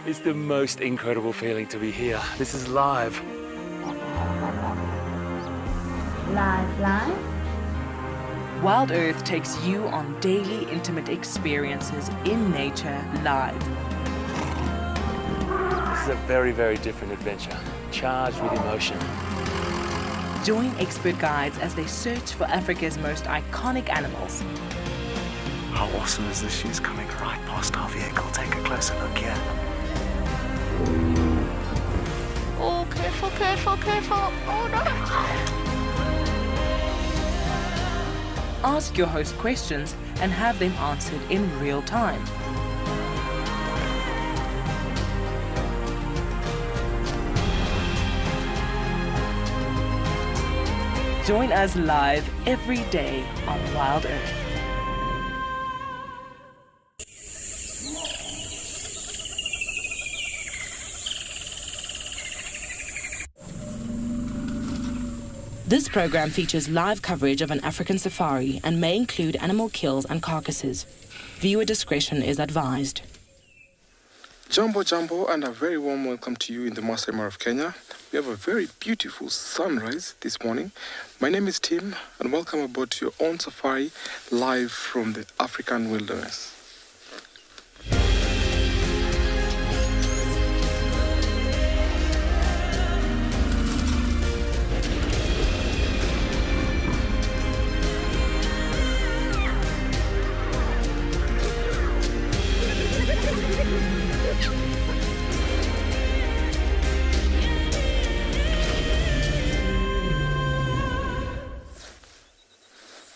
It's the most incredible feeling to be here. This is live. Live. Wild Earth takes you on daily intimate experiences in nature live. This is a very, very different adventure, charged with emotion. Join expert guides as they search for Africa's most iconic animals. How awesome is this? She's coming right past our vehicle. Take a closer look here. Oh, careful. Oh, no. Ask your host questions and have them answered in real time. Join us live every day on Wild Earth. This program features live coverage of an African safari and may include animal kills and carcasses. Viewer discretion is advised. Jambo, and a very warm welcome to you in the Masai Mara of Kenya. We have a very beautiful sunrise this morning. My name is Tim, and welcome aboard to your own safari live from the African wilderness.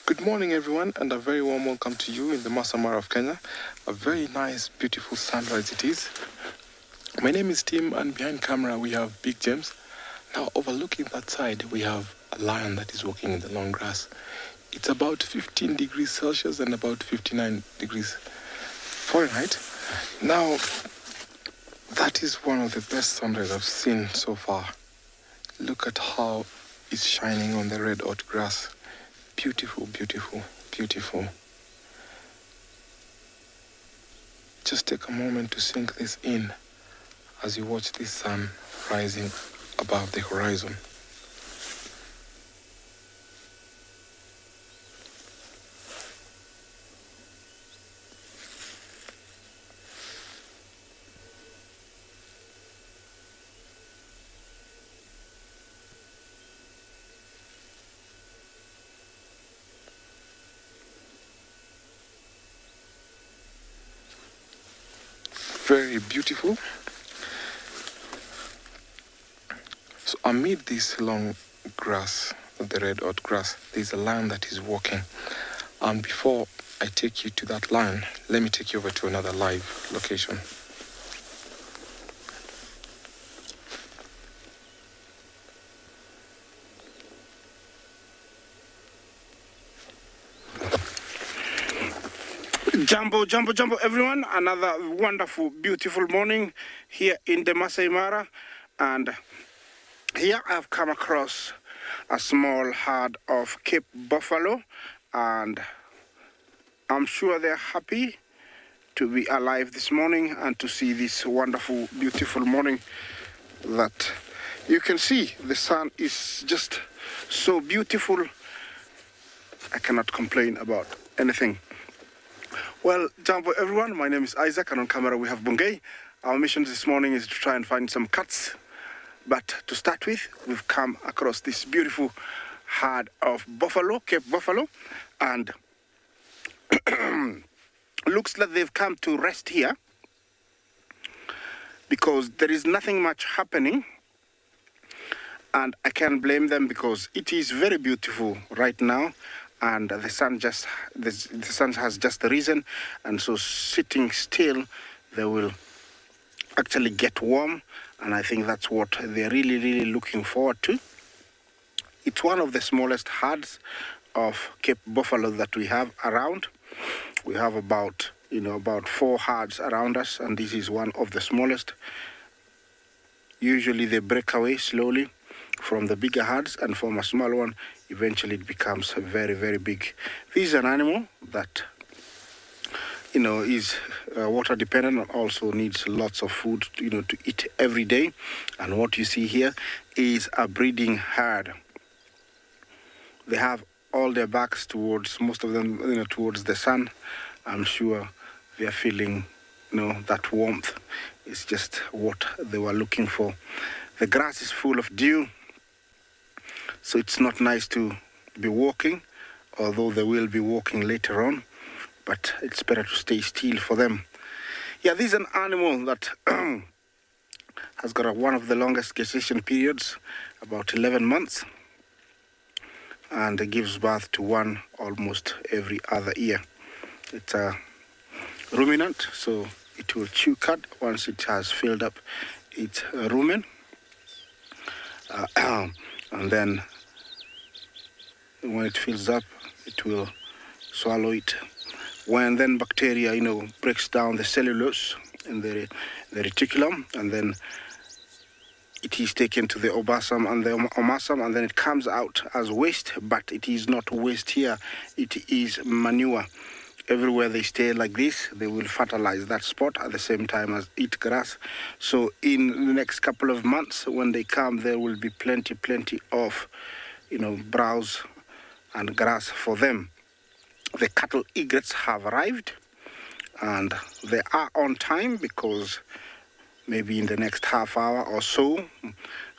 Good morning, everyone, and a very warm welcome to you in the Masai Mara of Kenya. A very nice, beautiful sunrise it is. My name is Tim, and behind camera we have Big James. Now, overlooking that side, we have a lion that is walking in the long grass. It's about 15 degrees Celsius and about 59 degrees Fahrenheit. Now, that is one of the best sunrises I've seen so far. Look at how it's shining on the red hot grass. Beautiful. Just take a moment to sink this in as you watch the sun rising above the horizon. Very beautiful. So amid this long grass, the red hot grass, there's a lion that is walking. And before I take you to that lion, let me take you over to another live location. Jumbo, everyone. Another wonderful, beautiful morning here in the Masai Mara. And here I've come across a small herd of Cape buffalo. And I'm sure they're happy to be alive this morning and to see this wonderful, beautiful morning that you can see. The sun is just so beautiful. I cannot complain about anything. Well, Jambo everyone, my name is Isaac, and on camera we have Bungay. Our mission this morning is to try and find some cats. But to start with, we've come across this beautiful herd of buffalo, Cape buffalo, and looks like they've come to rest here because there is nothing much happening, and I can't blame them because it is very beautiful right now. And the sun has just risen, and so sitting still, they will actually get warm, and I think that's what they're really looking forward to. It's one of the smallest herds of Cape buffalo that we have around. We have about 4 herds around us, and this is one of the smallest. Usually they break away slowly from the bigger herds and form a small one. Eventually it becomes very big. This is an animal that is water dependent and also needs lots of food, to eat every day. And what you see here is a breeding herd. They have all their backs towards, most of them, towards the sun. I'm sure they are feeling, that warmth is just what they were looking for. The grass is full of dew, so it's not nice to be walking, although they will be walking later on, but it's better to stay still for them. Yeah, this is an animal that has got one of the longest gestation periods, about 11 months, and it gives birth to one almost every other year. It's a ruminant, so it will chew cud once it has filled up its rumen, and then when it fills up, it will swallow it. When then bacteria, breaks down the cellulose in the reticulum, and then it is taken to the obasum and the omasum, and then it comes out as waste, but it is not waste here. It is manure. Everywhere they stay like this, they will fertilize that spot at the same time as eat grass. So in the next couple of months, when they come, there will be plenty of, browse and grass for them. The cattle egrets have arrived, and they are on time because maybe in the next half hour or so,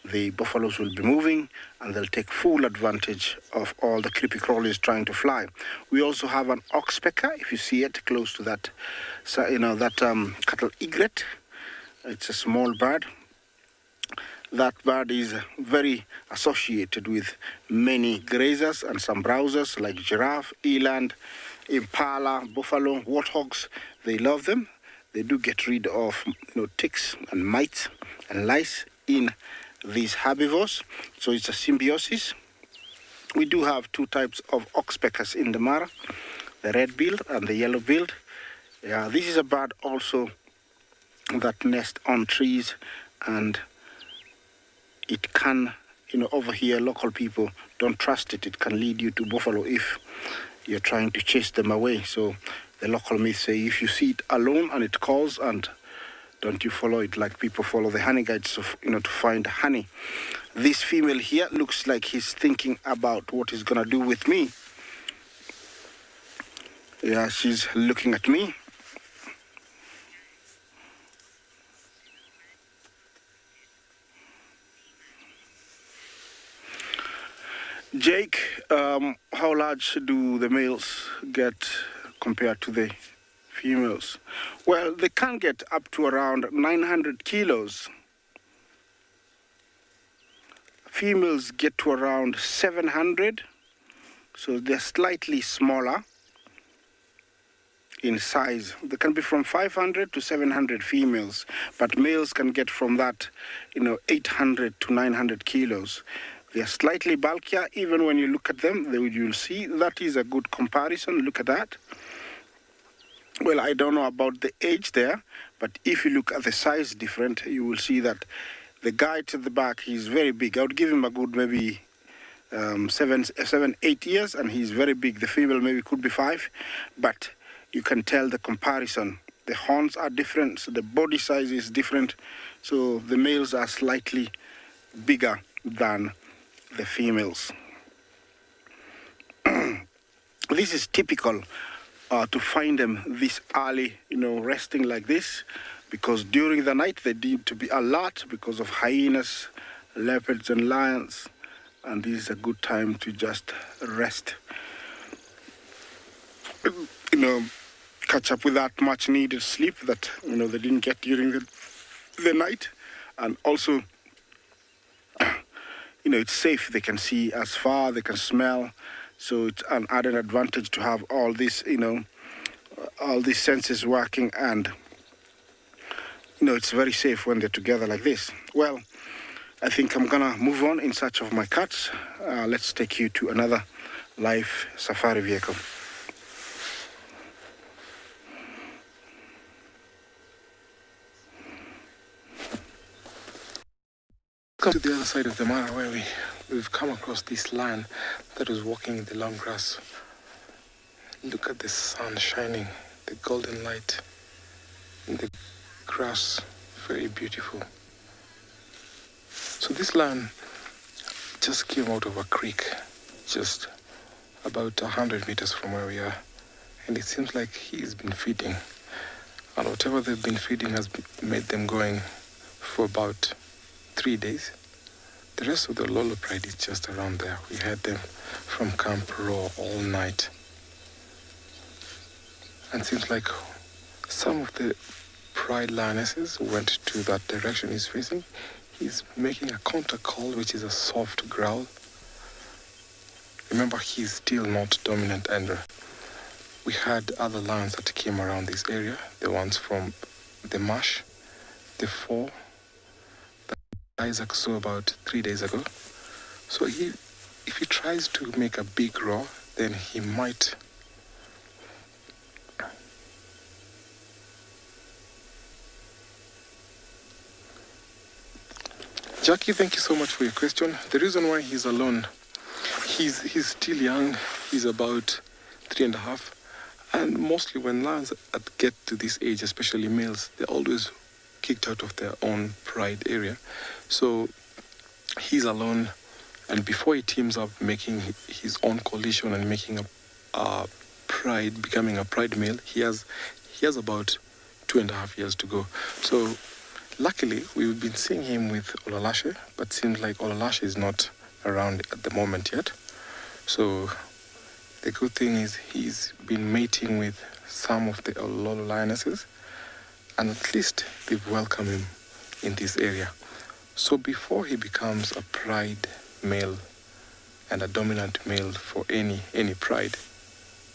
the buffaloes will be moving and they'll take full advantage of all the creepy crawlies trying to fly. We also have an oxpecker, if you see it close to that, cattle egret. It's a small bird. That bird is very associated with many grazers and some browsers like giraffe, eland, impala, buffalo, warthogs. They love them. They do get rid of ticks and mites and lice in these herbivores. So it's a symbiosis. We do have two types of oxpeckers in the Mara, the red-billed and the yellow-billed. Yeah, this is a bird also that nest on trees, and it can, over here, local people don't trust it. It can lead you to buffalo if you're trying to chase them away. So the local myths say if you see it alone and it calls, and don't you follow it like people follow the honey guides, to find honey. This female here looks like he's thinking about what he's gonna do with me. Yeah, she's looking at me. Jake, how large do the males get compared to the females? Well, they can get up to around 900 kilos. Females get to around 700, so they're slightly smaller in size. They can be from 500 to 700 females, but males can get from that, 800 to 900 kilos. They are slightly bulkier. Even when you look at them, you'll see that is a good comparison. Look at that. Well, I don't know about the age there, but if you look at the size different, you will see that the guy to the back is very big. I would give him a good maybe 7-8 years, and he's very big. The female maybe could be 5, but you can tell the comparison. The horns are different, so the body size is different. So the males are slightly bigger than the females. This is typical to find them this early, resting like this, because during the night they need to be alert because of hyenas, leopards and lions, and this is a good time to just rest. Catch up with that much needed sleep that they didn't get during the night, and also it's safe. They can see as far, they can smell, so it's an added advantage to have all this, all these senses working, and it's very safe when they're together like this. Well, I think I'm gonna move on in search of my cats. Let's take you to another live safari vehicle. Come to the other side of the Mara, where we've come across this lion that was walking in the long grass. Look at the sun shining the golden light in the grass, very beautiful. So this lion just came out of a creek, just about 100 meters from where we are, and it seems like he's been feeding, and whatever they've been feeding has made them going for about 3 days. The rest of the Lolo Pride is just around there. We had them from Camp Raw all night, and seems like some of the Pride lionesses went to that direction he's facing. He's making a counter call, which is a soft growl. Remember, he's still not dominant, and we had other lions that came around this area, the ones from the marsh, the 4 that Isaac saw about 3 days ago. So if he tries to make a big roar, then he might Jackie, thank you so much for your question. The reason why he's alone, he's still young. He's about 3.5, and mostly when lions get to this age, especially males, they're always kicked out of their own pride area. So he's alone, and before he teams up making his own coalition and making a pride, becoming a pride male, he has about 2.5 years to go. So luckily, we've been seeing him with Olalashe, but seems like Olalashe is not around at the moment yet. So the good thing is he's been mating with some of the Ololo lionesses, and at least they've welcomed him in this area. So before he becomes a pride male and a dominant male for any pride,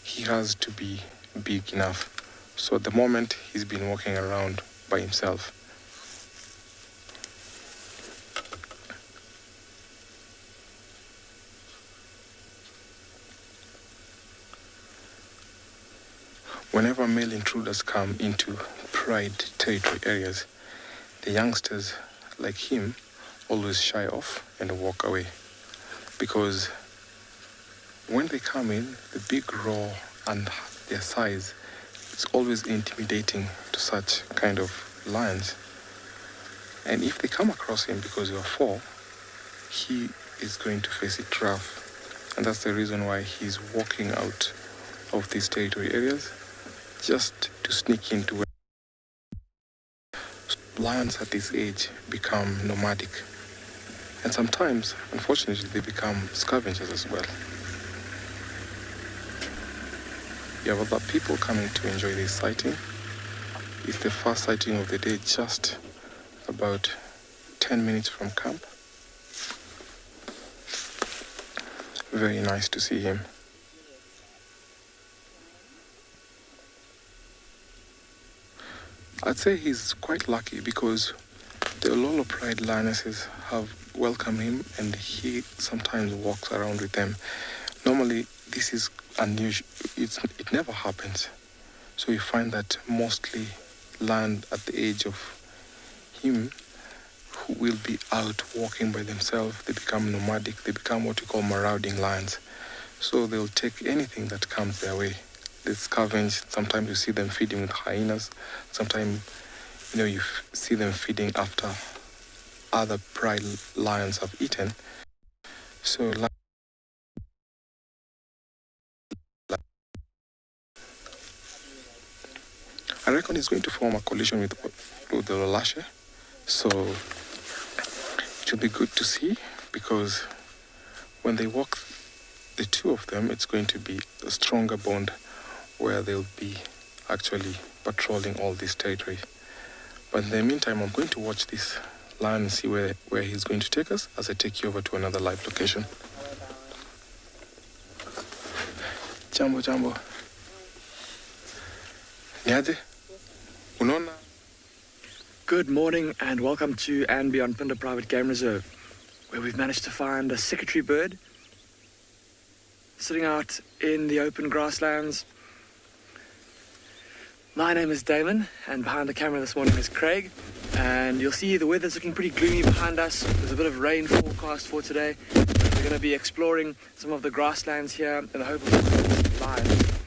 he has to be big enough. So at the moment, he's been walking around by himself. Whenever male intruders come into pride territory areas, the youngsters like him always shy off and walk away. Because when they come in, the big roar and their size, it's always intimidating to such kind of lions. And if they come across him because you are 4, he is going to face it rough. And that's the reason why he's walking out of these territory areas, just to sneak into where lions at this age become nomadic. And sometimes, unfortunately, they become scavengers as well. You have other people coming to enjoy this sighting. It's the first sighting of the day, just about 10 minutes from camp. Very nice to see him. I'd say he's quite lucky because the Ololo Pride lionesses have welcomed him, and he sometimes walks around with them. Normally, this is unusual. It never happens. So you find that mostly lions at the age of him who will be out walking by themselves, they become nomadic, they become what we call marauding lions. So they'll take anything that comes their way. They scavenge. Sometimes you see them feeding with hyenas. Sometimes, you see them feeding after other pride lions have eaten. So, I reckon he's going to form a coalition with the Olalashe. So, it will be good to see, because when they walk, the two of them, it's going to be a stronger bond, where they'll be actually patrolling all this territory. But in the meantime, I'm going to watch this lion and see where he's going to take us as I take you over to another live location. Jambo. Niaje? Unaona? Good morning and welcome to and Beyond Pinda Private Game Reserve, where we've managed to find a secretary bird sitting out in the open grasslands. My name is Damon, and behind the camera this morning is Craig, and you'll see the weather's looking pretty gloomy behind us. There's a bit of rain forecast for today. We're going to be exploring some of the grasslands here in the hope of live.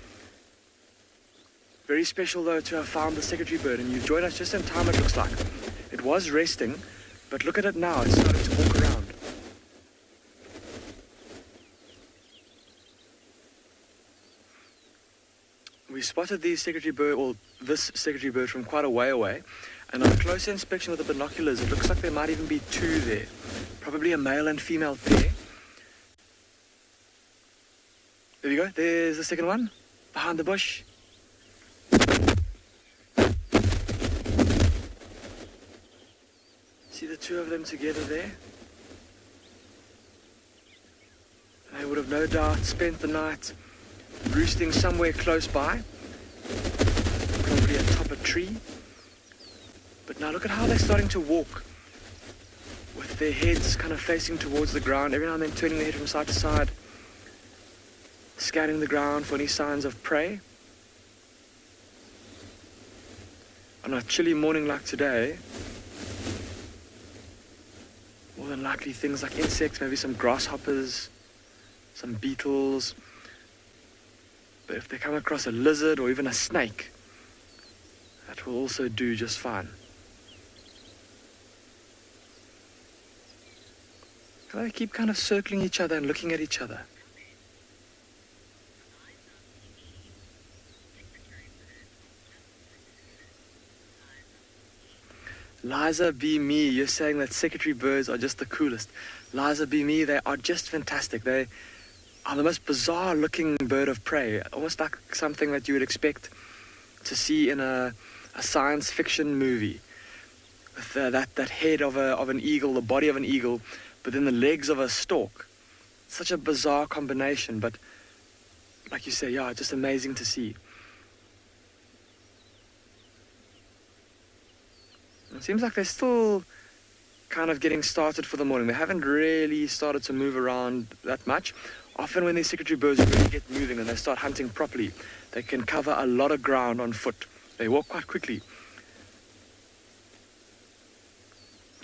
Very special though to have found the secretary bird, and you've joined us just in time, it looks like. It was resting, but look at it now, it's starting to walk around. We spotted the secretary bird, or this secretary bird, from quite a way away, and on a closer inspection with the binoculars, it looks like there might even be two there. Probably a male and female pair. There we go, there's the second one, behind the bush. See the two of them together there? They would have no doubt spent the night roosting somewhere close by, probably atop a tree. But now look at how they're starting to walk, with their heads kind of facing towards the ground, every now and then turning their head from side to side, scanning the ground for any signs of prey. On a chilly morning like today, more than likely things like insects, maybe some grasshoppers, some beetles. But if they come across a lizard or even a snake, that will also do just fine. They keep kind of circling each other and looking at each other. Liza be me, you're saying that secretary birds are just the coolest. Liza be me, they are just fantastic. They are the most bizarre looking bird of prey, almost like something that you would expect to see in a science fiction movie. With that head of an eagle, the body of an eagle, but then the legs of a stork. Such a bizarre combination, but like you say, yeah, just amazing to see. It seems like they're still kind of getting started for the morning. They haven't really started to move around that much. Often when these secretary birds really get moving and they start hunting properly, they can cover a lot of ground on foot. They walk quite quickly.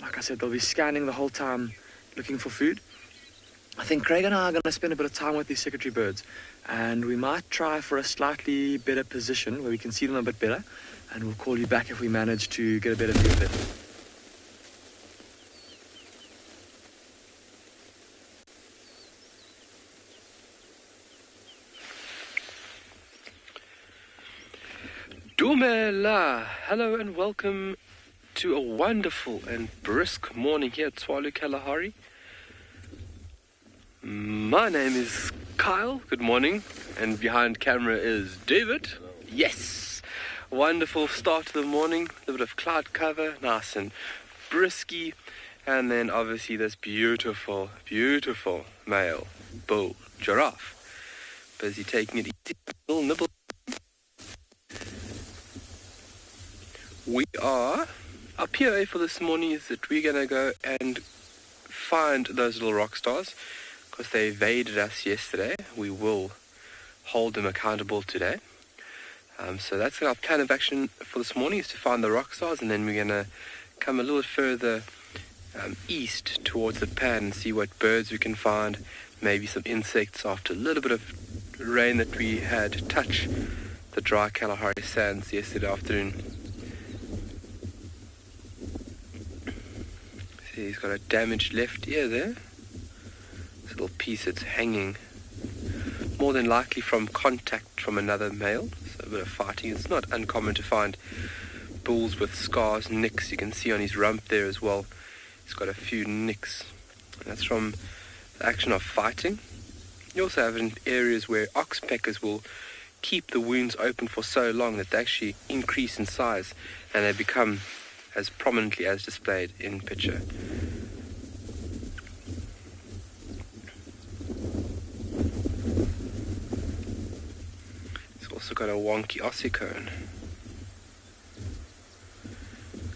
Like I said, they'll be scanning the whole time, looking for food. I think Craig and I are going to spend a bit of time with these secretary birds, and we might try for a slightly better position where we can see them a bit better, and we'll call you back if we manage to get a better view of it. Dumela! Hello and welcome to a wonderful and brisk morning here at Tswalu Kalahari. My name is Kyle, good morning, and behind camera is David. Yes! Wonderful start to the morning, a bit of cloud cover, nice and brisky, and then obviously this beautiful, beautiful male bull giraffe. Busy taking it easy, little nibble. We are up here for this morning is that we're going to go and find those little rock stars because they evaded us yesterday. We will hold them accountable today. So that's our plan of action for this morning, is to find the rock stars, and then we're going to come a little further east towards the pan and see what birds we can find, maybe some insects after a little bit of rain that we had touch the dry Kalahari sands yesterday afternoon. See, he's got a damaged left ear there. This little piece that's hanging, more than likely from contact from another male. So a bit of fighting. It's not uncommon to find bulls with scars, nicks. You can see on his rump there as well. He's got a few nicks. And that's from the action of fighting. You also have in areas where oxpeckers will keep the wounds open for so long that they actually increase in size and they become as prominently as displayed in picture. It's also got a wonky ossicone.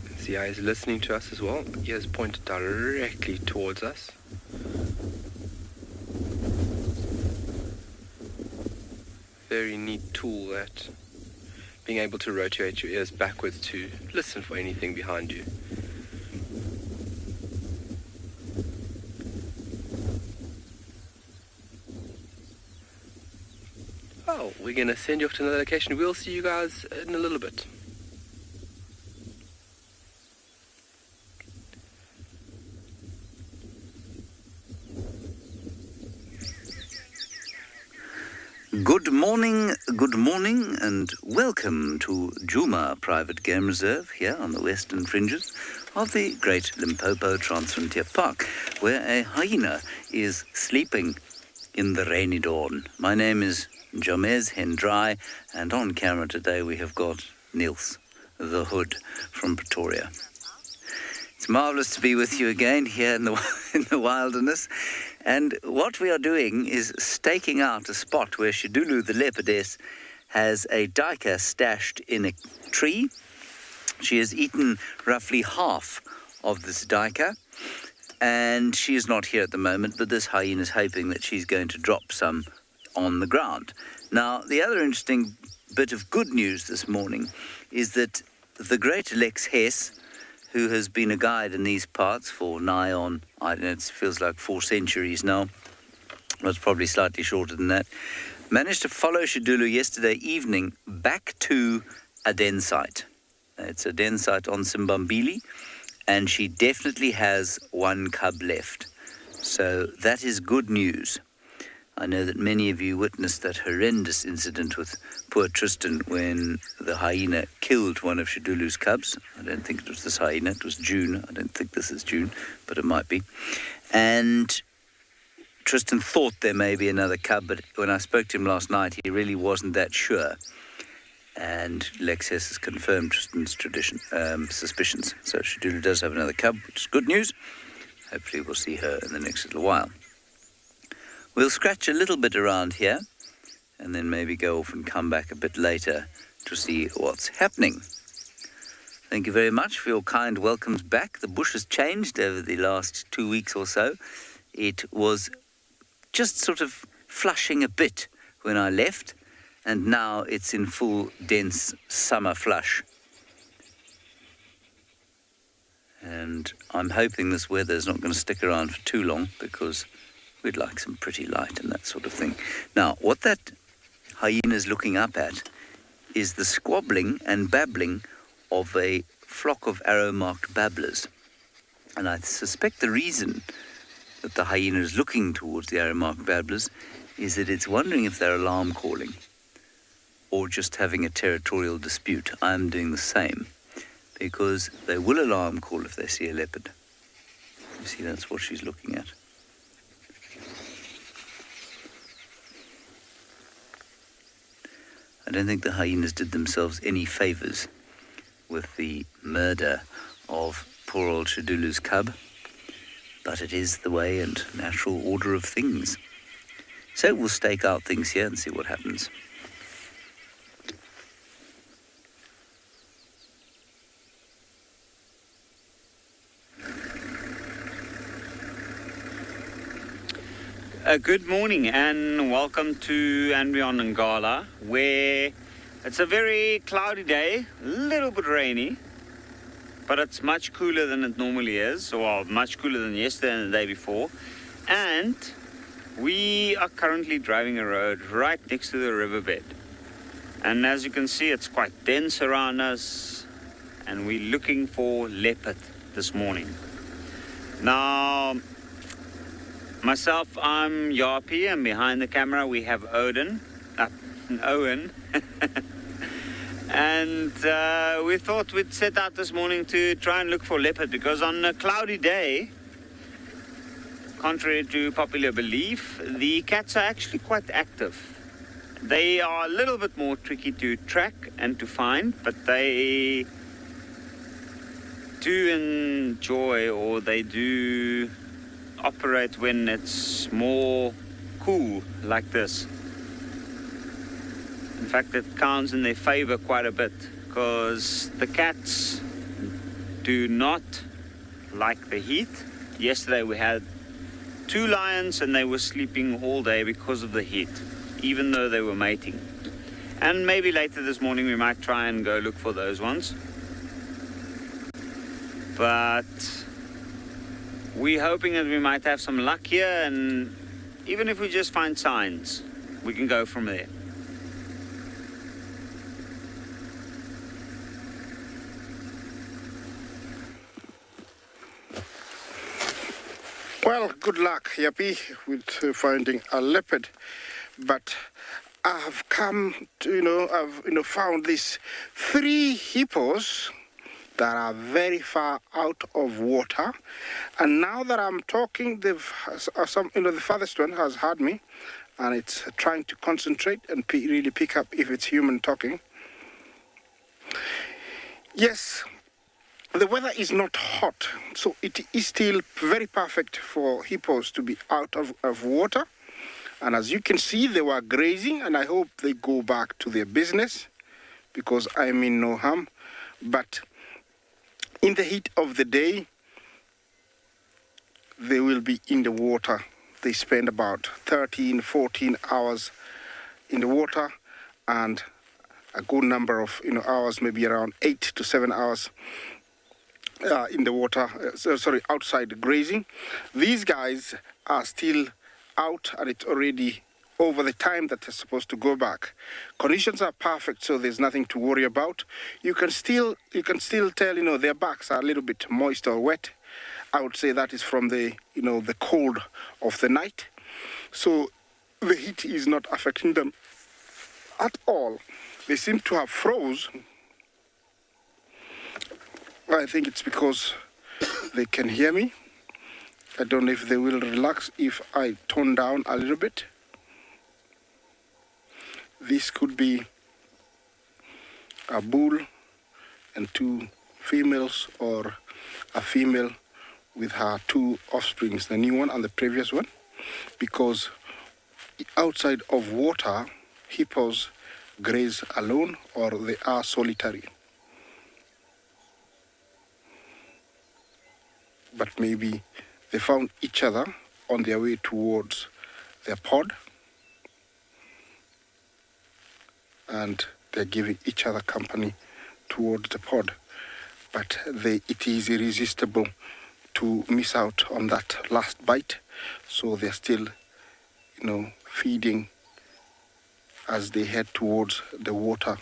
You can see how he's listening to us as well. Ears pointed directly towards us. Very neat tool, that, being able to rotate your ears backwards to listen for anything behind you. Oh, well, we're going to send you off to another location. We'll see you guys in a little bit. Good morning, and welcome to Djuma Private Game Reserve here on the western fringes of the Great Limpopo Transfrontier Park, where a hyena is sleeping in the rainy dawn. My name is Jomez Hendrai, and on camera today we have got Niels, the Hood from Pretoria. It's marvellous to be with you again here in the wilderness. And what we are doing is staking out a spot where Shidulu the leopardess has a duiker stashed in a tree. She has eaten roughly half of this duiker, and she is not here at the moment, but this hyena is hoping that she's going to drop some on the ground. Now, the other interesting bit of good news this morning is that the great Lex Hess, who has been a guide in these parts for nigh on, I don't know, it feels like 4 centuries now, well, it's probably slightly shorter than that, managed to follow Shidulu yesterday evening back to a den site. It's a den site on Simbambili, and she definitely has 1 cub left. So that is good news. I know that many of you witnessed that horrendous incident with poor Tristan when the hyena killed one of Shidulu's cubs. I don't think it was this hyena, it was June. I don't think this is June, but it might be. And Tristan thought there may be another cub, but when I spoke to him last night, he really wasn't that sure. And Lex has confirmed Tristan's suspicions. So Shidulu does have another cub, which is good news. Hopefully we'll see her in the next little while. We'll scratch a little bit around here and then maybe go off and come back a bit later to see what's happening. Thank you very much for your kind welcomes back. The bush has changed over the last 2 weeks or so. It was just sort of flushing a bit when I left, and now it's in full dense summer flush. And I'm hoping this weather is not going to stick around for too long, because we'd like some pretty light and that sort of thing. Now, what that hyena is looking up at is the squabbling and babbling of a flock of arrow-marked babblers. And I suspect the reason that the hyena is looking towards the arrow-marked babblers is that it's wondering if they're alarm calling or just having a territorial dispute. I'm doing the same, because they will alarm call if they see a leopard. You see, that's what she's looking at. I don't think the hyenas did themselves any favours with the murder of poor old Shidulu's cub, but it is the way and natural order of things. So we'll stake out things here and see what happens. Good morning and welcome to Anrion Ngala, where it's a very cloudy day, a little bit rainy, but it's much cooler than it normally is, or much cooler than yesterday and the day before. And we are currently driving a road right next to the riverbed. And as you can see, it's quite dense around us, and we're looking for leopard this morning. Now, myself, I'm Yapi, and behind the camera we have Owen. And we thought we'd set out this morning to try and look for leopard, because on a cloudy day, contrary to popular belief, the cats are actually quite active. They are a little bit more tricky to track and to find, but they do enjoy, or they do operate when it's more cool like this. In fact, it counts in their favor quite a bit, because the cats do not like the heat. Yesterday we had 2 lions and they were sleeping all day because of the heat, even though they were mating. And maybe later this morning we might try and go look for those ones. But we're hoping that we might have some luck here, and even if we just find signs, we can go from there. Well, good luck, Yapi, with finding a leopard. But I've come to, I've found these 3 hippos that are very far out of water. And now that I'm talking, the farthest one has heard me, and it's trying to concentrate and really pick up if it's human talking. Yes, the weather is not hot, so it is still very perfect for hippos to be out of water. And as you can see, they were grazing, and I hope they go back to their business because I mean no harm. But in the heat of the day, they will be in the water. They spend about 13, 14 hours in the water, and a good number of hours, maybe around 8 to 7 hours in the water, outside grazing. These guys are still out, and it's already over the time that they're supposed to go back. Conditions are perfect, so there's nothing to worry about. You can still tell their backs are a little bit moist or wet. I would say that is from the the cold of the night. So the heat is not affecting them at all. They seem to have froze. I think it's because they can hear me. I don't know if they will relax if I tone down a little bit. This could be a bull and 2 females, or a female with her 2 offsprings, the new one and the previous one, because outside of water, hippos graze alone or they are solitary. But maybe they found each other on their way towards their pod, and they're giving each other company towards the pod. But it is irresistible to miss out on that last bite, so they're still, feeding as they head towards the water.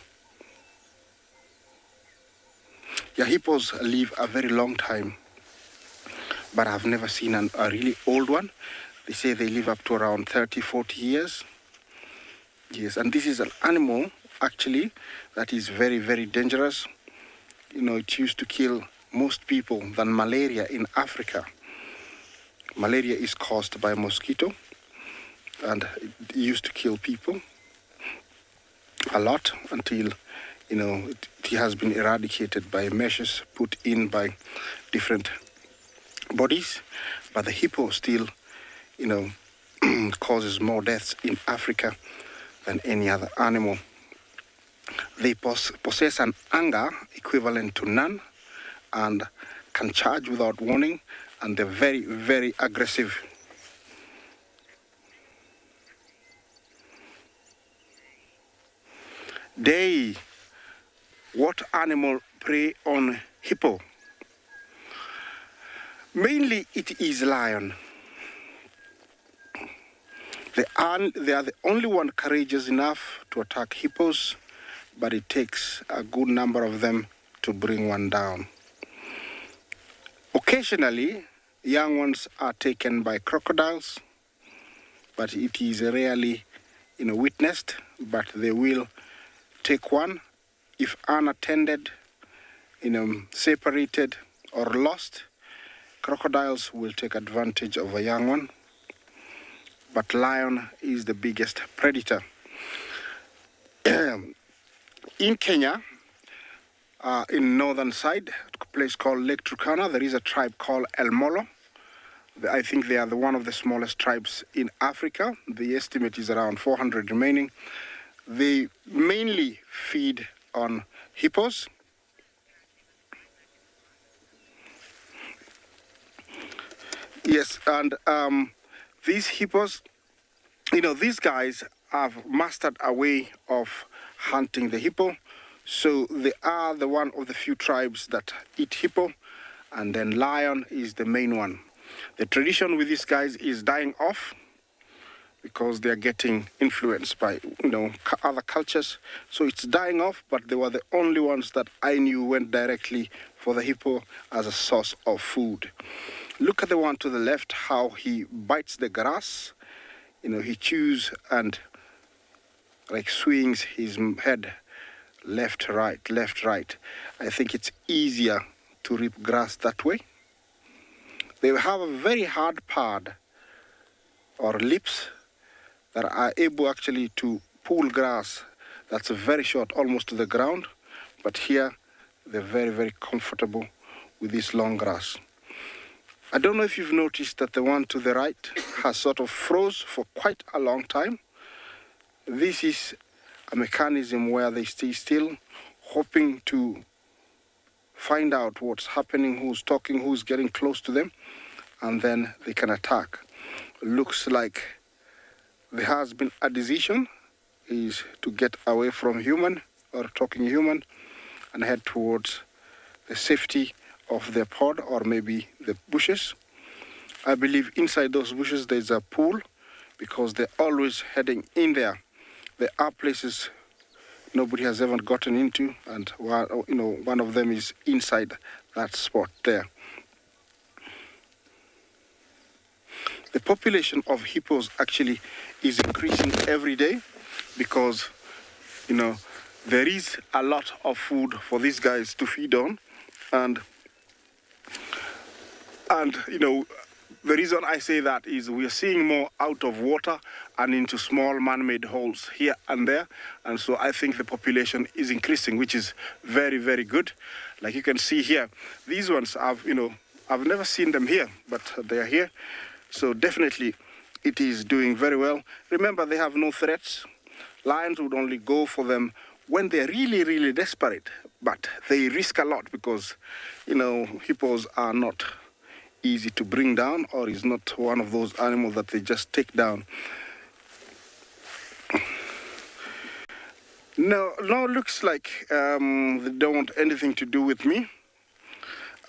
Yeah, hippos live a very long time, but I've never seen a really old one. They say they live up to around 30, 40 years. Yes, and this is an animal, actually, that is very, very dangerous. It used to kill most people than malaria in Africa. Malaria is caused by mosquito, and it used to kill people a lot until, it has been eradicated by measures put in by different bodies. But the hippo still, causes more deaths in Africa than any other animal. They possess an anger equivalent to none and can charge without warning, and they're very, very aggressive. What animal prey on hippo? Mainly it is lion. They are the only one courageous enough to attack hippos, but it takes a good number of them to bring one down. Occasionally, young ones are taken by crocodiles, but it is rarely witnessed, but they will take one if unattended, separated or lost. Crocodiles will take advantage of a young one, but lion is the biggest predator. In Kenya, in northern side, a place called Lake Turkana, there is a tribe called El Molo. I think they are one of the smallest tribes in Africa. The estimate is around 400 remaining. They mainly feed on hippos. Yes, and these hippos, these guys have mastered a way of hunting the hippo. So they are one of the few tribes that eat hippo, and then lion is the main one. The tradition with these guys is dying off because they are getting influenced by other cultures. So it's dying off, but they were the only ones that I knew went directly for the hippo as a source of food. Look at the one to the left, how he bites the grass. He chews and like swings his head left, right, left, right. I think it's easier to rip grass that way. They have a very hard pad or lips that are able actually to pull grass that's very short, almost to the ground. But here, they're very, very comfortable with this long grass. I don't know if you've noticed that the one to the right has sort of froze for quite a long time. This is a mechanism where they stay still, hoping to find out what's happening, who's talking, who's getting close to them, and then they can attack. Looks like there has been a decision is to get away from human or talking human and head towards the safety of their pod or maybe the bushes. I believe inside those bushes there's a pool because they're always heading in there. There are places nobody has ever gotten into, and one of them is inside that spot there. The population of hippos actually is increasing every day because, there is a lot of food for these guys to feed on, and the reason I say that is we are seeing more out of water and into small man-made holes here and there. And so I think the population is increasing, which is very, very good. Like you can see here, these ones I've never seen them here, but they are here. So definitely it is doing very well. Remember, they have no threats. Lions would only go for them when they're really, really desperate. But they risk a lot because, hippos are not easy to bring down, or is not one of those animals that they just take down. No, looks like they don't want anything to do with me.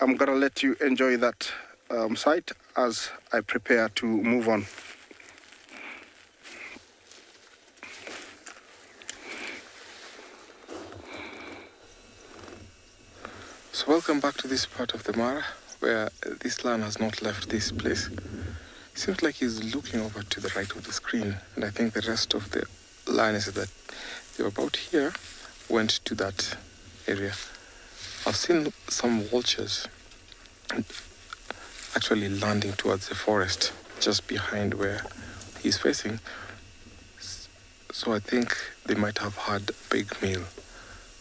I'm gonna let you enjoy that sight as I prepare to move on. So welcome back to this part of the Mara, where this lion has not left this place. It seems like he's looking over to the right of the screen, and I think the rest of the lionesses that they were about here went to that area. I've seen some vultures actually landing towards the forest just behind where he's facing. So I think they might have had a big meal.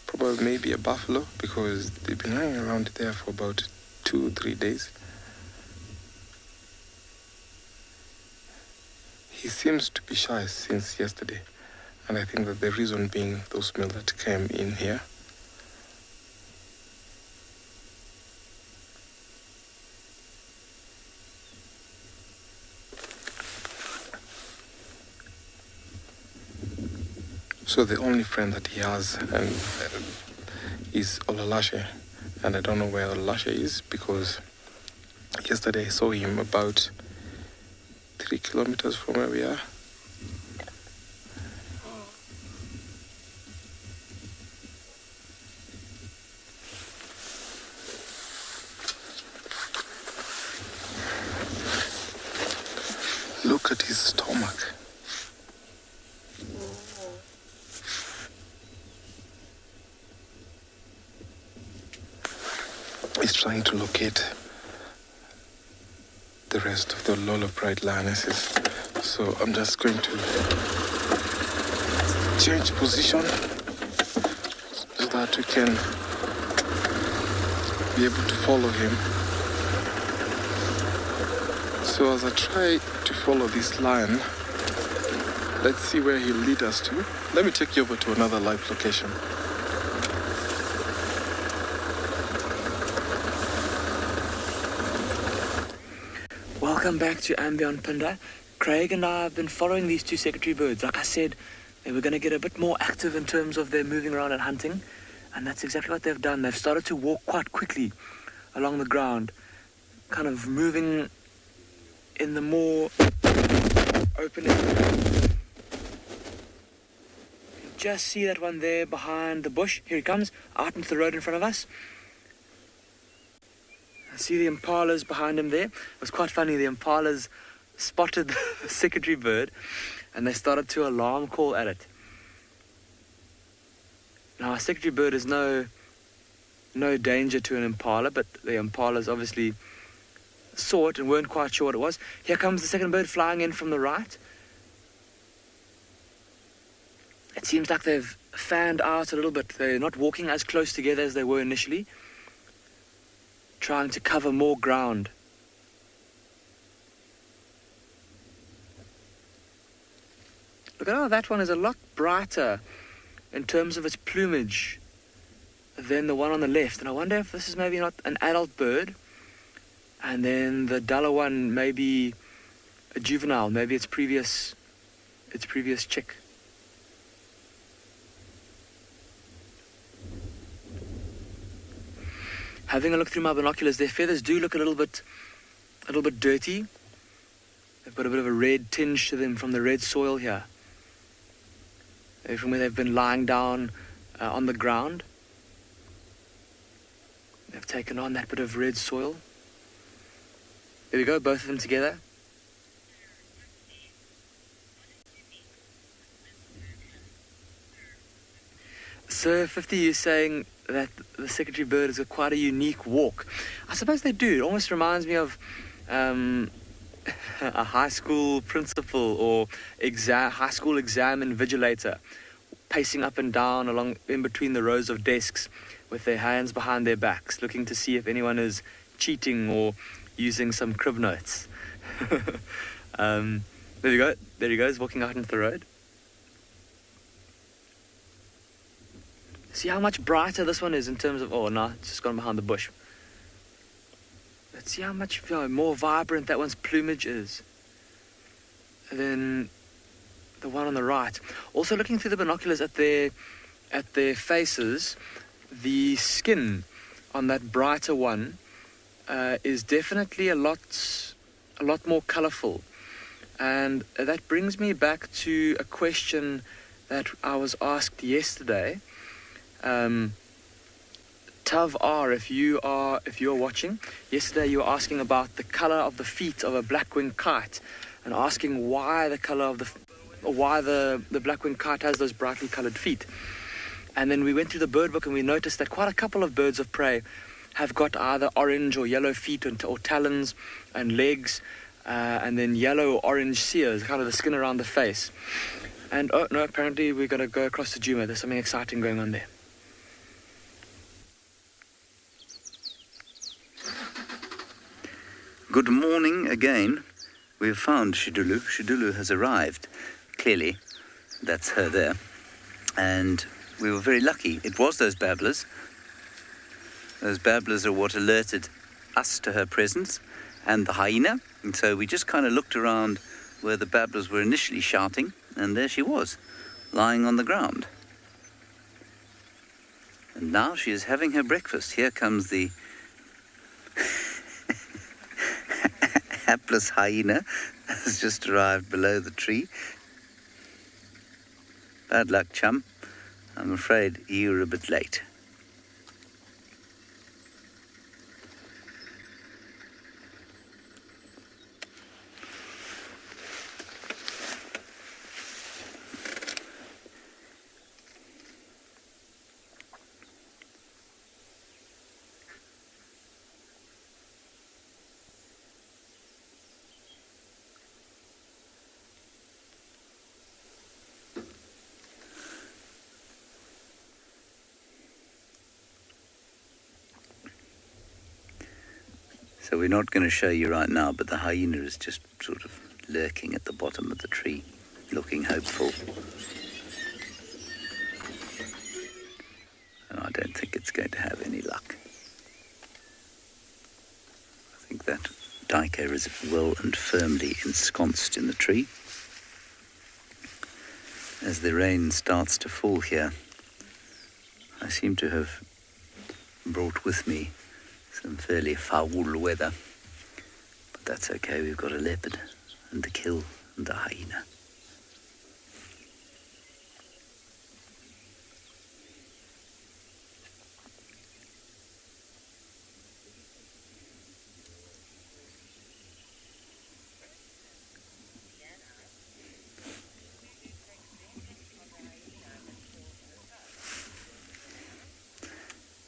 Probably maybe a buffalo, because they've been hanging around there for about 2-3 days. He seems to be shy since yesterday, and I think that the reason being those meals that came in here. So the only friend that he has is Olalashe, and I don't know where Olalashe is because yesterday I saw him about 3 kilometers from where we are. Look at his stomach. He's trying to locate the rest of the Lolo Pride lionesses. So I'm just going to change position so that we can be able to follow him. So as I try to follow this lion, let's see where he'll lead us to. Let me take you over to another live location. Welcome back to Ambient Pinda. Craig and I have been following these two secretary birds. Like I said, they were going to get a bit more active in terms of their moving around and hunting, and that's exactly what they've done. They've started to walk quite quickly along the ground, kind of moving in the more open area. You just see that one there behind the bush. Here he comes, out into the road in front of us. See the impalas behind him there? It was quite funny. The impalas spotted the secretary bird and they started to alarm call at it. Now, a secretary bird is no danger to an impala, but the impalas obviously saw it and weren't quite sure what it was. Here comes the second bird flying in from the right. It seems like they've fanned out a little bit. They're not walking as close together as they were initially, trying to cover more ground. Look at how that one is a lot brighter in terms of its plumage than the one on the left. And I wonder if this is maybe not an adult bird, and then the duller one may be a juvenile, maybe its previous chick. Having a look through my binoculars, their feathers do look a little bit dirty. They've got a bit of a red tinge to them from the red soil here. Maybe from where they've been lying down on the ground. They've taken on that bit of red soil. There we go, both of them together. So 50, you're saying that the secretary bird has got quite a unique walk. I suppose they do. It almost reminds me of a high school principal or high school exam invigilator pacing up and down along in between the rows of desks with their hands behind their backs, looking to see if anyone is cheating or using some crib notes. There we go. There he goes, walking out into the road. See how much brighter this one is in terms of... Oh, no, it's just gone behind the bush. Let's see how much more vibrant that one's plumage is than the one on the right. Also, looking through the binoculars at their faces, the skin on that brighter one is definitely a lot more colourful. And that brings me back to a question that I was asked yesterday. Tav R, if you are watching, yesterday you were asking about the colour of the feet of a black-winged kite and asking why the black-winged kite has those brightly coloured feet. And then we went through the bird book and we noticed that quite a couple of birds of prey have got either orange or yellow feet or talons and legs, and then yellow or orange sears, kind of the skin around the face. And oh no, apparently we're going to go across to Djuma. There's something exciting going on there. Good morning again. We've found Shidulu. Shidulu has arrived. Clearly, that's her there. And we were very lucky. It was those babblers. Those babblers are what alerted us to her presence and the hyena. And so we just kind of looked around where the babblers were initially shouting, and there she was, lying on the ground. And now she is having her breakfast. Here comes the hapless hyena has just arrived below the tree. Bad luck, chum. I'm afraid you're a bit late. So we're not going to show you right now, but the hyena is just sort of lurking at the bottom of the tree, looking hopeful. And I don't think it's going to have any luck. I think that duiker is well and firmly ensconced in the tree. As the rain starts to fall here, I seem to have brought with me some fairly foul weather, but that's okay. We've got a leopard and the kill and the hyena.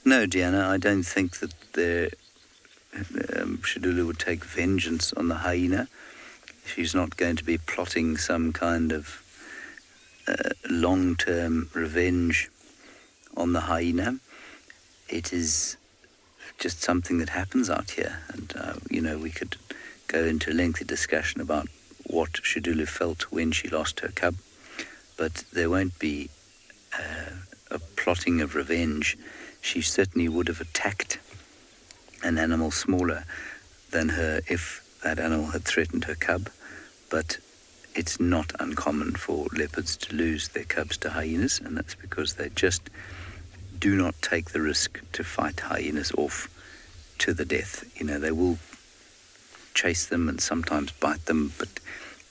No, Diana, I don't think that Shidulu would take vengeance on the hyena. She's not going to be plotting some kind of long-term revenge on the hyena. It is just something that happens out here. And, we could go into a lengthy discussion about what Shidulu felt when she lost her cub. But there won't be a plotting of revenge. She certainly would have attacked an animal smaller than her if that animal had threatened her cub. But it's not uncommon for leopards to lose their cubs to hyenas, and that's because they just do not take the risk to fight hyenas off to the death. They will chase them and sometimes bite them, but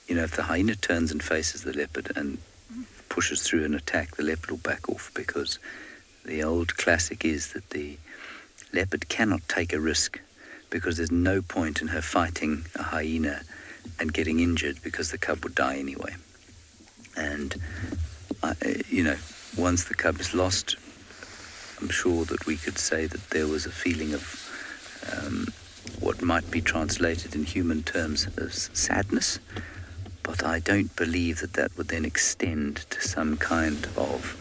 if the hyena turns and faces the leopard and pushes through an attack, the leopard will back off, because the old classic is that the leopard cannot take a risk, because there's no point in her fighting a hyena and getting injured, because the cub would die anyway. And, once the cub is lost, I'm sure that we could say that there was a feeling of what might be translated in human terms as sadness, but I don't believe that would then extend to some kind of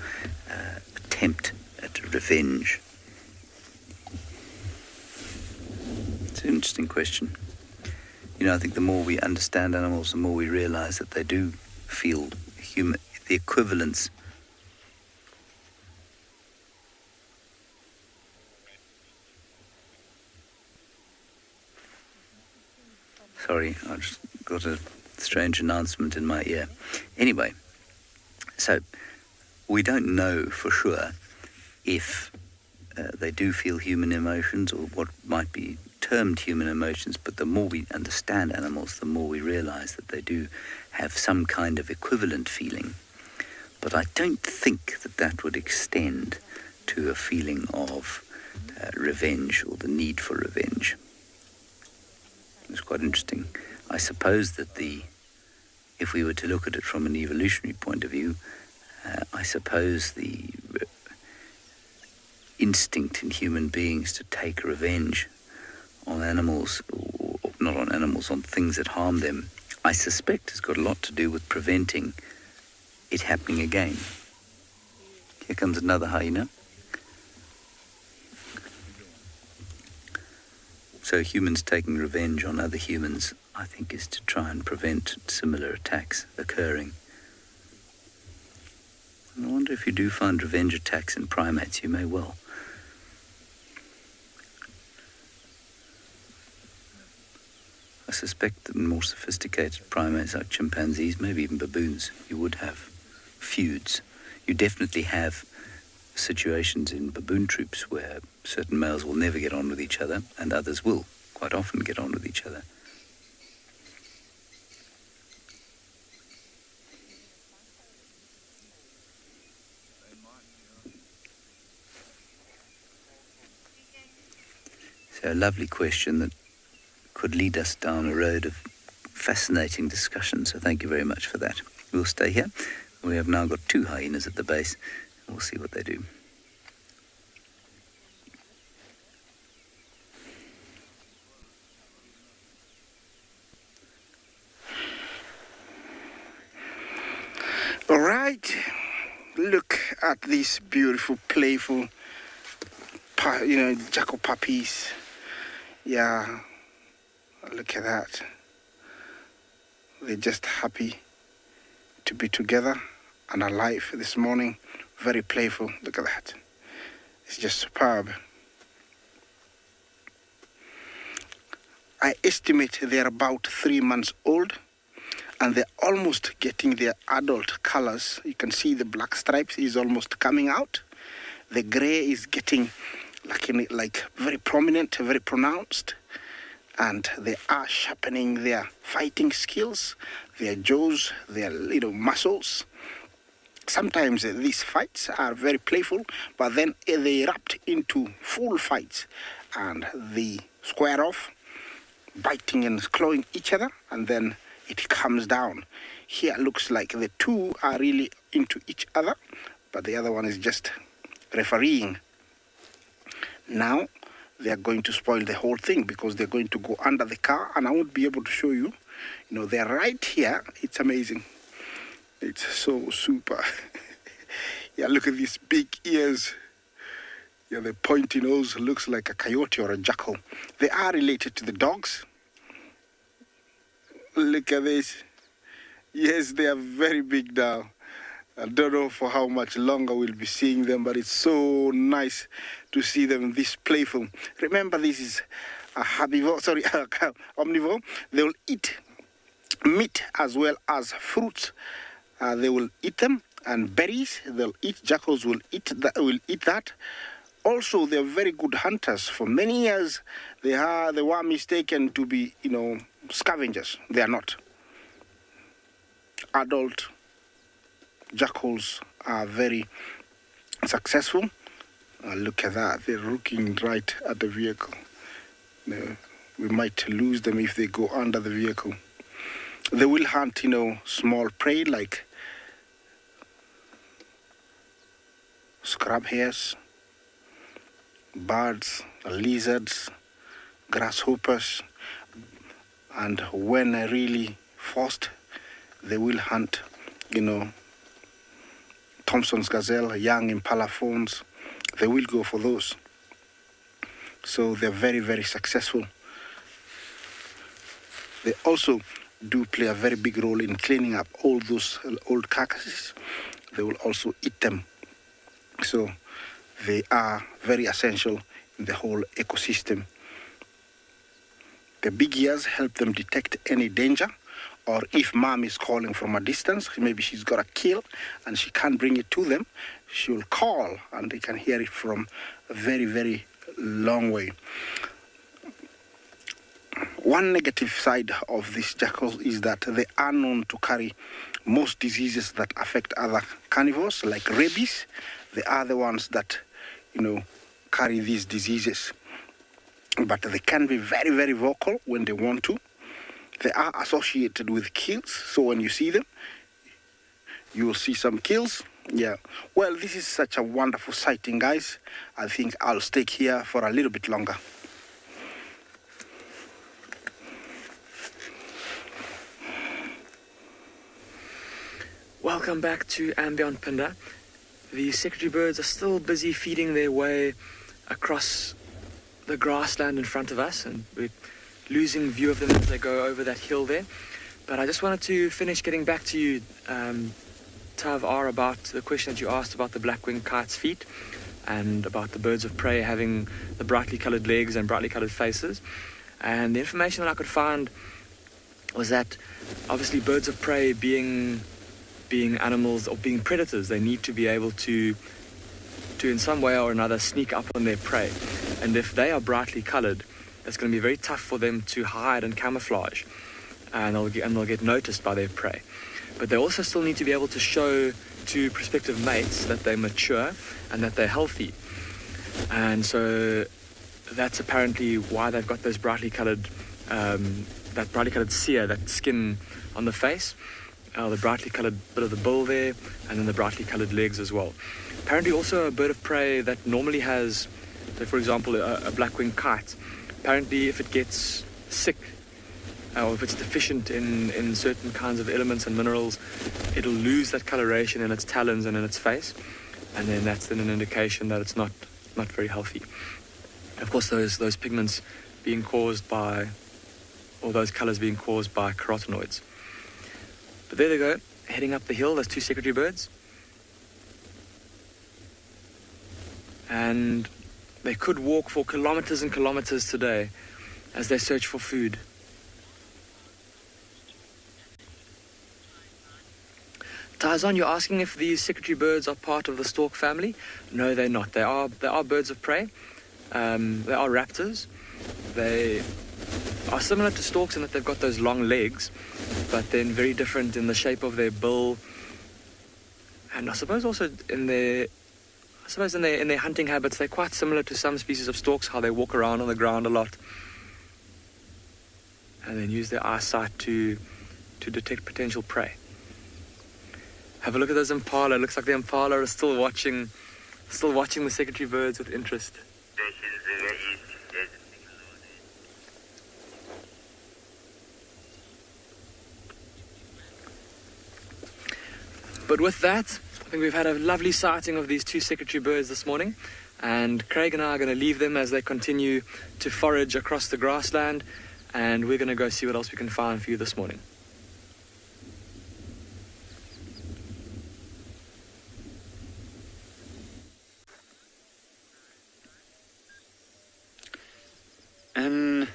attempt at revenge. It's an interesting question. I think the more we understand animals, the more we realize that they do feel human, the equivalence. Sorry, I just got a strange announcement in my ear. Anyway, so we don't know for sure if they do feel human emotions, or what might be termed human emotions, but the more we understand animals, the more we realize that they do have some kind of equivalent feeling. But I don't think that would extend to a feeling of revenge, or the need for revenge. It's quite interesting. I suppose that if we were to look at it from an evolutionary point of view, I suppose the instinct in human beings to take revenge on animals, or not on animals, on things that harm them, I suspect has got a lot to do with preventing it happening again. Here comes another hyena. So humans taking revenge on other humans, I think, is to try and prevent similar attacks occurring. And I wonder if you do find revenge attacks in primates, you may well. I suspect that in more sophisticated primates like chimpanzees, maybe even baboons, you would have feuds. You definitely have situations in baboon troops where certain males will never get on with each other, and others will quite often get on with each other. So a lovely question that could lead us down a road of fascinating discussion, so thank you very much for that. We'll stay here. We have now got 2 hyenas at the base. We'll see what they do. All right, look at these beautiful, playful, jackal puppies. Yeah, look at that. They're just happy to be together and alive this morning. Very playful. Look at that. It's just superb. I estimate they're about 3 months old, and they're almost getting their adult colors. You can see the black stripes is almost coming out. The gray is getting like very prominent, very pronounced, and they are sharpening their fighting skills, their jaws, their little muscles. Sometimes these fights are very playful, but then they erupt into full fights, and they square off, biting and clawing each other, and then it comes down. Here it looks like the 2 are really into each other, but the other one is just refereeing. Now they are going to spoil the whole thing because they're going to go under the car, and I won't be able to show you. You know, they're right here. It's amazing. It's so super. Yeah, look at these big ears. Yeah, the pointy nose looks like a coyote or a jackal. They are related to the dogs. Look at this. Yes, they are very big now. I don't know for how much longer we'll be seeing them, but it's so nice to see them this playful. Remember, this is a omnivore. They will eat meat as well as fruits. They will eat them, and berries. They'll eat. Jackals will eat that. Also, they're very good hunters. For many years, they were mistaken to be, scavengers. They are not. Adult jackals are very successful. Look at that. They're looking right at the vehicle. We might lose them if they go under the vehicle. They will hunt, small prey like scrub hares, birds, lizards, grasshoppers, and when really forced, they will hunt, Thompson's gazelle, young impala fawns. They will go for those. So they're very, very successful. They also do play a very big role in cleaning up all those old carcasses. They will also eat them. So they are very essential in the whole ecosystem. The big ears help them detect any danger, or if mom is calling from a distance, maybe she's got a kill and she can't bring it to them, she will call and they can hear it from a very, very long way. One negative side of these jackals is that they are known to carry most diseases that affect other carnivores, like rabies. They are the ones that, carry these diseases. But they can be very, very vocal when they want to. They are associated with kills, so when you see them, you will see some kills. Yeah, well, this is such a wonderful sighting, guys. I think I'll stay here for a little bit longer. Welcome back to Ambient Pinda. The secretary birds are still busy feeding their way across the grassland in front of us, and we're losing view of them as they go over that hill there. But I just wanted to finish getting back to you, Tav R, about the question that you asked about the black-winged kite's feet and about the birds of prey having the brightly coloured legs and brightly coloured faces. And the information that I could find was that obviously birds of prey being animals or being predators, they need to be able to in some way or another sneak up on their prey. And if they are brightly coloured, it's going to be very tough for them to hide and camouflage, and they'll get noticed by their prey. But they also still need to be able to show to prospective mates that they're mature and that they're healthy. And so that's apparently why they've got those brightly coloured, that brightly coloured cere, that skin on the face, the brightly coloured bit of the bill there, and then the brightly coloured legs as well. Apparently also a bird of prey that normally has, say for example, a black-winged kite, apparently if it gets sick, or if it's deficient in certain kinds of elements and minerals, it'll lose that coloration in its talons and in its face, and then that's then an indication that it's not very healthy. Of course, those pigments being caused by, or those colours being caused by carotenoids. But there they go, heading up the hill, those two secretary birds. And they could walk for kilometres and kilometres today as they search for food. Tarzan, you're asking if these secretary birds are part of the stork family? No, they're not. They are birds of prey. They are raptors. They are similar to storks in that they've got those long legs, but then very different in the shape of their bill, and I suppose also in their hunting habits. They're quite similar to some species of storks, how they walk around on the ground a lot and then use their eyesight to detect potential prey. Have a look at those impala. It looks like the impala are still watching the secretary birds with interest. This is But with that, I think we've had a lovely sighting of these two secretary birds this morning, and Craig and I are going to leave them as they continue to forage across the grassland, and we're going to go see what else we can find for you this morning. And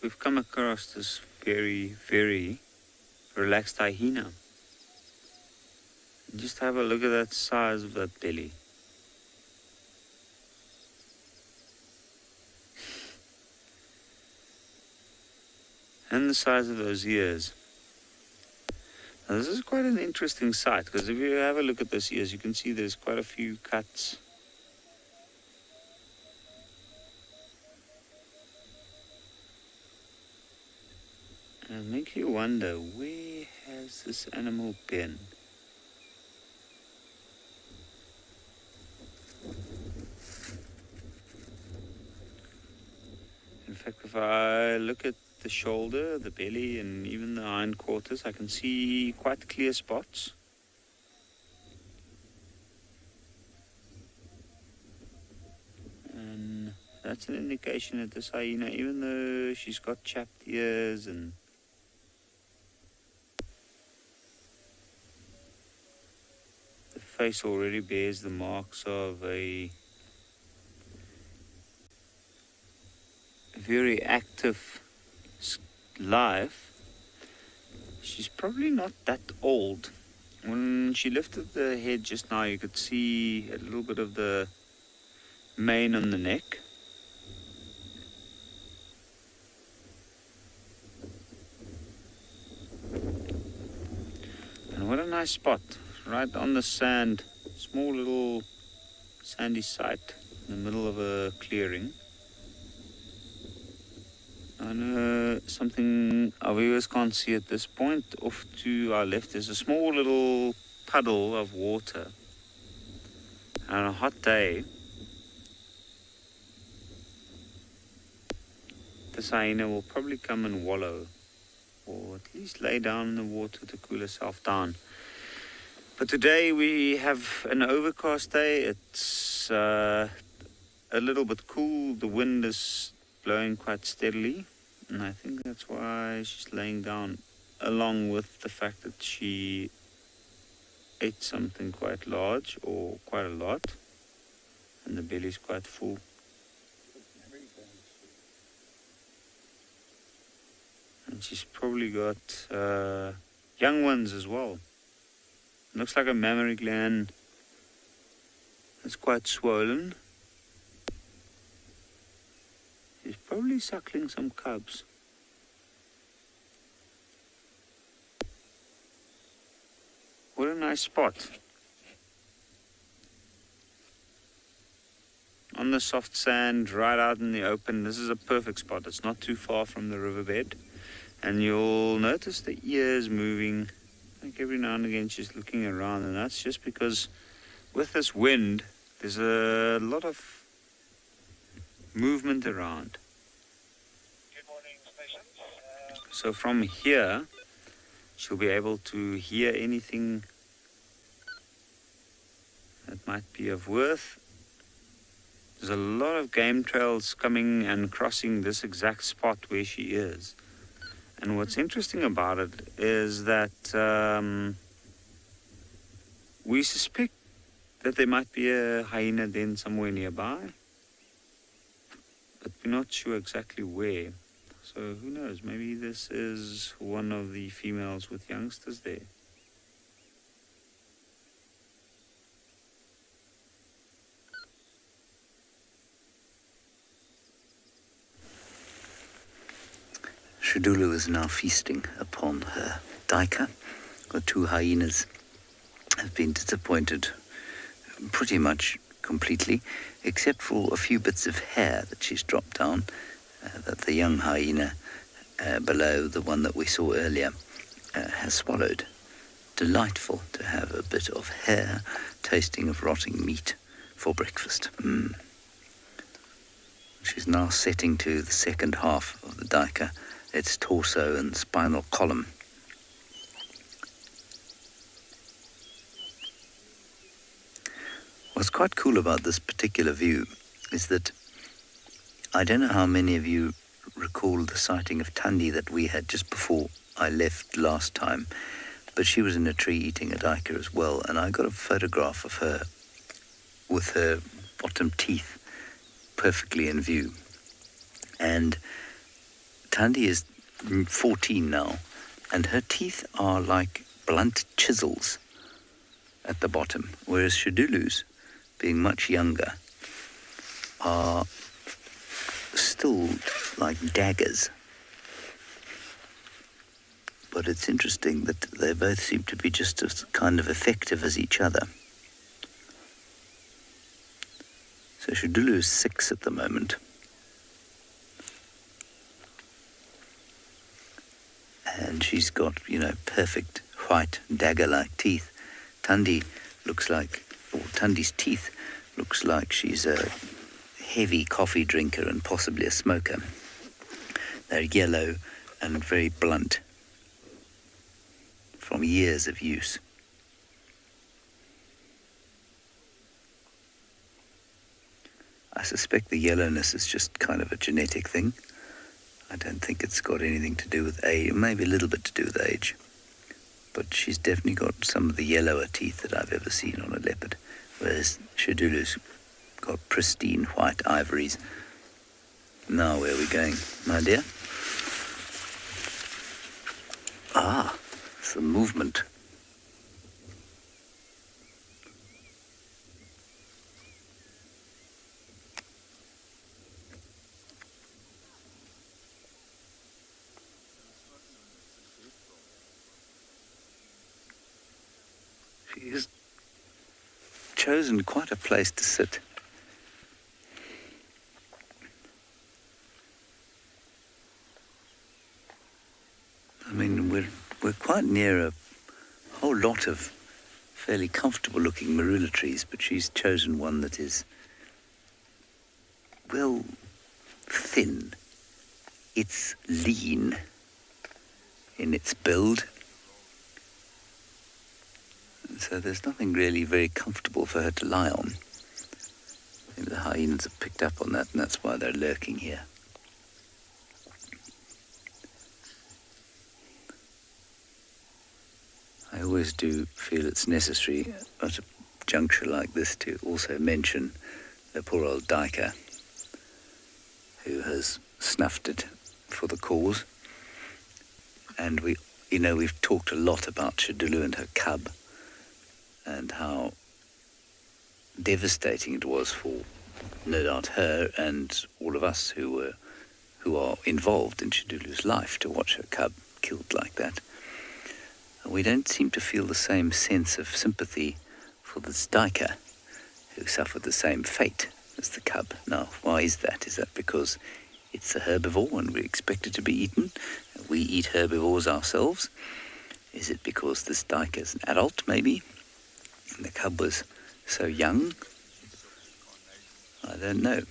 we've come across this very, very relaxed hyena. Just have a look at that size of that belly. And the size of those ears. Now this is quite an interesting sight, because if you have a look at those ears, you can see there's quite a few cuts. And make you wonder, where has this animal been? In fact, if I look at the shoulder, the belly, and even the hindquarters, I can see quite clear spots. And that's an indication that this hyena, even though she's got chapped ears and the face already bears the marks of a very active life, she's probably not that old. When she lifted the head just now, you could see a little bit of the mane on the neck. And what a nice spot, right on the sand, small little sandy site in the middle of a clearing. I know something our viewers can't see at this point. Off to our left there's a small little puddle of water. And on a hot day, this hyena will probably come and wallow, or at least lay down in the water to cool herself down. But today we have an overcast day. It's a little bit cool. The wind is blowing quite steadily, and I think that's why she's laying down, along with the fact that she ate something quite large, or quite a lot, and the belly's quite full. And she's probably got young ones as well. Looks like a mammary gland that's quite swollen. She's probably suckling some cubs. What a nice spot. On the soft sand, right out in the open. This is a perfect spot. It's not too far from the riverbed. And you'll notice the ears moving. Like every now and again she's looking around, and that's just because with this wind there's a lot of movement around. Good morning, station. So from here she'll be able to hear anything that might be of worth. There's a lot of game trails coming and crossing this exact spot where she is. And what's interesting about it is that we suspect that there might be a hyena den somewhere nearby, but we're not sure exactly where. So who knows, maybe this is one of the females with youngsters there. Shidulu is now feasting upon her duiker. The two hyenas have been disappointed pretty much completely, except for a few bits of hair that she's dropped down, that the young hyena below, the one that we saw earlier, has swallowed. Delightful to have a bit of hair tasting of rotting meat for breakfast. She's now setting to the second half of the duiker, its torso and spinal column. What's quite cool about this particular view is that I don't know how many of you recall the sighting of Thandi that we had just before I left last time, but she was in a tree eating a duiker as well, and I got a photograph of her with her bottom teeth perfectly in view. And Thandi is 14 now, and her teeth are like blunt chisels at the bottom, whereas Shadulu's, being much younger, are still like daggers. But it's interesting that they both seem to be just as kind of effective as each other. So Shadulu is 6 at the moment. And she's got, perfect white dagger-like teeth. Thandi Thandi's teeth looks like she's a heavy coffee drinker and possibly a smoker. They're yellow and very blunt from years of use. I suspect the yellowness is just kind of a genetic thing. I don't think it's got anything to do with age, maybe a little bit to do with age. But she's definitely got some of the yellower teeth that I've ever seen on a leopard, whereas Shadulu's got pristine white ivories. Now where are we going, my dear? Some movement. She has chosen quite a place to sit. I mean, we're quite near a whole lot of fairly comfortable looking marula trees, but she's chosen one that is, well, thin. It's lean in its build. So there's nothing really very comfortable for her to lie on. Maybe the hyenas have picked up on that, and that's why they're lurking here. I always do feel it's necessary at a juncture like this to also mention the poor old duiker who has snuffed it for the cause. And we've talked a lot about Shadulu and her cub and how devastating it was for, no doubt, her and all of us who are involved in Shadulu's life to watch her cub killed like that. We don't seem to feel the same sense of sympathy for this duiker who suffered the same fate as the cub. Now, why is that? Is that because it's a herbivore and we expect it to be eaten? We eat herbivores ourselves? Is it because this duiker is an adult, maybe? And the cub was so young? I don't know.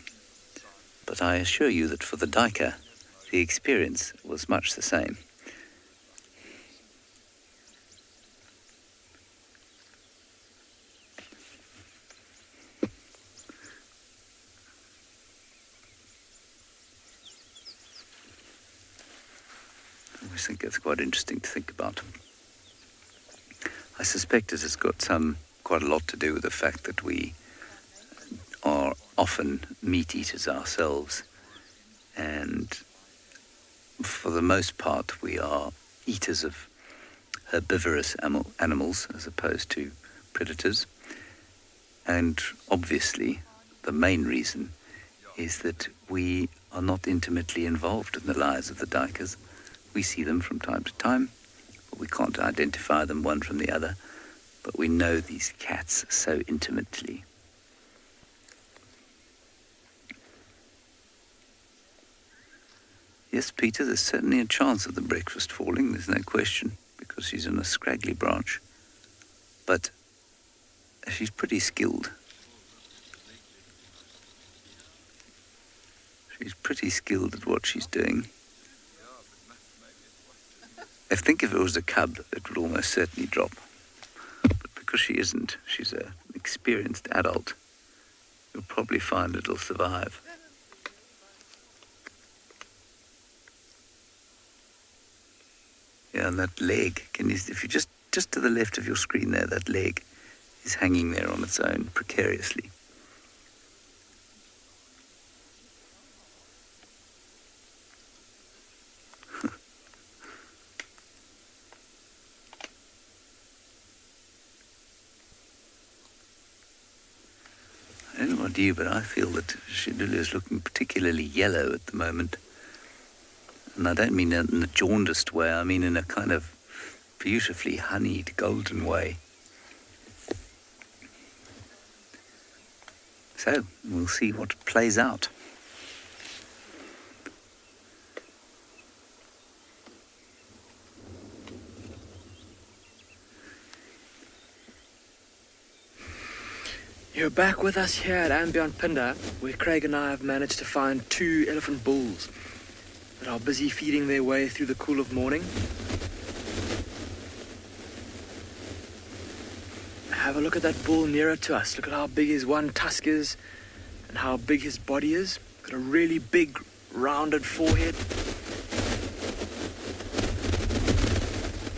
But I assure you that for the duiker, the experience was much the same. I think it's quite interesting to think about. I suspect it has got quite a lot to do with the fact that we are often meat eaters ourselves, and for the most part we are eaters of herbivorous animals as opposed to predators. And obviously the main reason is that we are not intimately involved in the lives of the duikers. We see them from time to time, but we can't identify them one from the other. But we know these cats so intimately. Yes, Peter, there's certainly a chance of the breakfast falling, there's no question, because she's in a scraggly branch. But she's pretty skilled. She's pretty skilled at what she's doing. I think if it was a cub, it would almost certainly drop. But because she isn't, she's a experienced adult, you'll probably find it'll survive. Yeah, and that leg, if you just to the left of your screen there, that leg is hanging there on its own precariously. I don't know about you, but I feel that Shidulu is looking particularly yellow at the moment. And I don't mean in a jaundiced way, I mean in a kind of beautifully honeyed golden way. So, we'll see what plays out. You're back with us here at Ambion Pinda, where Craig and I have managed to find 2 elephant bulls that are busy feeding their way through the cool of morning. Have a look at that bull nearer to us. Look at how big his one tusk is and how big his body is. Got a really big, rounded forehead.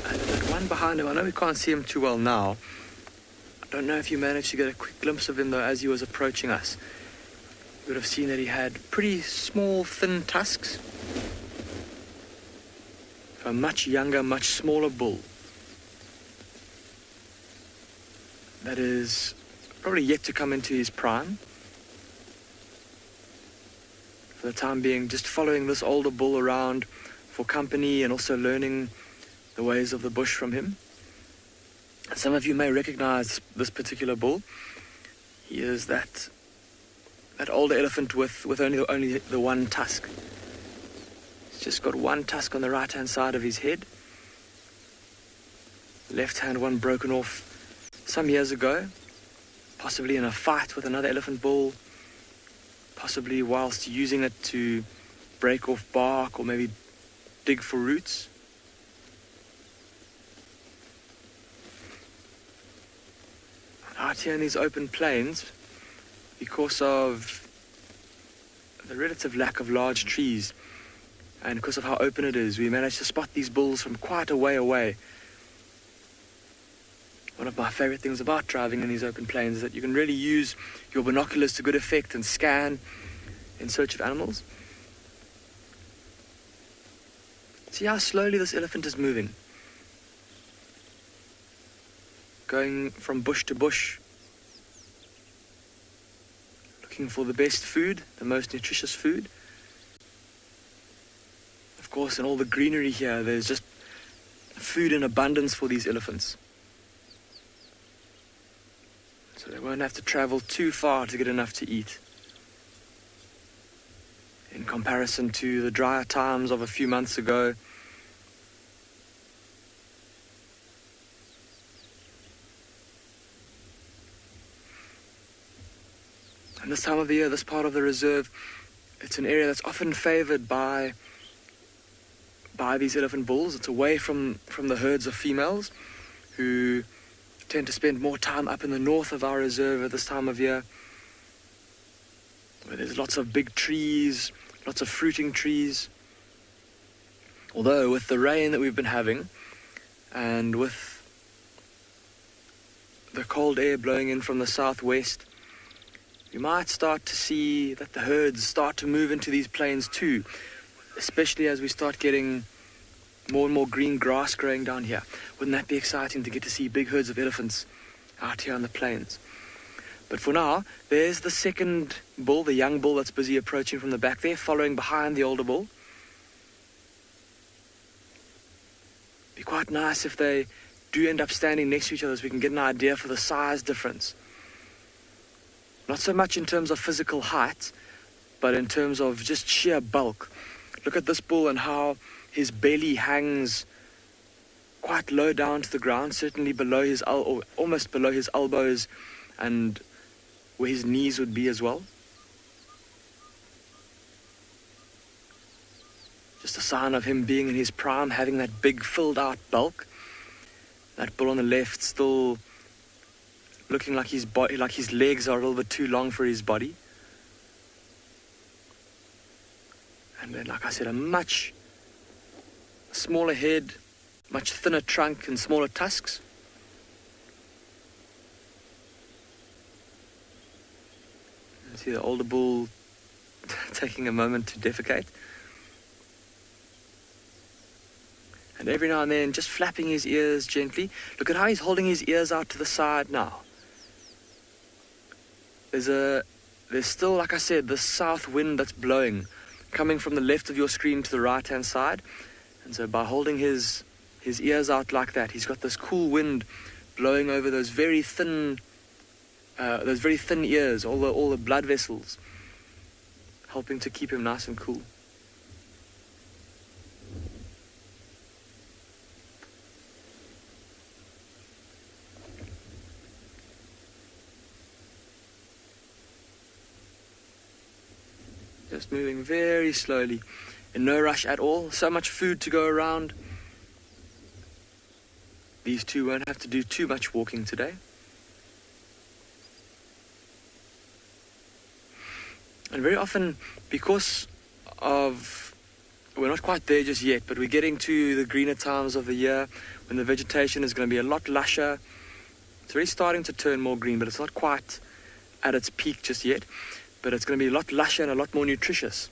And that one behind him, I know we can't see him too well now. I don't know if you managed to get a quick glimpse of him though as he was approaching us. You would have seen that he had pretty small, thin tusks. A much younger, much smaller bull. That is probably yet to come into his prime. For the time being, just following this older bull around for company and also learning the ways of the bush from him. Some of you may recognize this particular bull. He is that older elephant with only the one tusk. He's just got one tusk on the right-hand side of his head. Left-hand one broken off some years ago, possibly in a fight with another elephant bull, possibly whilst using it to break off bark or maybe dig for roots. Out here in these open plains, because of the relative lack of large trees and because of how open it is, we managed to spot these bulls from quite a way away. One of my favorite things about driving in these open plains is that you can really use your binoculars to good effect and scan in search of animals. See how slowly this elephant is moving. Going from bush to bush, looking for the best food, the most nutritious food. Of course, in all the greenery here, there's just food in abundance for these elephants. So they won't have to travel too far to get enough to eat. In comparison to the drier times of a few months ago, and this time of the year, this part of the reserve, it's an area that's often favored by these elephant bulls. It's away from the herds of females who tend to spend more time up in the north of our reserve at this time of year, where there's lots of big trees, lots of fruiting trees. Although with the rain that we've been having and with the cold air blowing in from the southwest, you might start to see that the herds start to move into these plains too, especially as we start getting more and more green grass growing down here. Wouldn't that be exciting to get to see big herds of elephants out here on the plains? But for now, there's the second bull, the young bull that's busy approaching from the back there, following behind the older bull. Be quite nice if they do end up standing next to each other so we can get an idea for the size difference. Not so much in terms of physical height, but in terms of just sheer bulk. Look at this bull and how his belly hangs quite low down to the ground, certainly below his or almost below his elbows and where his knees would be as well. Just a sign of him being in his prime, having that big filled out bulk. That bull on the left still looking like his legs are a little bit too long for his body. And then, like I said, a much smaller head, much thinner trunk and smaller tusks. You see the older bull taking a moment to defecate. And every now and then just flapping his ears gently. Look at how he's holding his ears out to the side now. There's still, like I said, the south wind that's blowing, coming from the left of your screen to the right-hand side. And so by holding his ears out like that, he's got this cool wind blowing over those very thin ears, all the blood vessels, helping to keep him nice and cool. Just moving very slowly, in no rush at all. So much food to go around. These two won't have to do too much walking today. And very often, because we're not quite there just yet, but we're getting to the greener times of the year when the vegetation is going to be a lot lusher. It's already starting to turn more green, but it's not quite at its peak just yet. But it's going to be a lot lusher and a lot more nutritious.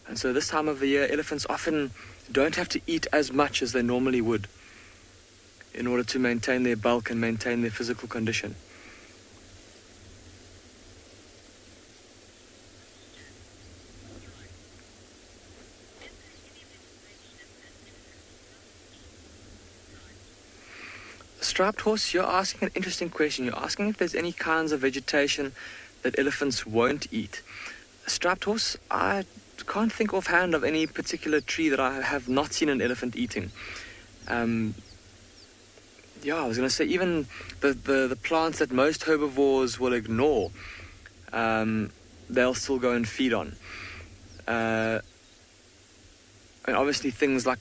And so this time of the year, elephants often don't have to eat as much as they normally would in order to maintain their bulk and maintain their physical condition. Striped horse, you're asking an interesting question. You're asking if there's any kinds of vegetation that elephants won't eat. Striped horse, I can't think offhand of any particular tree that I have not seen an elephant eating. I was going to say even the plants that most herbivores will ignore, they'll still go and feed on. And obviously things like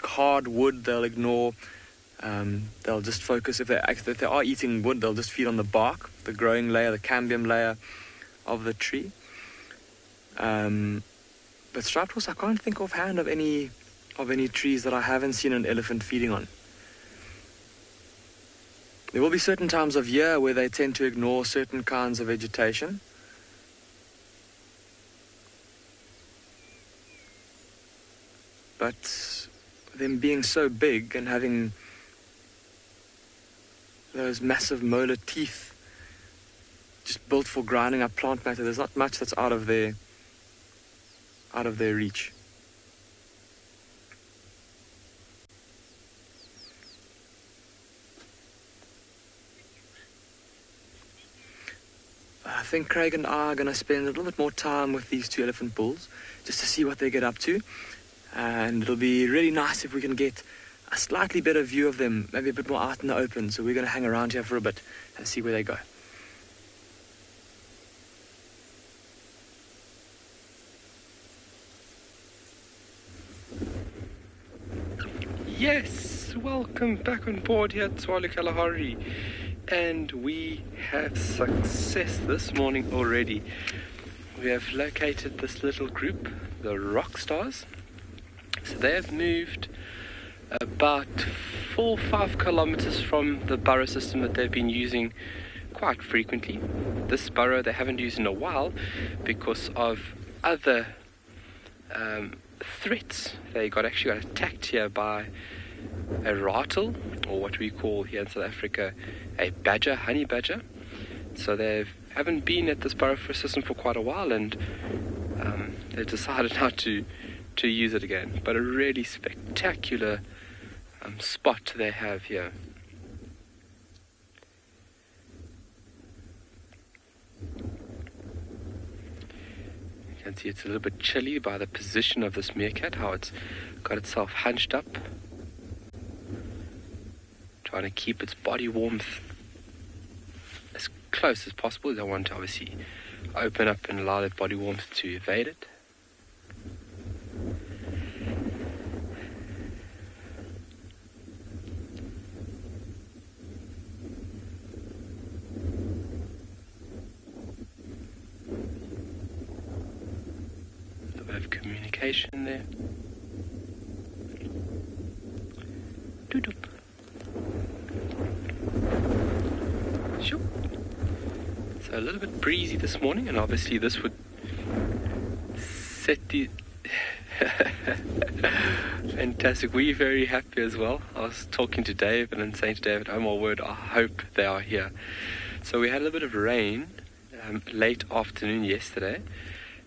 hard wood they'll ignore. They'll just focus, if they are eating wood, they'll just feed on the bark, the growing layer, the cambium layer of the tree. But striped horse, I can't think offhand of any trees that I haven't seen an elephant feeding on. There will be certain times of year where they tend to ignore certain kinds of vegetation. But them being so big and having those massive molar teeth just built for grinding up plant matter, there's not much that's out of their reach. I think Craig and I are going to spend a little bit more time with these two elephant bulls just to see what they get up to, and it'll be really nice if we can get a slightly better view of them, maybe a bit more out in the open. So we're going to hang around here for a bit and see where they go. Yes, welcome back on board here at Tswalu Kalahari. And we have success this morning already. We have located this little group, the rock stars. So they have moved about 4 or 5 kilometers from the burrow system that they've been using quite frequently. This burrow they haven't used in a while because of other threats. They actually got attacked here by a rattle, or what we call here in South Africa a badger, honey badger. So they haven't been at this burrow system for quite a while, and they've decided now to use it again. But a really spectacular spot they have here. You can see it's a little bit chilly by the position of this meerkat, how it's got itself hunched up, trying to keep its body warmth as close as possible. They don't want to obviously open up and allow that body warmth to evade it. of communication there. Doop. Sure. So a little bit breezy this morning, and obviously this would set the... Fantastic. We're very happy as well. I was talking to David and saying to David, oh my word, I hope they are here. So we had a little bit of rain late afternoon yesterday,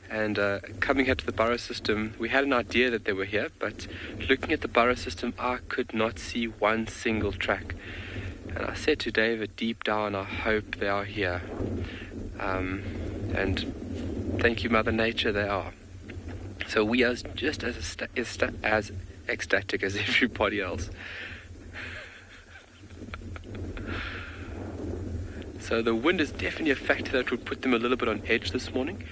and coming here to the Burrow system, we had an idea that they were here, but looking at the Burrow system, I could not see one single track. And I said to David, deep down, I hope they are here. And thank you, Mother Nature, they are. So we are just as ecstatic as everybody else. So the wind is definitely a factor that would put them a little bit on edge this morning.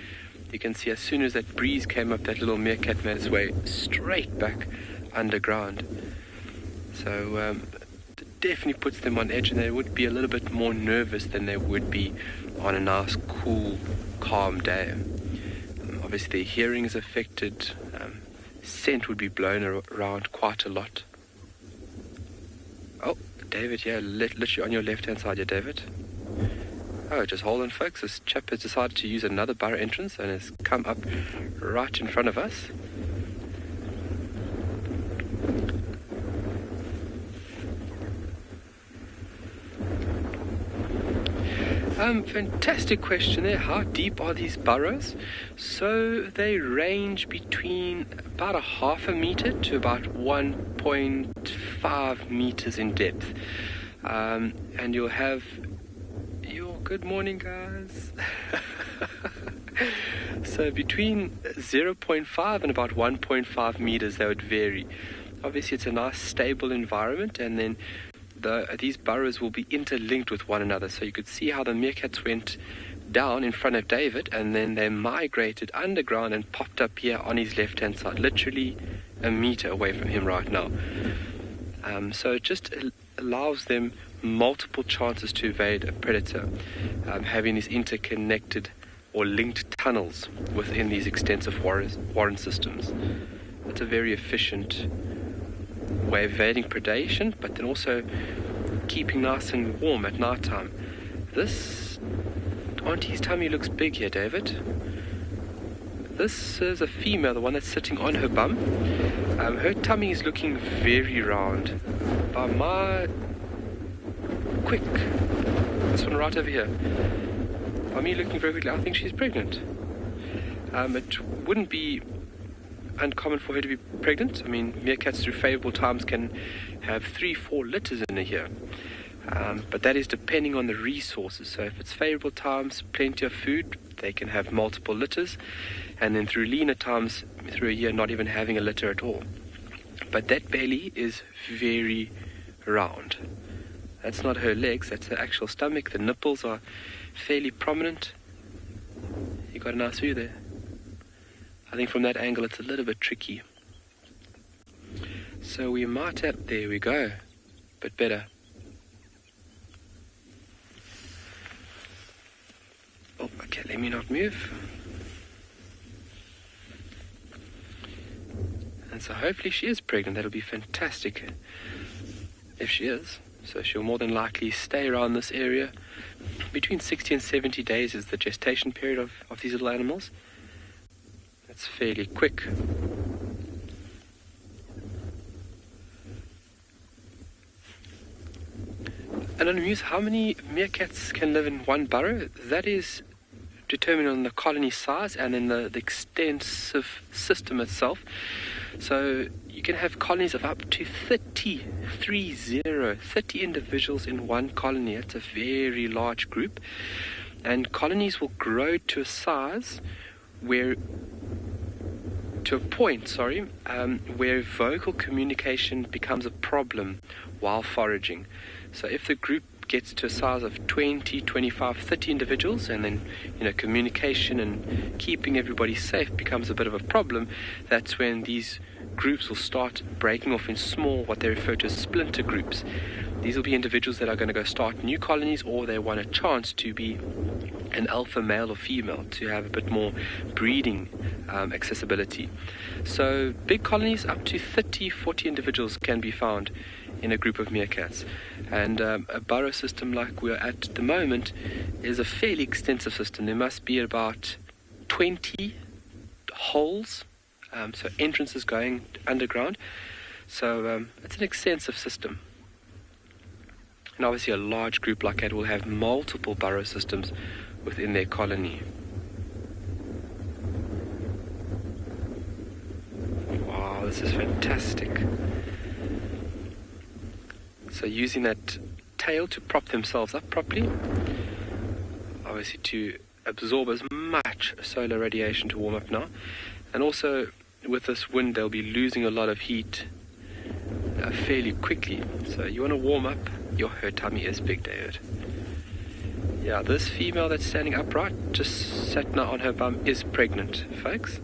You can see as soon as that breeze came up, that little meerkat made its way straight back underground. So it definitely puts them on edge, and they would be a little bit more nervous than they would be on a nice, cool, calm day. Obviously, their hearing is affected. Scent would be blown around quite a lot. Oh, David, yeah, literally on your left-hand side, yeah, David. Oh, just hold on, folks. This chap has decided to use another burrow entrance and has come up right in front of us. Fantastic question there. How deep are these burrows? So they range between about a half a meter to about 1.5 meters in depth. And you'll have your good morning, guys. So between 0.5 and about 1.5 meters, they would vary. Obviously, it's a nice stable environment, and then these burrows will be interlinked with one another. So you could see how the meerkats went down in front of David, and then they migrated underground and popped up here on his left-hand side, literally a meter away from him right now. So it just allows them multiple chances to evade a predator, having these interconnected or linked tunnels within these extensive warren systems. It's a very efficient way of evading predation, but then also keeping nice and warm at night time. This auntie's tummy looks big here, David. This is a female, the one that's sitting on her bum. Her tummy is looking very round. By my quick, this one right over here. By me looking very quickly, I think she's pregnant. It wouldn't be uncommon for her to be pregnant. I mean, meerkats through favorable times can have 3-4 litters in a year. But that is depending on the resources. So if it's favorable times, plenty of food, they can have multiple litters. And then through leaner times, through a year, not even having a litter at all. But that belly is very round. That's not her legs, that's her actual stomach. The nipples are fairly prominent. You got a nice view there. I think from that angle it's a little bit tricky. So we might have, there we go, but better. Oh, okay, let me not move. And so hopefully she is pregnant. That'll be fantastic if she is. So she'll more than likely stay around this area. Between 60 and 70 days is the gestation period of these little animals. That's fairly quick. And on the news, how many meerkats can live in one burrow? That is determined on the colony size and then the extensive system itself. So you can have colonies of up to 30 individuals in one colony. That's a very large group. And colonies will grow to a size where vocal communication becomes a problem while foraging. So if the group gets to a size of 20, 25, 30 individuals, and then communication and keeping everybody safe becomes a bit of a problem, that's when these groups will start breaking off in small, what they refer to as splinter groups. These will be individuals that are going to go start new colonies, or they want a chance to be an alpha male or female to have a bit more breeding accessibility. So big colonies, up to 30, 40 individuals can be found in a group of meerkats. And a burrow system like we're at the moment is a fairly extensive system. There must be about 20 holes, so entrances going underground. So it's an extensive system. And obviously a large group like that will have multiple burrow systems within their colony. Wow, this is fantastic. So using that tail to prop themselves up properly, obviously to absorb as much solar radiation to warm up now. And also with this wind they'll be losing a lot of heat fairly quickly. So you want to warm up. Her tummy is big, David. Yeah, this female that's standing upright, just sat now on her bum, is pregnant, folks.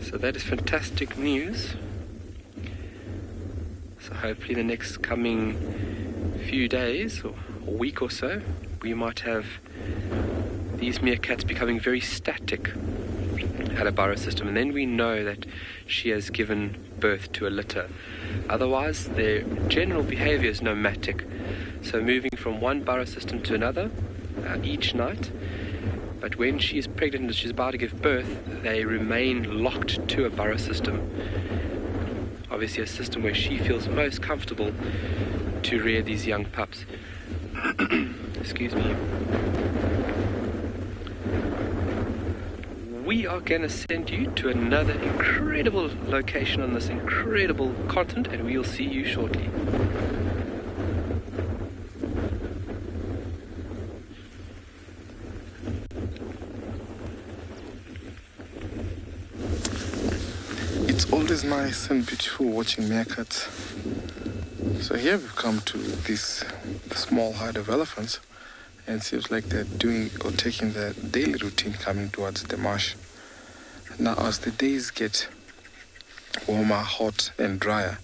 So that is fantastic news. So hopefully the next coming few days or a week or so, we might have these meerkats becoming very static at a burrow system, and then we know that she has given birth to a litter. Otherwise, their general behavior is nomadic, so moving from one burrow system to another each night. But when she is pregnant and she's about to give birth, they remain locked to a burrow system. Obviously a system where she feels most comfortable to rear these young pups. Excuse me. We are going to send you to another incredible location on this incredible continent, and we'll see you shortly. It's always nice and beautiful watching meerkats. So here we've come to the small herd of elephants, and it seems like they're doing or taking their daily routine coming towards the marsh. Now as the days get warmer, hot and drier,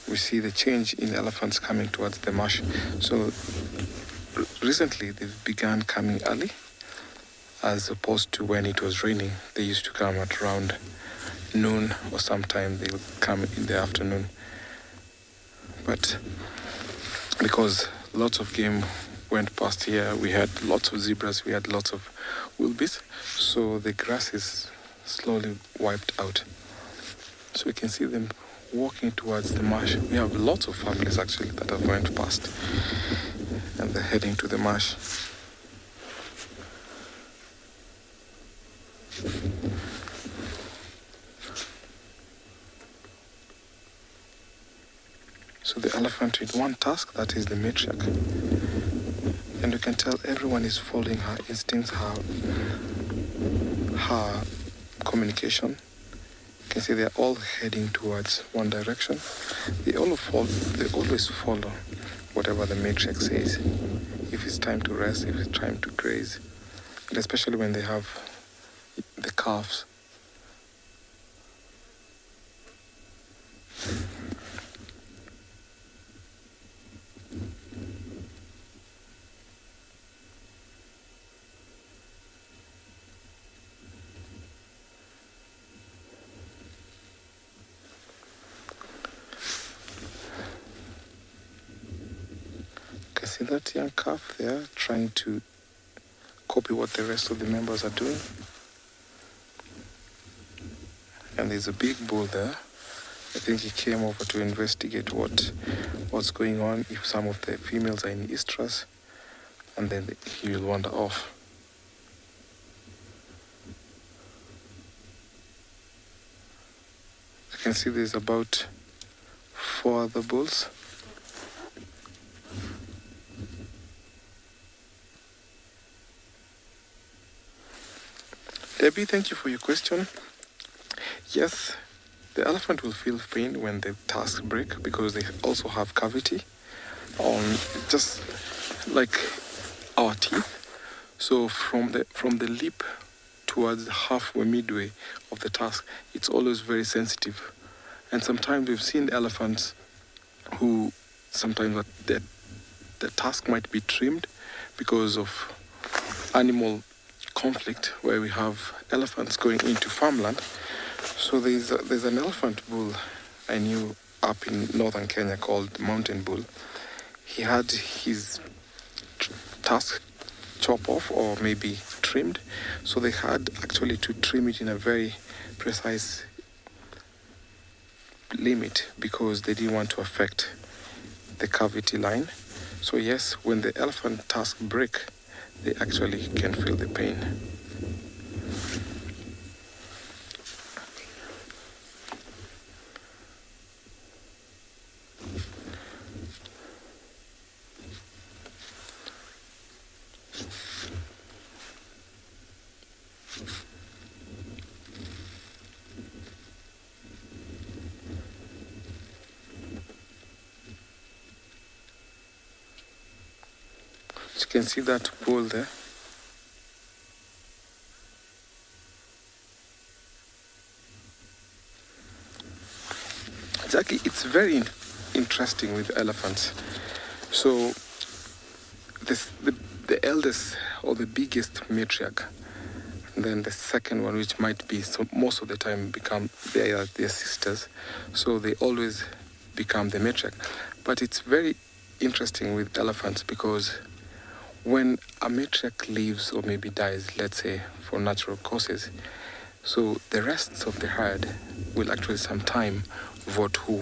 we see the change in elephants coming towards the marsh. So recently they've begun coming early, as opposed to when it was raining. They used to come at around noon, or sometime they'll come in the afternoon. But because lots of game went past here, we had lots of zebras, we had lots of wildebeest, so the grass is slowly wiped out. So we can see them walking towards the marsh. We have lots of families actually that have went past, and they're heading to the marsh. So the elephant with one tusk, that is the matriarch. And you can tell everyone is following her instincts, her communication. You can see they're all heading towards one direction. They always follow whatever the matriarch says. If it's time to rest, if it's time to graze. And especially when they have the calves. See that young calf there trying to copy what the rest of the members are doing. And there's a big bull there. I think he came over to investigate what's going on, if some of the females are in estrus, and then he will wander off. You can see there's about 4 other bulls. Debbie, thank you for your question. Yes, the elephant will feel pain when the tusks break, because they also have cavity on, just like our teeth. So from the lip towards halfway midway of the tusk, it's always very sensitive. And sometimes we've seen elephants who sometimes that the tusk might be trimmed because of animal conflict, where we have elephants going into farmland. So there's an elephant bull I knew up in northern Kenya called Mountain Bull. He had his tusk chopped off or maybe trimmed, so they had actually to trim it in a very precise limit because they didn't want to affect the cavity line. So yes, when the elephant tusk break, they actually can feel the pain. You can see that bull there. Jackie, it's very interesting with elephants. So the eldest or the biggest matriarch, and then the second one, which might be, so most of the time become their sisters, so they always become the matriarch. But it's very interesting with elephants because when a matriarch leaves or maybe dies, let's say for natural causes, so the rest of the herd will actually sometime vote who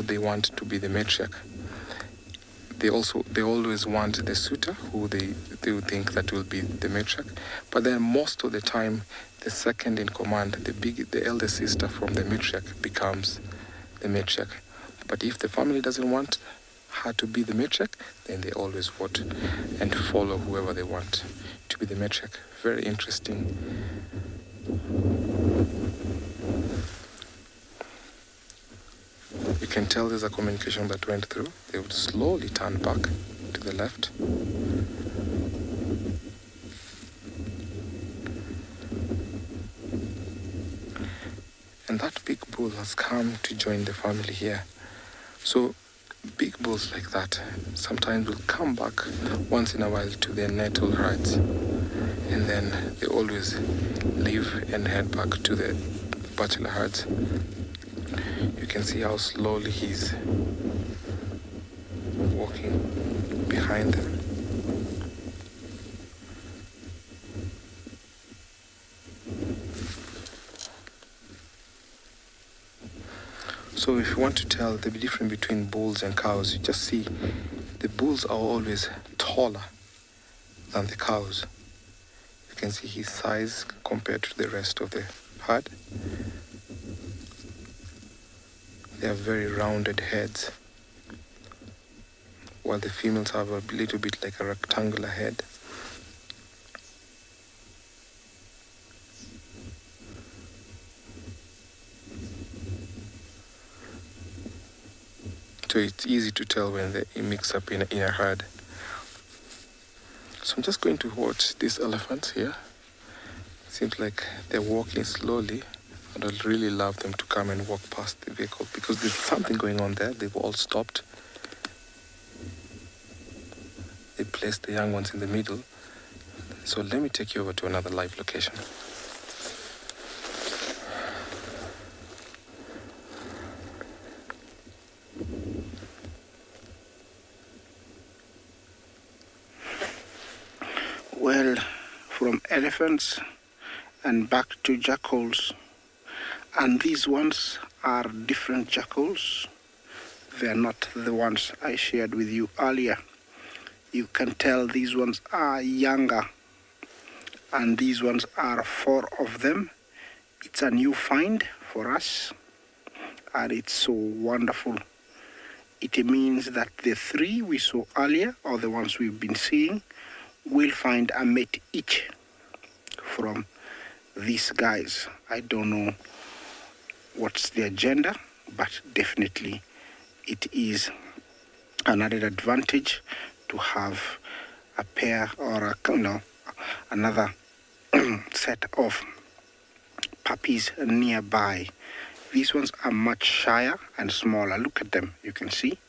they want to be the matriarch. They always want the suitor who they will think that will be the matriarch. But then most of the time, the second in command, the elder sister from the matriarch becomes the matriarch. But if the family doesn't want her to be the matriarch, then they always vote and follow whoever they want to be the matriarch. Very interesting. You can tell there's a communication that went through. They would slowly turn back to the left. And that big bull has come to join the family here. So big bulls like that sometimes will come back once in a while to their natal herds, and then they always leave and head back to the bachelor herds. You can see how slowly he's walking behind them. So if you want to tell the difference between bulls and cows, you just see the bulls are always taller than the cows. You can see his size compared to the rest of the herd. They have very rounded heads, while the females have a little bit like a rectangular head. So it's easy to tell when they mix up in a herd. So I'm just going to watch these elephants here. Seems like they're walking slowly, and I'd really love them to come and walk past the vehicle because there's something going on there. They've all stopped. They placed the young ones in the middle. So let me take you over to another live location. Well, from elephants and back to jackals. And these ones are different jackals. They are not the ones I shared with you earlier. You can tell these ones are younger. And these ones are 4 of them. It's a new find for us. And it's so wonderful. It means that the 3 we saw earlier, or the ones we've been seeing, will find a mate each from these guys. I don't know what's their gender, but definitely it is an added advantage to have a pair or another set of puppies nearby. These ones are much shyer and smaller. Look at them, you can see.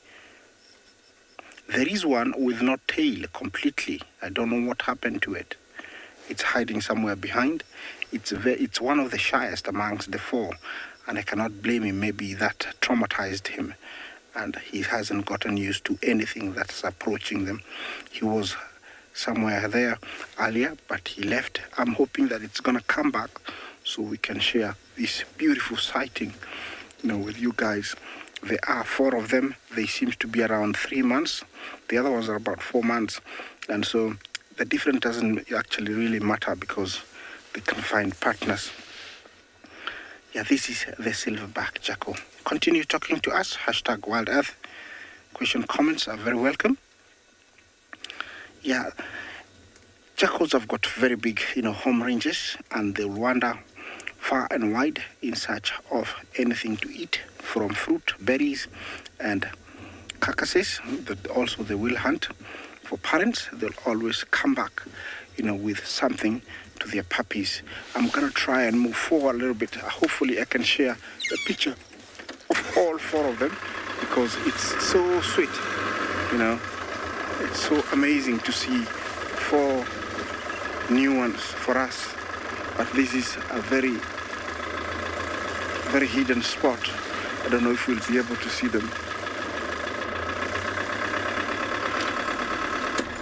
There is one with no tail completely. I don't know what happened to it. It's hiding somewhere behind. It's one of the shyest amongst the four, and I cannot blame him. Maybe that traumatized him, and he hasn't gotten used to anything that's approaching them. He was somewhere there earlier, but he left. I'm hoping that it's gonna come back so we can share this beautiful sighting, with you guys. There are 4 of them. They seem to be around 3 months. The other ones are about 4 months. And so the difference doesn't actually really matter because they can find partners. Yeah, this is the silverback jackal. Continue talking to us. #WildEarth. Question, comments are very welcome. Yeah, jackals have got very big, home ranges, and they'll wander far and wide in search of anything to eat, from fruit, berries, and carcasses. Also, they will hunt for parents. They'll always come back, with something to their puppies. I'm gonna try and move forward a little bit. Hopefully, I can share the picture of all 4 of them because it's so sweet, It's so amazing to see 4 new ones for us. But this is a very, very hidden spot. I don't know if we'll be able to see them.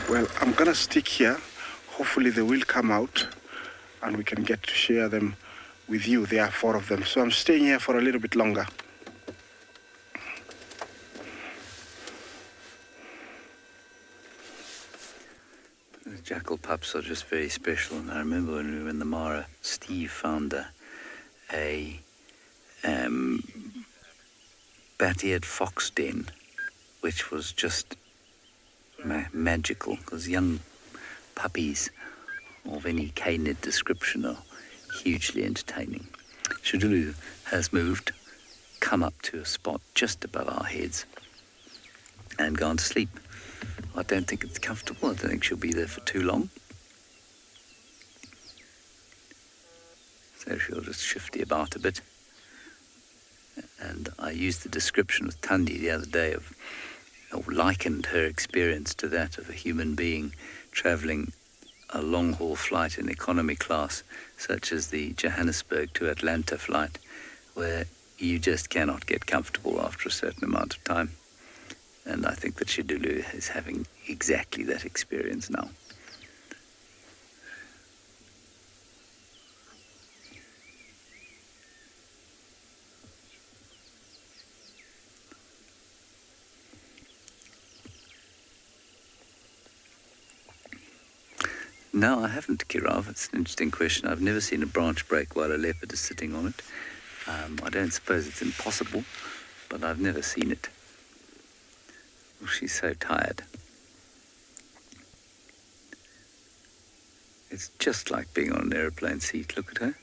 Well, I'm gonna stick here. Hopefully they will come out and we can get to share them with you. There are 4 of them. So I'm staying here for a little bit longer. The jackal pups are just very special, and I remember when we were in the Mara, Steve found a bat-eared fox den, which was just magical, because young puppies of any canid description are hugely entertaining. Shudulu has moved, come up to a spot just above our heads, and gone to sleep. I don't think it's comfortable. I don't think she'll be there for too long. So she'll just shifty about a bit. And I used the description with Tandi the other day likened her experience to that of a human being travelling a long-haul flight in economy class, such as the Johannesburg to Atlanta flight, where you just cannot get comfortable after a certain amount of time. And I think that Shidulu is having exactly that experience now. No, I haven't, Kirav. It's an interesting question. I've never seen a branch break while a leopard is sitting on it. I don't suppose it's impossible, but I've never seen it. Oh, she's so tired. It's just like being on an aeroplane seat. Look at her.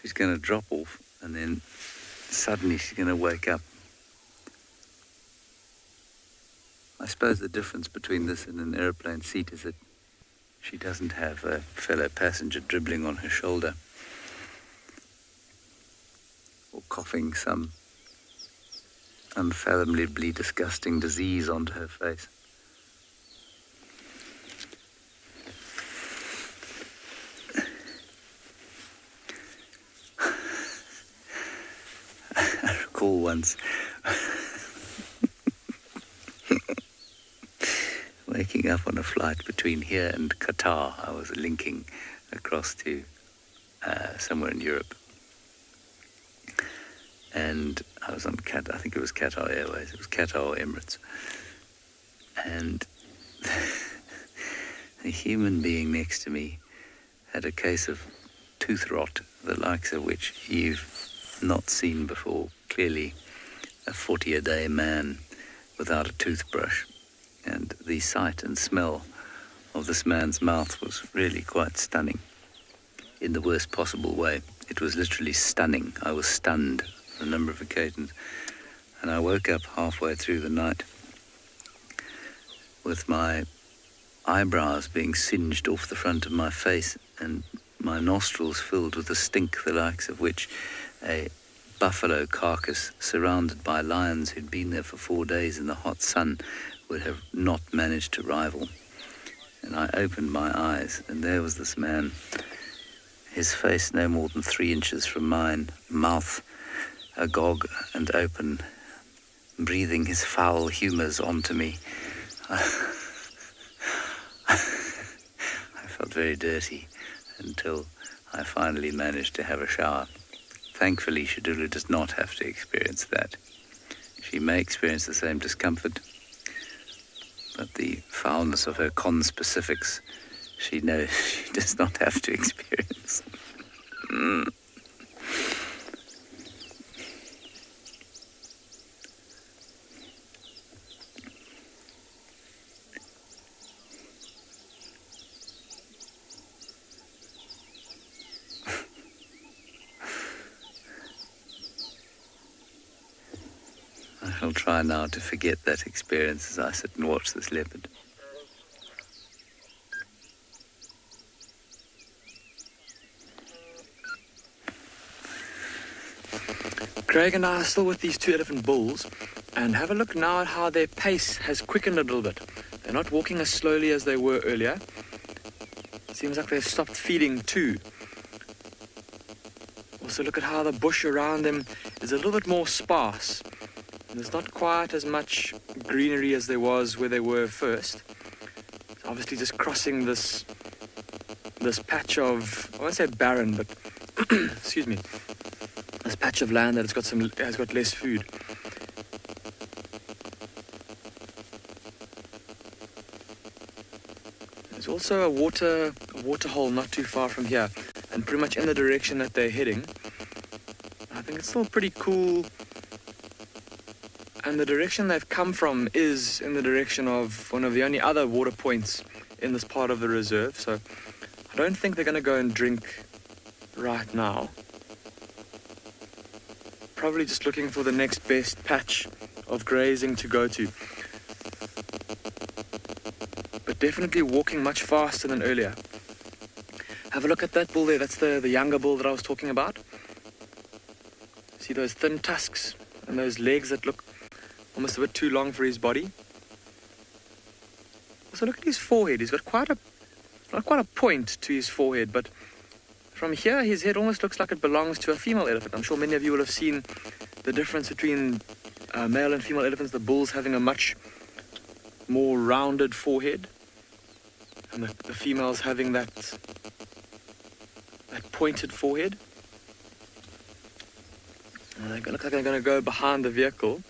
She's going to drop off, and then suddenly she's going to wake up. I suppose the difference between this and an aeroplane seat is that she doesn't have a fellow passenger dribbling on her shoulder or coughing some unfathomably disgusting disease onto her face. I recall once waking up on a flight between here and Qatar. I was linking across to somewhere in Europe. And I was on I think it was Qatar Airways. It was Qatar or Emirates. And the human being next to me had a case of tooth rot, the likes of which you've not seen before. Clearly a 40-a-day man without a toothbrush. And the sight and smell of this man's mouth was really quite stunning in the worst possible way. It was literally stunning. I was stunned on a number of occasions. And I woke up halfway through the night with my eyebrows being singed off the front of my face and my nostrils filled with a stink the likes of which a buffalo carcass surrounded by lions who'd been there for 4 days in the hot sun would have not managed to rival. And I opened my eyes, and there was this man, his face no more than 3 inches from mine, mouth agog and open, breathing his foul humours onto me. I felt very dirty until I finally managed to have a shower. Thankfully, Shadulu does not have to experience that. She may experience the same discomfort, but the foulness of her conspecifics, she knows she does not have to experience. I'll try now to forget that experience as I sit and watch this leopard. Craig and I are still with these 2 elephant bulls, and have a look now at how their pace has quickened a little bit. They're not walking as slowly as they were earlier. Seems like they've stopped feeding too. Also look at how the bush around them is a little bit more sparse. There's not quite as much greenery as there was where they were first. It's obviously just crossing this patch of, I won't say barren, but excuse me, this patch of land that has got less food. There's also a water hole not too far from here, and pretty much in the direction that they're heading. I think it's still pretty cool. And the direction they've come from is in the direction of one of the only other water points in this part of the reserve. So I don't think they're going to go and drink right now. Probably just looking for the next best patch of grazing to go to. But definitely walking much faster than earlier. Have a look at that bull there. That's the younger bull that I was talking about. See those thin tusks and those legs that look almost a bit too long for his body. Also look at his forehead. He's got not quite a point to his forehead, but from here his head almost looks like it belongs to a female elephant. I'm sure many of you will have seen the difference between male and female elephants. The bulls having a much more rounded forehead, and the females having that pointed forehead. And they look like they're going to go behind the vehicle.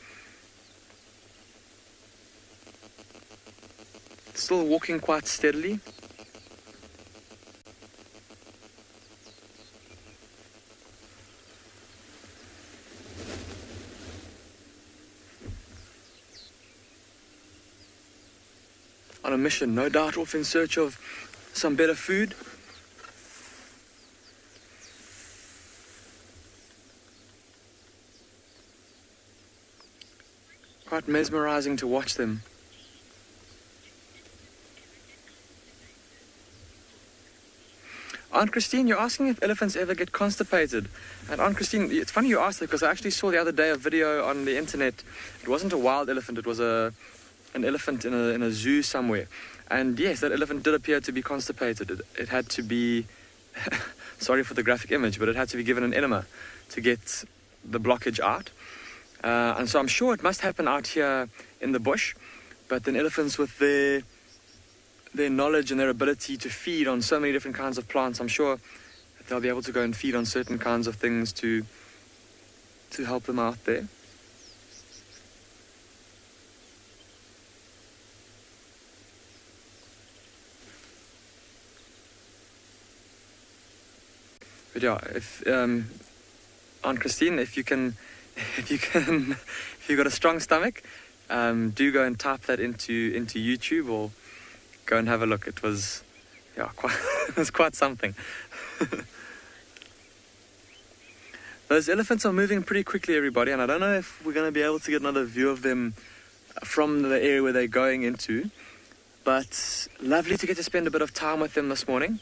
Still walking quite steadily. On a mission, no doubt, off in search of some better food. Quite mesmerizing to watch them. Aunt Christine, you're asking if elephants ever get constipated. And Aunt Christine, it's funny you asked that because I actually saw the other day a video on the internet. It wasn't a wild elephant, it was an elephant in a zoo somewhere. And yes, that elephant did appear to be constipated. It had to be, sorry for the graphic image, but it had to be given an enema to get the blockage out. And so I'm sure it must happen out here in the bush. But then elephants with their knowledge and their ability to feed on so many different kinds of plants, I'm sure that they'll be able to go and feed on certain kinds of things to help them out there. But yeah, if Aunt Christine, if you've got a strong stomach, do go and type that into YouTube or go and have a look. It was quite something. Those elephants are moving pretty quickly, everybody, and I don't know if we're going to be able to get another view of them from the area where they're going into, but lovely to get to spend a bit of time with them this morning.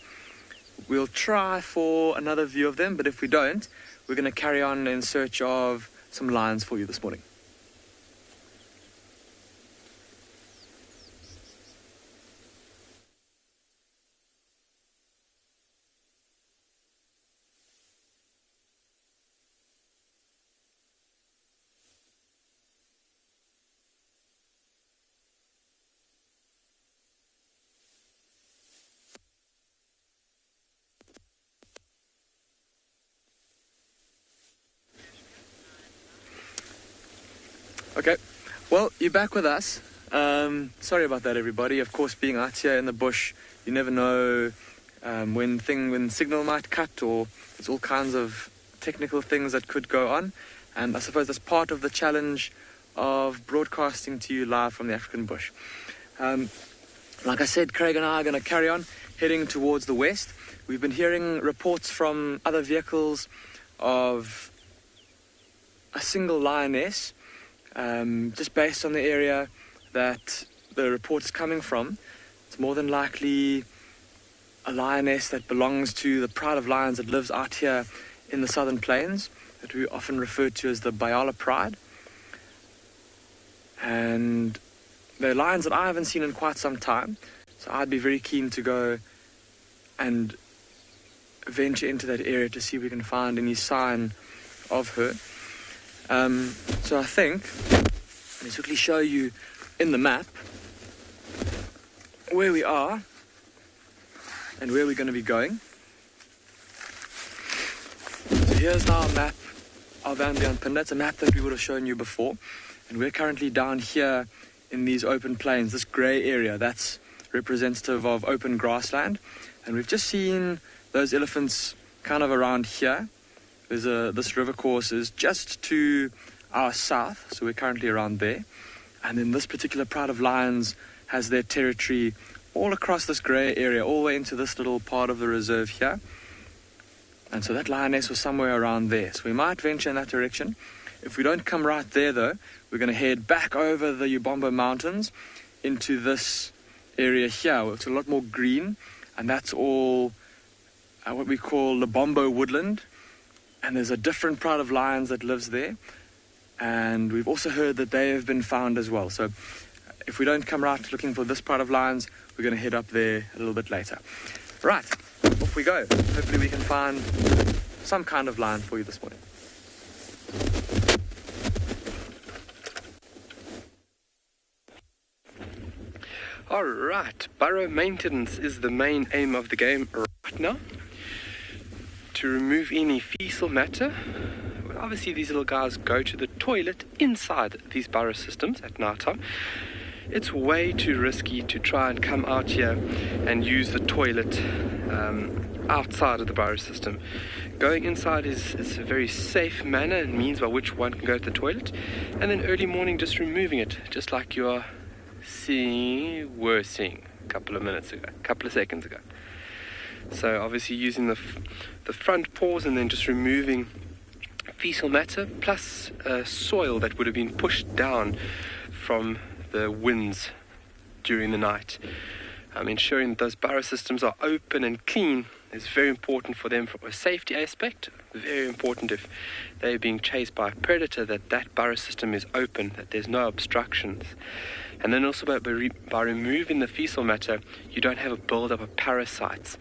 We'll try for another view of them, but if we don't, we're going to carry on in search of some lions for you this morning. Okay, well, you're back with us. Sorry about that, everybody. Of course, being out here in the bush, you never know when signal might cut, or there's all kinds of technical things that could go on. And I suppose that's part of the challenge of broadcasting to you live from the African bush. Like I said, Craig and I are going to carry on heading towards the west. We've been hearing reports from other vehicles of a single lioness. Just based on the area that the report is coming from, it's more than likely a lioness that belongs to the pride of lions that lives out here in the southern plains, that we often refer to as the Bayala pride. And they're lions that I haven't seen in quite some time, so I'd be very keen to go and venture into that area to see if we can find any sign of her. So I think, let's quickly show you in the map where we are and where we're going to be going. So here's our map of Ambianpinda. It's a map that we would have shown you before. And we're currently down here in these open plains, this grey area, that's representative of open grassland. And we've just seen those elephants kind of around here. This river course is just to our south, so we're currently around there. And then this particular pride of lions has their territory all across this grey area, all the way into this little part of the reserve here. And so that lioness was somewhere around there. So we might venture in that direction. If we don't come right there, though, we're going to head back over the Ubombo Mountains into this area here. It's a lot more green, and that's all what we call Lubombo woodland. And there's a different pride of lions that lives there. And we've also heard that they have been found as well. So if we don't come right looking for this pride of lions, we're going to head up there a little bit later. Right, off we go. Hopefully we can find some kind of lion for you this morning. All right, burrow maintenance is the main aim of the game right now. To remove any fecal matter. Well, obviously these little guys go to the toilet inside these burrow systems at night time. It's way too risky to try and come out here and use the toilet outside of the burrow system. Going inside is a very safe manner and means by which one can go to the toilet, and then early morning just removing it, just like you were seeing a couple of seconds ago. So obviously using the front paws and then just removing fecal matter plus soil that would have been pushed down from the winds during the night. Ensuring that those burrow systems are open and clean is very important for them from a safety aspect. Very important if they're being chased by a predator, that burrow system is open, that there's no obstructions. And then also by removing the fecal matter, you don't have a build-up of parasites.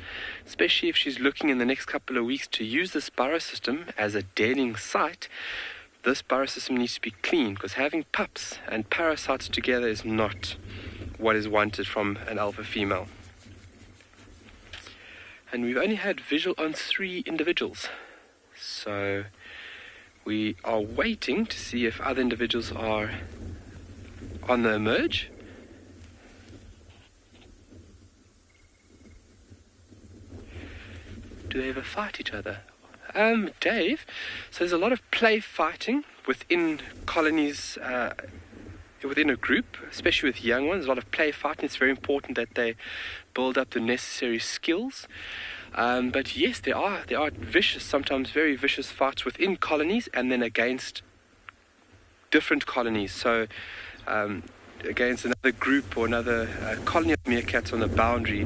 Especially if she's looking in the next couple of weeks to use this burrow system as a denning site, this burrow system needs to be clean, because having pups and parasites together is not what is wanted from an alpha female. And we've only had visual on 3 individuals. So we are waiting to see if other individuals are on the emerge. Do they ever fight each other? Dave, so there's a lot of play fighting within colonies, within a group, especially with young ones. A lot of play fighting. It's very important that they build up the necessary skills. But yes, there are vicious, sometimes very vicious fights within colonies and then against different colonies. So against another group or another colony of meerkats on a boundary,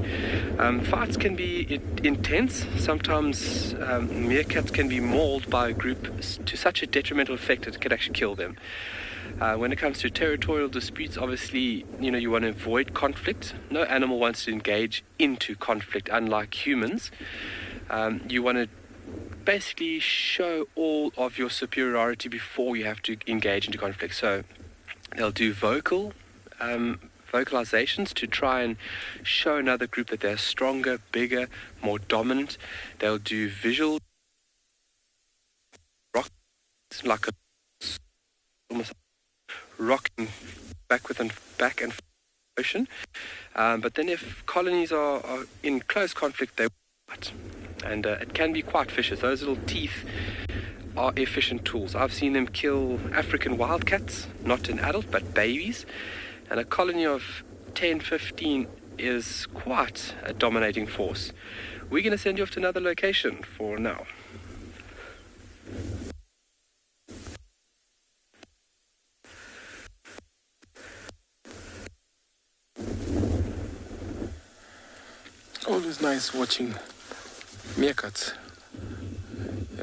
fights can be intense. Sometimes meerkats can be mauled by a group to such a detrimental effect that it can actually kill them. When it comes to territorial disputes, obviously, you want to avoid conflict. No animal wants to engage into conflict, unlike humans. You want to basically show all of your superiority before you have to engage into conflict. So they'll do vocalizations to try and show another group that they're stronger, bigger, more dominant. They'll do visual rock, like almost rocking back and motion. But then if colonies are in close conflict, they fight. And it can be quite vicious. Those little teeth are efficient tools. I've seen them kill African wildcats, not an adult, but babies. And a colony of 10, 15 is quite a dominating force. We're going to send you off to another location for now. Always nice watching meerkats.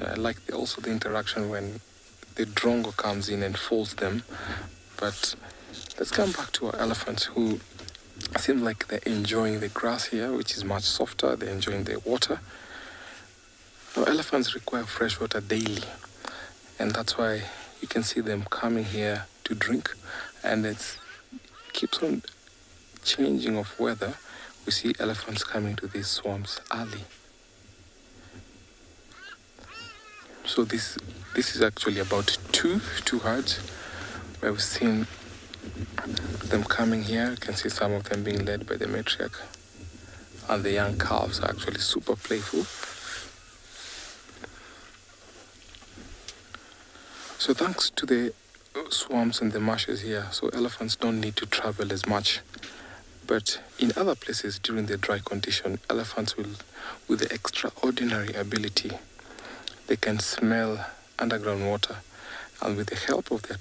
I like also the interaction when the drongo comes in and folds them. But let's come back to our elephants, who seem like they're enjoying the grass here, which is much softer. They're enjoying the water. Now, elephants require fresh water daily, and that's why you can see them coming here to drink. And it keeps on changing of weather. We see elephants coming to these swamps early. So this is actually about two herds where we've seen them coming here. You can see some of them being led by the matriarch, and the young calves are actually super playful. So thanks to the swamps and the marshes here, so elephants don't need to travel as much. But in other places during the dry condition, elephants will, with the extraordinary ability, they can smell underground water, and with the help of their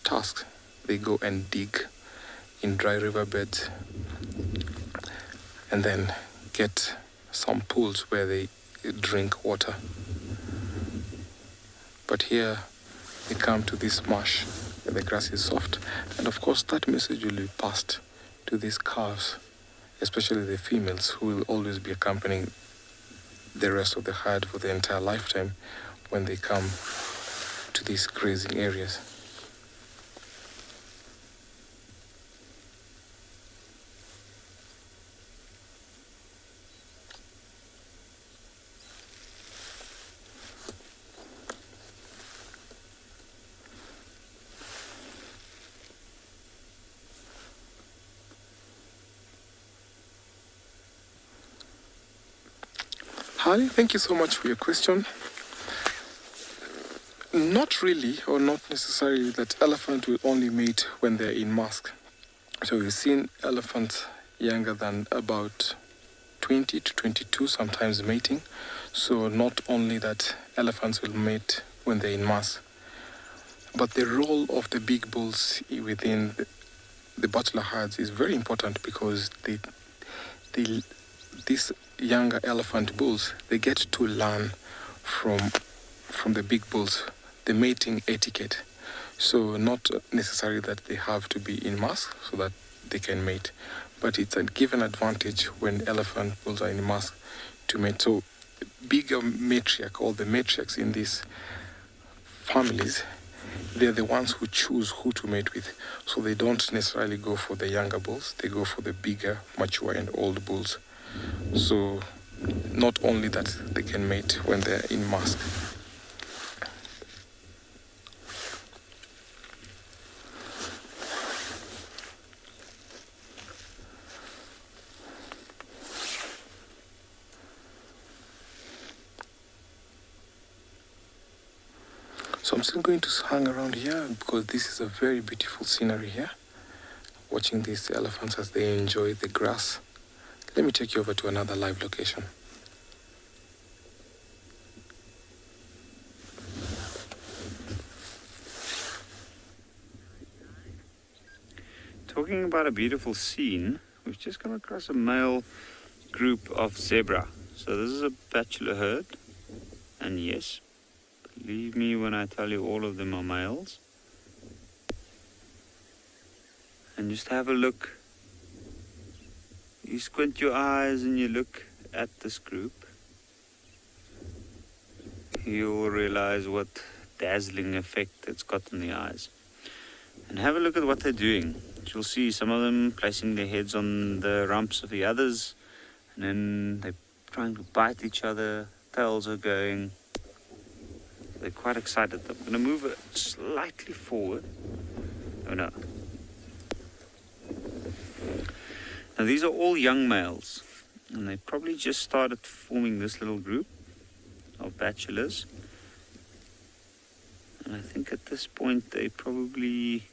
tusks, they go and dig in dry riverbeds and then get some pools where they drink water. But here they come to this marsh where the grass is soft, and of course that message will be passed to these calves, especially the females, who will always be accompanying the rest of the herd for the entire lifetime when they come to these grazing areas. Harley, thank you so much for your question. Not really, or not necessarily, that elephant will only mate when they're in mask. So we've seen elephants younger than about 20 to 22 sometimes mating. So not only that elephants will mate when they're in mask, but the role of the big bulls within the bachelor herds is very important, because these younger elephant bulls, they get to learn from the big bulls the mating etiquette. So not necessarily that they have to be in mask so that they can mate, but it's a given advantage when elephant bulls are in mask to mate. So bigger matriarch, or the matriarchs in these families, they're the ones who choose who to mate with. So they don't necessarily go for the younger bulls, they go for the bigger, mature and old bulls. So not only that they can mate when they're in mask. So I'm still going to hang around here because this is a very beautiful scenery here. Watching these elephants as they enjoy the grass. Let me take you over to another live location. talking about a beautiful scene, we've just come across a male group of zebra. So this is a bachelor herd, and yes, believe me when I tell you all of them are males. And just have a look. You squint your eyes and you look at this group. You'll realize what dazzling effect it's got on the eyes. And have a look at what they're doing. You'll see some of them placing their heads on the rumps of the others, and then they're trying to bite each other, tails are going. They're quite excited. I'm going to move it slightly forward. Oh no. Now these are all young males, and they probably just started forming this little group of bachelors. And I think at this point they're probably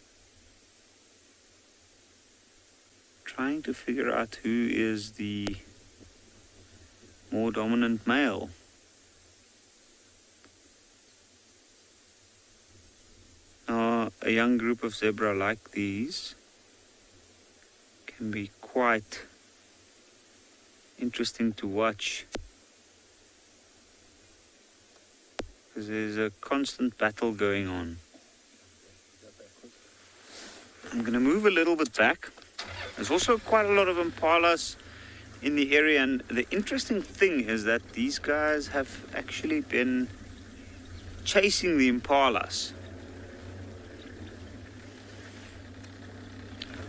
trying to figure out who is the more dominant male. Now, a young group of zebra like these can be quite interesting to watch, because there's a constant battle going on. I'm going to move a little bit back. There's also quite a lot of impalas in the area, and the interesting thing is that these guys have actually been chasing the impalas.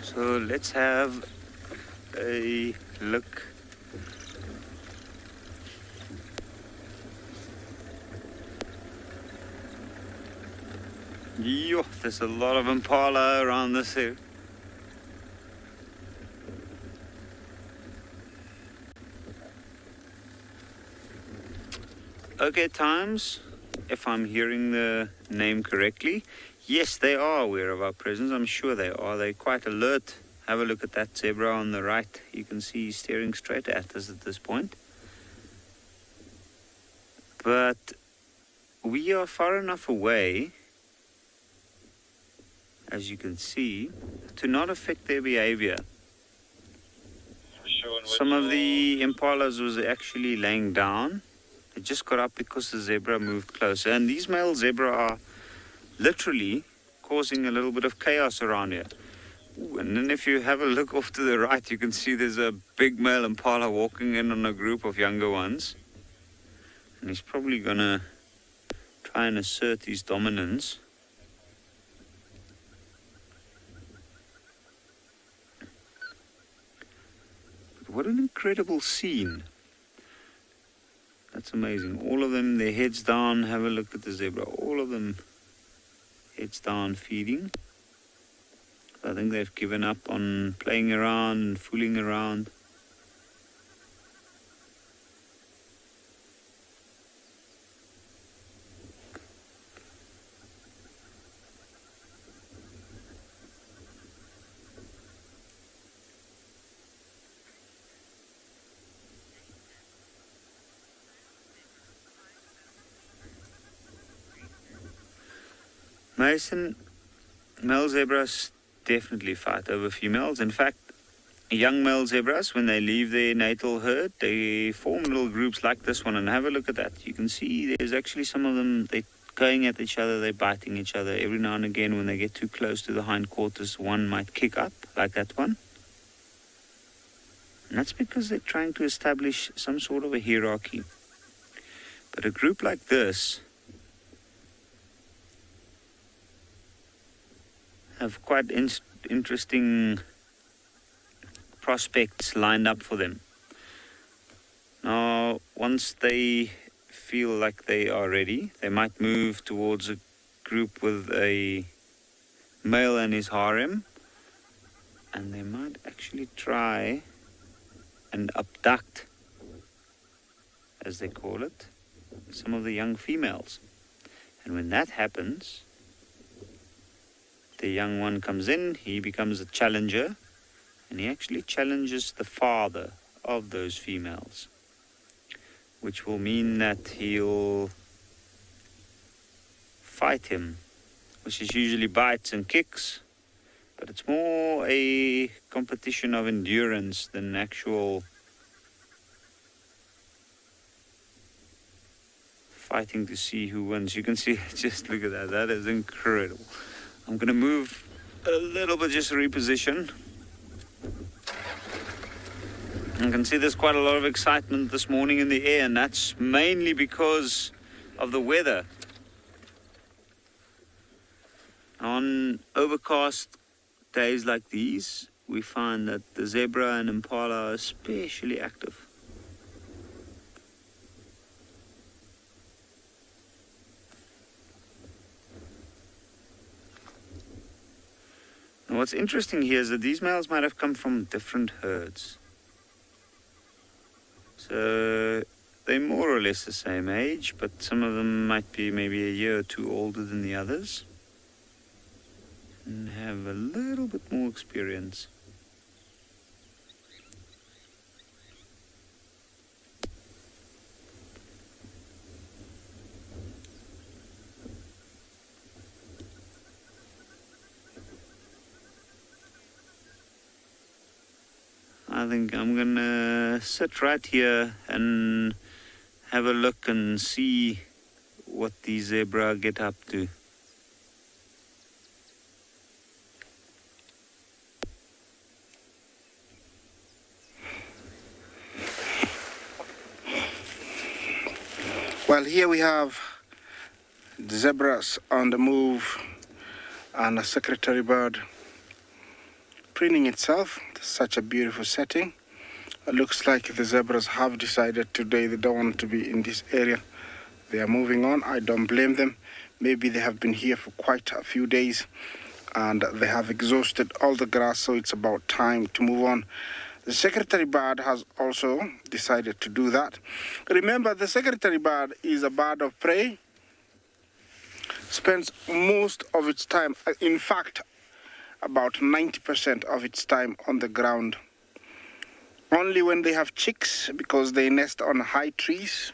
So let's have a look. Yo, there's a lot of impala around this area. Okay, Times, if I'm hearing the name correctly, yes, they are aware of our presence. I'm sure they are. They're quite alert. Have a look at that zebra on the right. You can see he's staring straight at us at this point. But we are far enough away, as you can see, to not affect their behavior. Some of the impalas was actually laying down. They just got up because the zebra moved closer. And these male zebra are literally causing a little bit of chaos around here. Ooh, and then if you have a look off to the right, you can see there's a big male impala walking in on a group of younger ones. And he's probably going to try and assert his dominance. But what an incredible scene. That's amazing. All of them, their heads down. Have a look at the zebra. All of them heads down feeding. I think they've given up on playing around and fooling around. Mason, male zebras definitely fight over females. In fact, young male zebras, when they leave their natal herd, they form little groups like this one. And have a look at that. You can see there's actually some of them, they're going at each other, they're biting each other. Every now and again, when they get too close to the hindquarters, one might kick up, like that one. And that's because they're trying to establish some sort of a hierarchy. But a group like this have quite interesting prospects lined up for them. Now, once they feel like they are ready, they might move towards a group with a male and his harem, and they might actually try and abduct, as they call it, some of the young females. And when that happens, the young one comes in, he becomes a challenger, and he actually challenges the father of those females, which will mean that he'll fight him, which is usually bites and kicks. But it's more a competition of endurance than actual fighting to see who wins. You can see, just look at that. That is incredible. I'm going to move a little bit, just reposition. You can see there's quite a lot of excitement this morning in the air, and that's mainly because of the weather. On overcast days like these, we find that the zebra and impala are especially active. Now what's interesting here is that these males might have come from different herds. So they're more or less the same age, but some of them might be maybe a year or two older than the others and have a little bit more experience. I think I'm gonna sit right here and have a look and see what these zebra get up to. Well, here we have the zebras on the move and a secretary bird preening itself. Such a beautiful setting. It looks like the zebras have decided today they don't want to be in this area. They are moving on. I don't blame them. Maybe they have been here for quite a few days and they have exhausted all the grass, so it's about time to move on. The secretary bird has also decided to do that. Remember, the secretary bird is a bird of prey, spends most of its time, in fact, about 90% of its time on the ground. Only when they have chicks, because they nest on high trees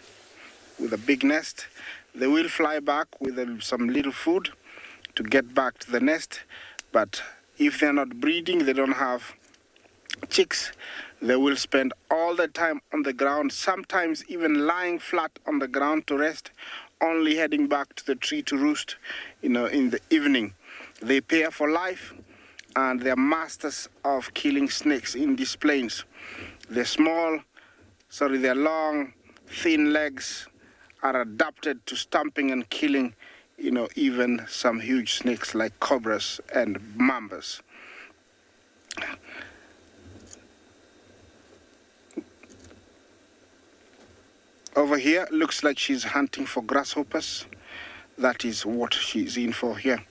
with a big nest, they will fly back with some little food to get back to the nest. But if they're not breeding, they don't have chicks, they will spend all the time on the ground, sometimes even lying flat on the ground to rest, only heading back to the tree to roost, in the evening. They pair for life, and they're masters of killing snakes in these plains. Their long, thin legs are adapted to stomping and killing, even some huge snakes like cobras and mambas. Over here, looks like she's hunting for grasshoppers. That is what she's in for here.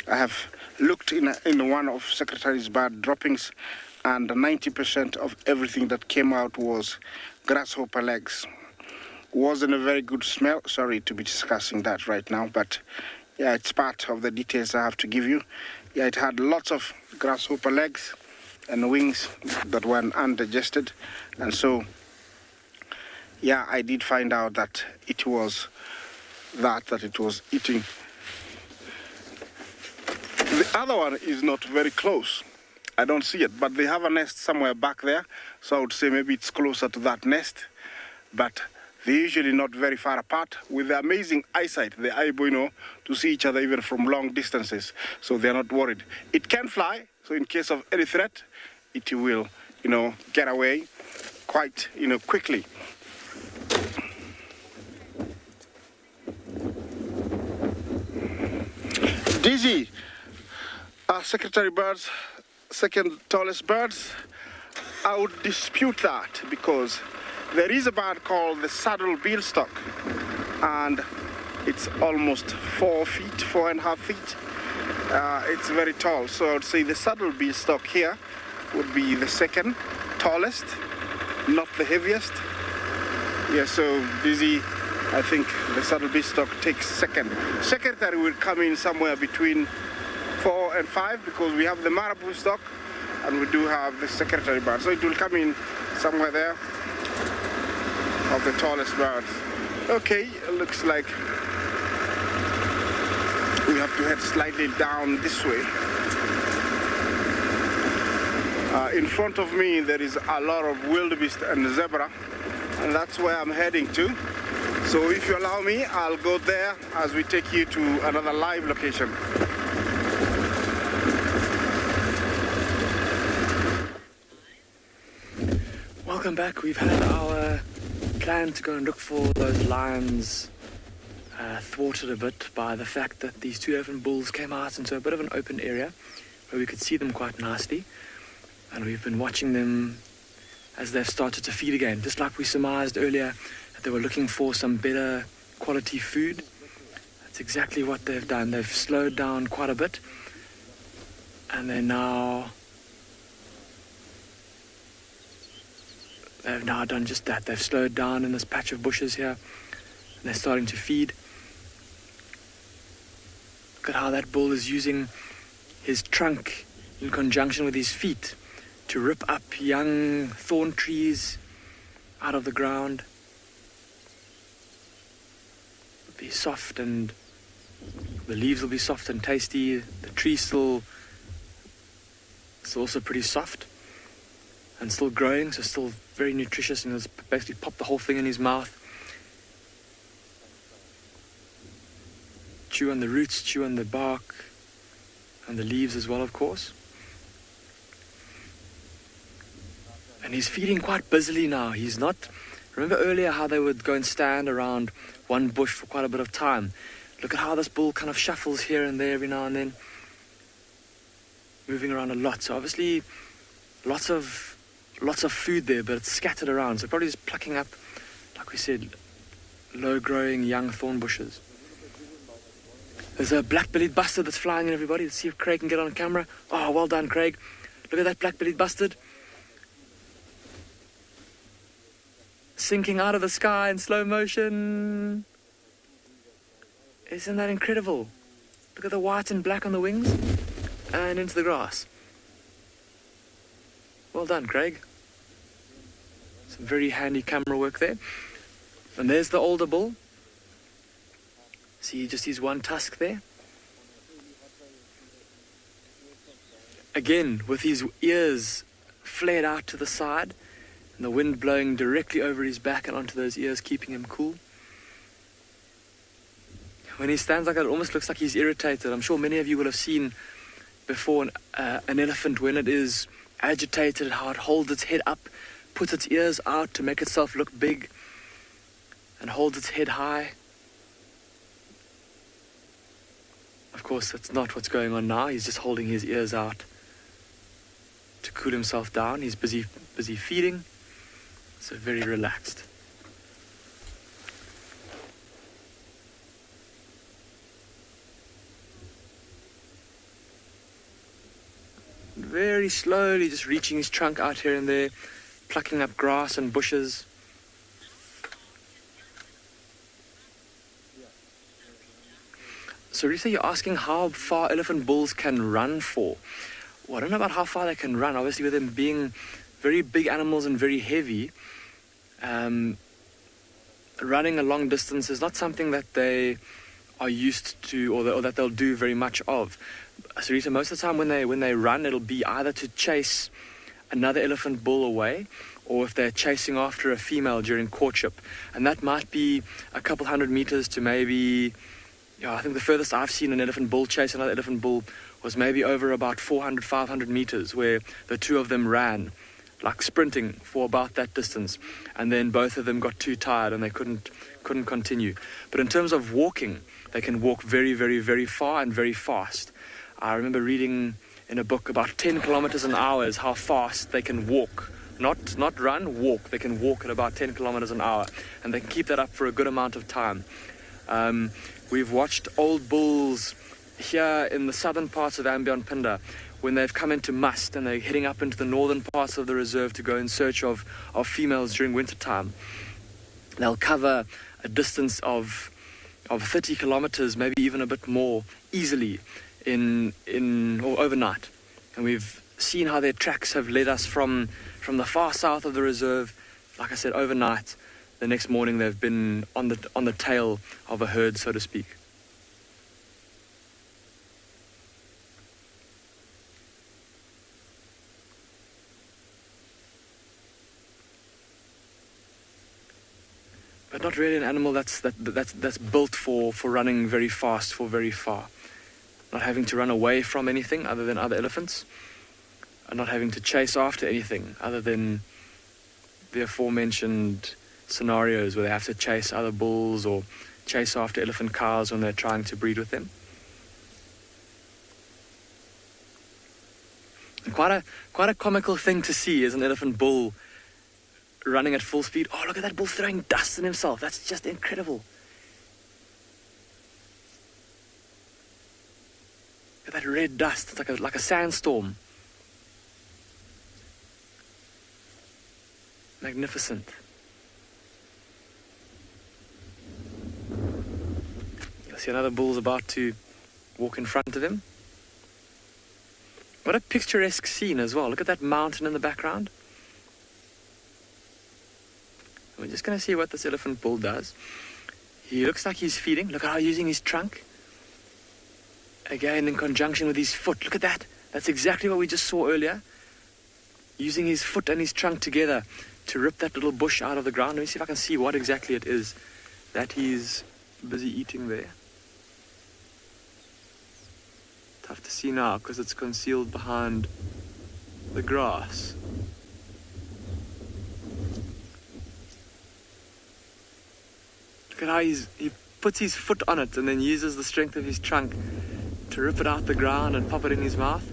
I have looked in one of Secretary's bird droppings, and 90% of everything that came out was grasshopper legs. Wasn't a very good smell. Sorry to be discussing that right now, but yeah, it's part of the details I have to give you. Yeah, it had lots of grasshopper legs and wings that were undigested, and so yeah, I did find out that it was that it was eating. The other one is not very close. I don't see it, but they have a nest somewhere back there, so I would say maybe it's closer to that nest, but they're usually not very far apart. With the amazing eyesight, they're able, to see each other even from long distances, so they're not worried. It can fly, so in case of any threat, it will, get away quite, quickly. Dizzy, secretary birds, second tallest birds, I would dispute that, because there is a bird called the saddle beanstalk, and it's almost 4.5 feet. It's very tall, so I would say the saddle beanstalk here would be the second tallest, not the heaviest. Yeah, so Dizzy, I think the saddle beanstalk takes second. Secretary will come in somewhere between 4 and 5, because we have the marabou stock and we do have the secretary bird. So it will come in somewhere there of the tallest birds. Okay, it looks like we have to head slightly down this way. in front of me there is a lot of wildebeest and zebra, and that's where I'm heading to. So if you allow me, I'll go there as we take you to another live location. Welcome back. We've had our plan to go and look for those lions thwarted a bit by the fact that these two elephant bulls came out into a bit of an open area where we could see them quite nicely, and we've been watching them as they've started to feed again, just like we surmised earlier that they were looking for some better quality food. That's exactly what they've done. They've slowed down quite a bit, and they've now done just that. They've slowed down in this patch of bushes here, and they're starting to feed. Look at how that bull is using his trunk in conjunction with his feet to rip up young thorn trees out of the ground. It'll be soft, and the leaves will be soft and tasty. The tree still is also pretty soft and still growing, so still very nutritious, and he's basically popped the whole thing in his mouth. Chew on the roots, chew on the bark, and the leaves as well, of course. And he's feeding quite busily now. He's not... Remember earlier how they would go and stand around one bush for quite a bit of time? Look at how this bull kind of shuffles here and there every now and then, moving around a lot. So obviously lots of food there, but it's scattered around. So probably just plucking up, like we said, low-growing young thorn bushes. There's a black-bellied bustard that's flying in, everybody. Let's see if Craig can get on camera. Oh, well done, Craig. Look at that black-bellied bustard. Sinking out of the sky in slow motion. Isn't that incredible? Look at the white and black on the wings and into the grass. Well done, Craig. Some very handy camera work there. And there's the older bull. See just his one tusk there. Again, with his ears flared out to the side, and the wind blowing directly over his back and onto those ears, keeping him cool. When he stands like that, it almost looks like he's irritated. I'm sure many of you will have seen before an elephant, when it is agitated, how it holds its head up, puts its ears out to make itself look big, and holds its head high. Of course, that's not what's going on now. He's just holding his ears out to cool himself down. He's busy feeding, so very relaxed. Very slowly just reaching his trunk out here and there, plucking up grass and bushes. So Rita, you're asking how far elephant bulls can run for. Well, I don't know about how far they can run. Obviously, with them being very big animals and very heavy, running a long distance is not something that they are used to, or that they'll do very much of. So Rita, most of the time when they run, it'll be either to chase another elephant bull away, or if they're chasing after a female during courtship. And that might be a couple hundred meters to maybe... Yeah, I think the furthest I've seen an elephant bull chase another elephant bull was maybe over about 400, 500 meters, where the two of them ran, like sprinting for about that distance. And then both of them got too tired and they couldn't continue. But in terms of walking, they can walk very, very, very far and very fast. I remember reading in a book about 10 kilometers an hour is how fast they can walk. Not run, walk. They can walk at about 10 kilometers an hour. And they can keep that up for a good amount of time. We've watched old bulls here in the southern parts of Ambionpinda when they've come into must and they're heading up into the northern parts of the reserve to go in search of females during winter time. They'll cover a distance of 30 kilometers, maybe even a bit more, easily or overnight. And we've seen how their tracks have led us from the far south of the reserve, like I said, overnight. The next morning they've been on the tail of a herd, so to speak. but not really an animal that's built for running very fast, for very far. Not having to run away from anything other than other elephants, and not having to chase after anything other than the aforementioned scenarios where they have to chase other bulls or chase after elephant cows when they're trying to breed with them. And quite a comical thing to see is an elephant bull running at full speed. Oh, look at that bull throwing dust in himself. That's just incredible. Look at that red dust. It's like a sandstorm. Magnificent. You'll see another bull's about to walk in front of him. What a picturesque scene as well. Look at that mountain in the background. We're just going to see what this elephant bull does. He looks like he's feeding. Look at how he's using his trunk. Again, in conjunction with his foot. Look at that. That's exactly what we just saw earlier. Using his foot and his trunk together to rip that little bush out of the ground. Let me see if I can see what exactly it is that he's busy eating there. Tough to see now because it's concealed behind the grass. Look at how he puts his foot on it and then uses the strength of his trunk to rip it out the ground and pop it in his mouth.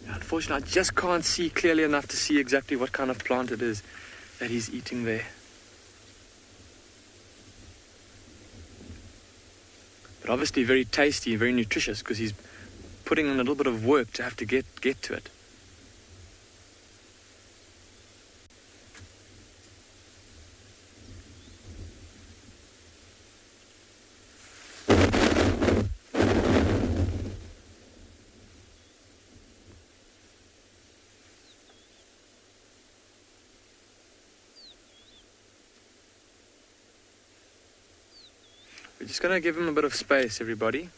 Unfortunately, I just can't see clearly enough to see exactly what kind of plant it is that he's eating there. But obviously very tasty, very nutritious, because he's putting in a little bit of work to have to get to it. We're just going to give him a bit of space, everybody.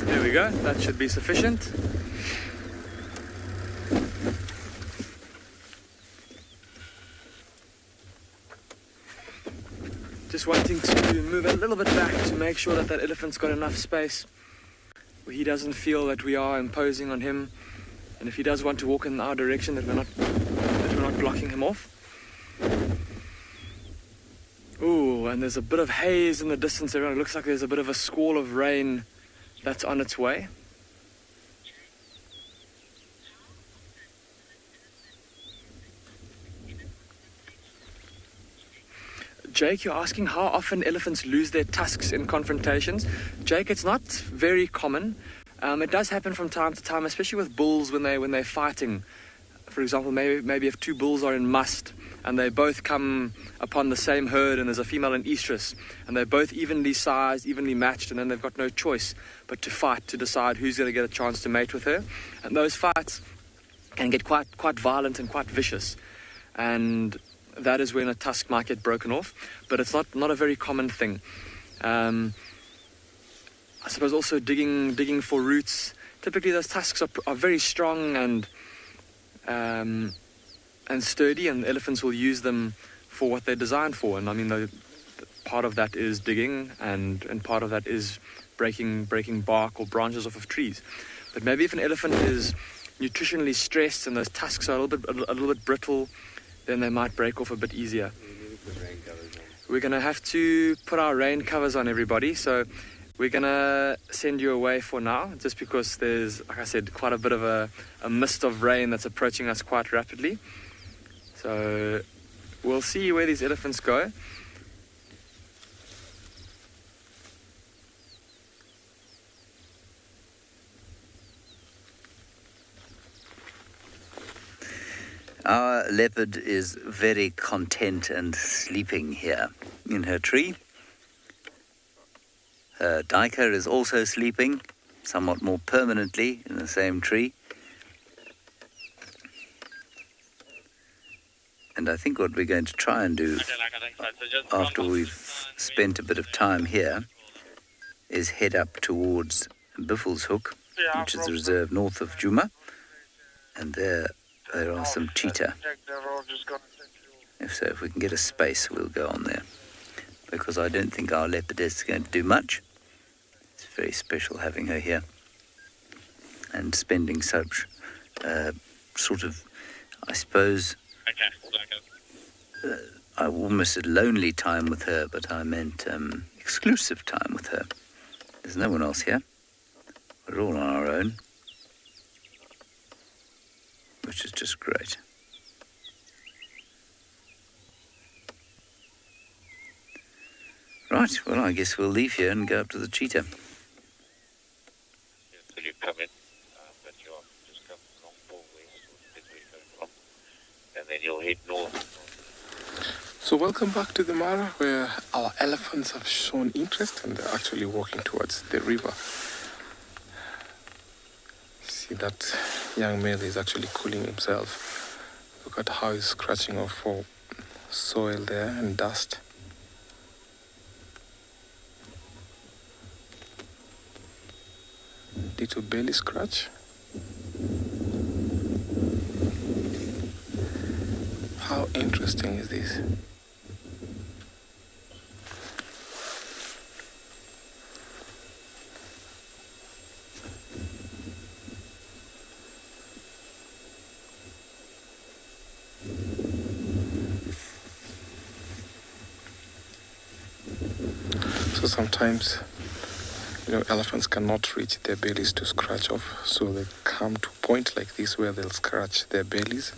There we go. That should be sufficient. Just wanting to move a little bit back to make sure that elephant's got enough space where he doesn't feel that we are imposing on him, and if he does want to walk in our direction, that we're not blocking him off. Ooh, and there's a bit of haze in the distance. Everyone, it looks like there's a bit of a squall of rain that's on its way. Jake, you're asking how often elephants lose their tusks in confrontations. Jake, it's not very common. It does happen from time to time, especially with bulls when they're fighting. For example, maybe if two bulls are in must and they both come upon the same herd and there's a female and estrus and they're both evenly sized, evenly matched, and then they've got no choice but to fight to decide who's going to get a chance to mate with her. And those fights can get quite violent and quite vicious. And that is when a tusk might get broken off, but it's not a very common thing. I suppose also digging for roots. Typically those tusks are very strong and sturdy, and elephants will use them for what they're designed for. And I mean, part of that is digging, and part of that is breaking bark or branches off of trees. But maybe if an elephant is nutritionally stressed and those tusks are a little bit brittle, then they might break off a bit easier. We're going to have to put our rain covers on, everybody, so we're going to send you away for now, just because there's, like I said, quite a bit of a mist of rain that's approaching us quite rapidly. So we'll see where these elephants go. Our leopard is very content and sleeping here in her tree. Her duiker is also sleeping, somewhat more permanently in the same tree. And I think what we're going to try and do after we've spent a bit of time here is head up towards Biffle's Hook, which is the reserve north of Djuma. And there are some cheetah. If we can get a space, we'll go on there. Because I don't think our leopardess is going to do much. It's very special having her here. And spending such sort of, I suppose, I almost said lonely time with her, but I meant exclusive time with her. There's no one else here. We're all on our own, which is just great. Right, well, I guess we'll leave here and go up to the cheetah. So you come in, but you'll just come along more west, that's where you're coming from, and then you'll head north. So welcome back to the Mara, where our elephants have shown interest and they're actually walking towards the river. See that young male is actually cooling himself. Look at how he's scratching off for soil there and dust. Little belly scratch. How interesting is this? So sometimes, elephants cannot reach their bellies to scratch off, so they come to a point like this where they'll scratch their bellies.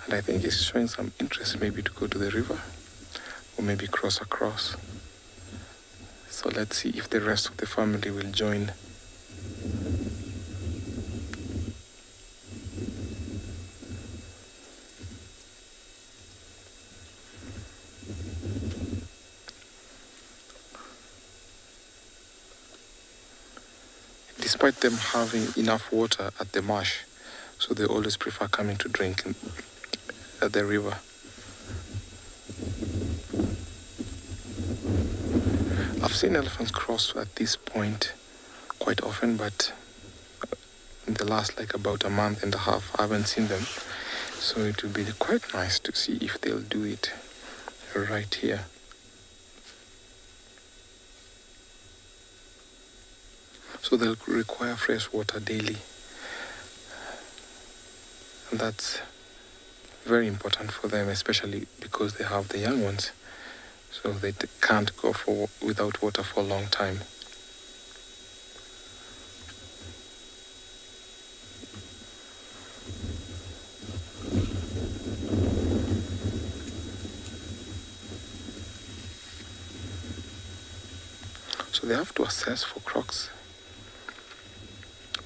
And I think it's showing some interest maybe to go to the river or maybe cross across. So let's see if the rest of the family will join. Despite them having enough water at the marsh, so they always prefer coming to drink at the river. I've seen elephants cross at this point quite often, but in the last about a month and a half, I haven't seen them. So it will be quite nice to see if they'll do it right here. So they'll require fresh water daily. And that's very important for them, especially because they have the young ones. So they can't go without water for a long time. So they have to assess for crocs,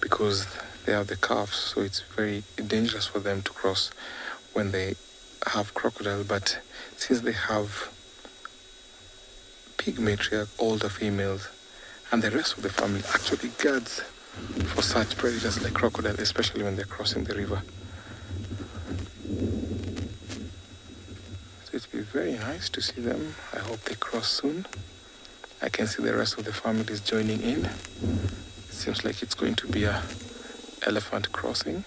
because they have the calves, so it's very dangerous for them to cross when they have crocodile. But since they have pig matriarch, older females, and the rest of the family actually guards for such predators like crocodile, especially when they're crossing the river. So it'll be very nice to see them. I hope they cross soon. I can see the rest of the family is joining in. Seems like it's going to be a elephant crossing.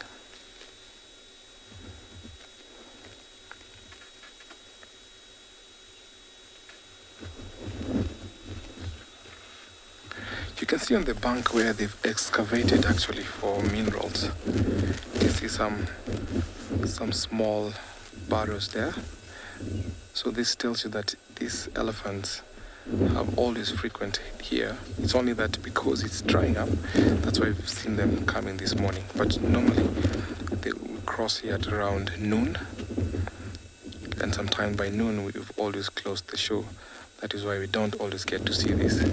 You can see on the bank where they've excavated actually for minerals. You can see some small burrows there. So this tells you that these elephants have always frequented here. It's only that because it's drying up, that's why we've seen them coming this morning. But normally they will cross here at around noon, and sometime by noon we've always closed the show. That is why we don't always get to see this.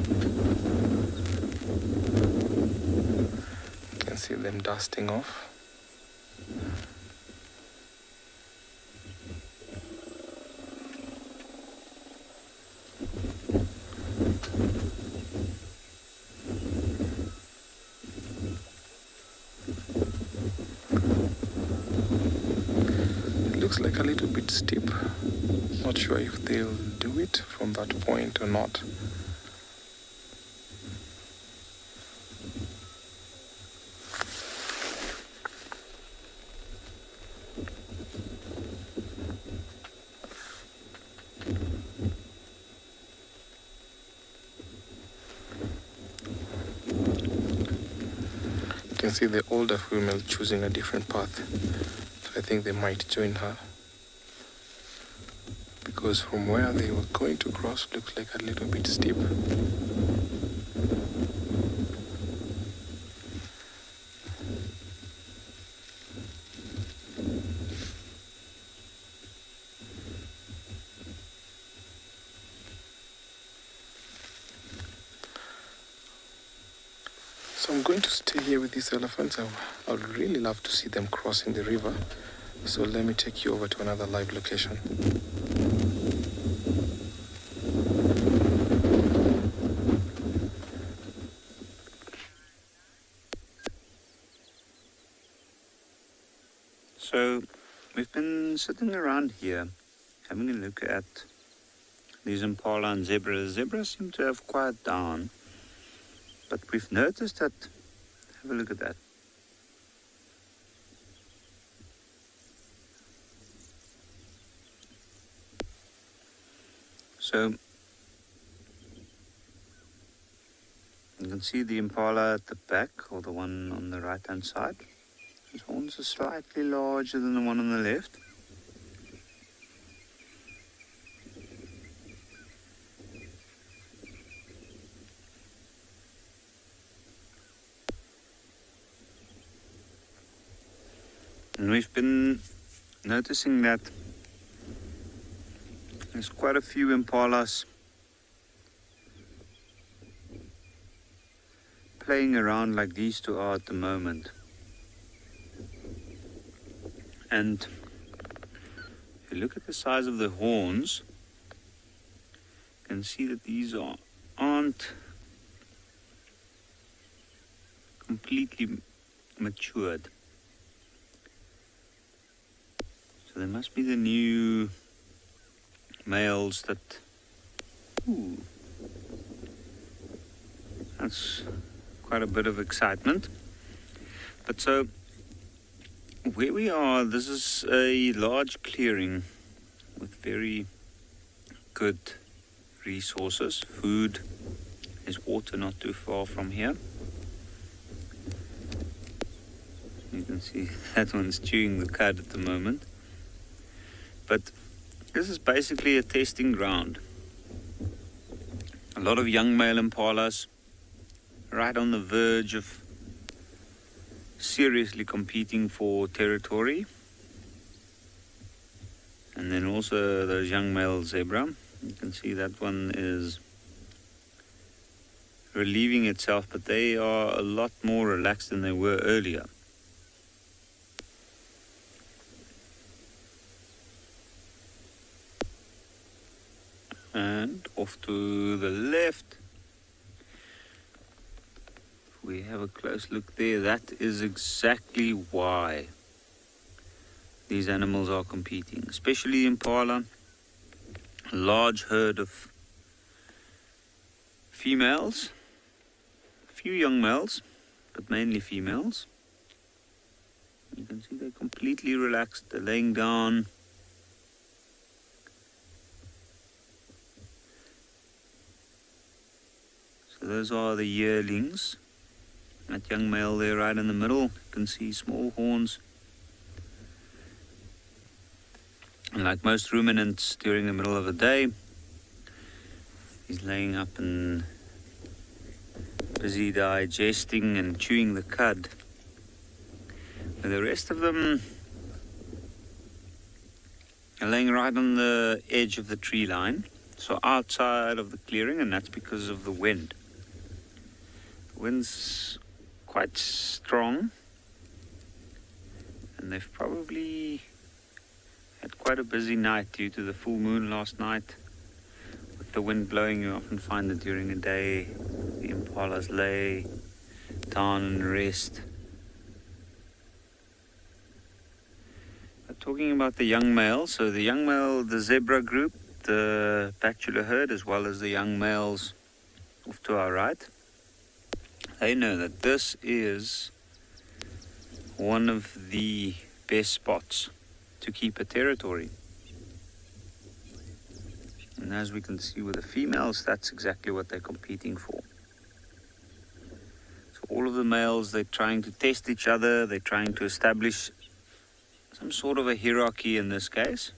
You can see them dusting off. like a little bit steep. Not sure if they'll do it from that point or not. You can see the older female choosing a different path. So I think they might join her. Because from where they were going to cross looks like a little bit steep. So I'm going to stay here with these elephants. I would really love to see them crossing the river. So let me take you over to another live location. So we've been sitting around here having a look at these impala and zebras. Zebras seem to have quieted down, but we've noticed that, have a look at that. So you can see the impala at the back, or the one on the right hand side. His horns are slightly larger than the one on the left. And we've been noticing that there's quite a few impalas playing around like these two are at the moment. And if you look at the size of the horns, you can see that these aren't completely matured. So they must be the new males that... Ooh, that's quite a bit of excitement. But so, where we are, this is a large clearing with very good resources. Food, there's water not too far from here. You can see that one's chewing the cud at the moment. But this is basically a testing ground. A lot of young male impalas right on the verge of seriously competing for territory. And then also those young male zebra. You can see that one is relieving itself, but they are a lot more relaxed than they were earlier. And off to the left, we have a close look there. That is exactly why these animals are competing, especially impala. A large herd of females, a few young males, but mainly females. You can see they're completely relaxed. They're laying down. So those are the yearlings. That young male there right in the middle, you can see small horns. And like most ruminants during the middle of the day, he's laying up and busy digesting and chewing the cud. But the rest of them are laying right on the edge of the tree line, so outside of the clearing, and that's because of the wind. The wind's quite strong, and they've probably had quite a busy night due to the full moon last night. With the wind blowing, you often find that during the day the impalas lay down and rest. But talking about the young male. So the young male, the zebra group, the bachelor herd, as well as the young males off to our right, they know that this is one of the best spots to keep a territory. And as we can see with the females, that's exactly what they're competing for. So all of the males, they're trying to test each other, they're trying to establish some sort of a hierarchy in this case.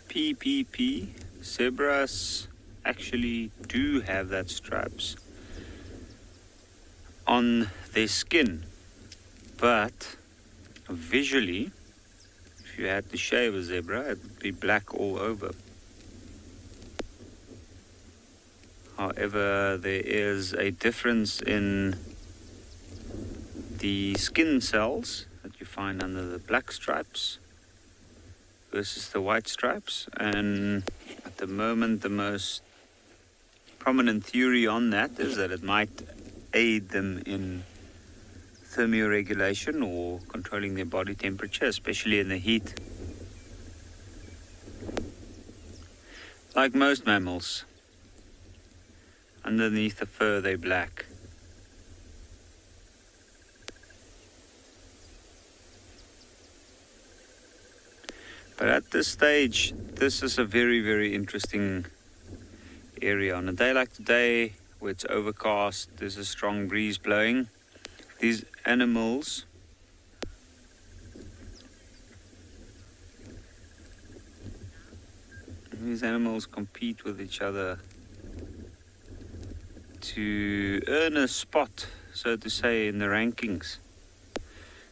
PPP, zebras actually do have that stripes on their skin, but visually, if you had to shave a zebra, it would be black all over. However, there is a difference in the skin cells that you find under the black stripes versus the white stripes, and at the moment the most prominent theory on that is that it might aid them in thermoregulation or controlling their body temperature, especially in the heat. Like most mammals, underneath the fur they're black. But at this stage, this is a very, very interesting area. On a day like today, where it's overcast, there's a strong breeze blowing, these animals compete with each other to earn a spot, so to say, in the rankings.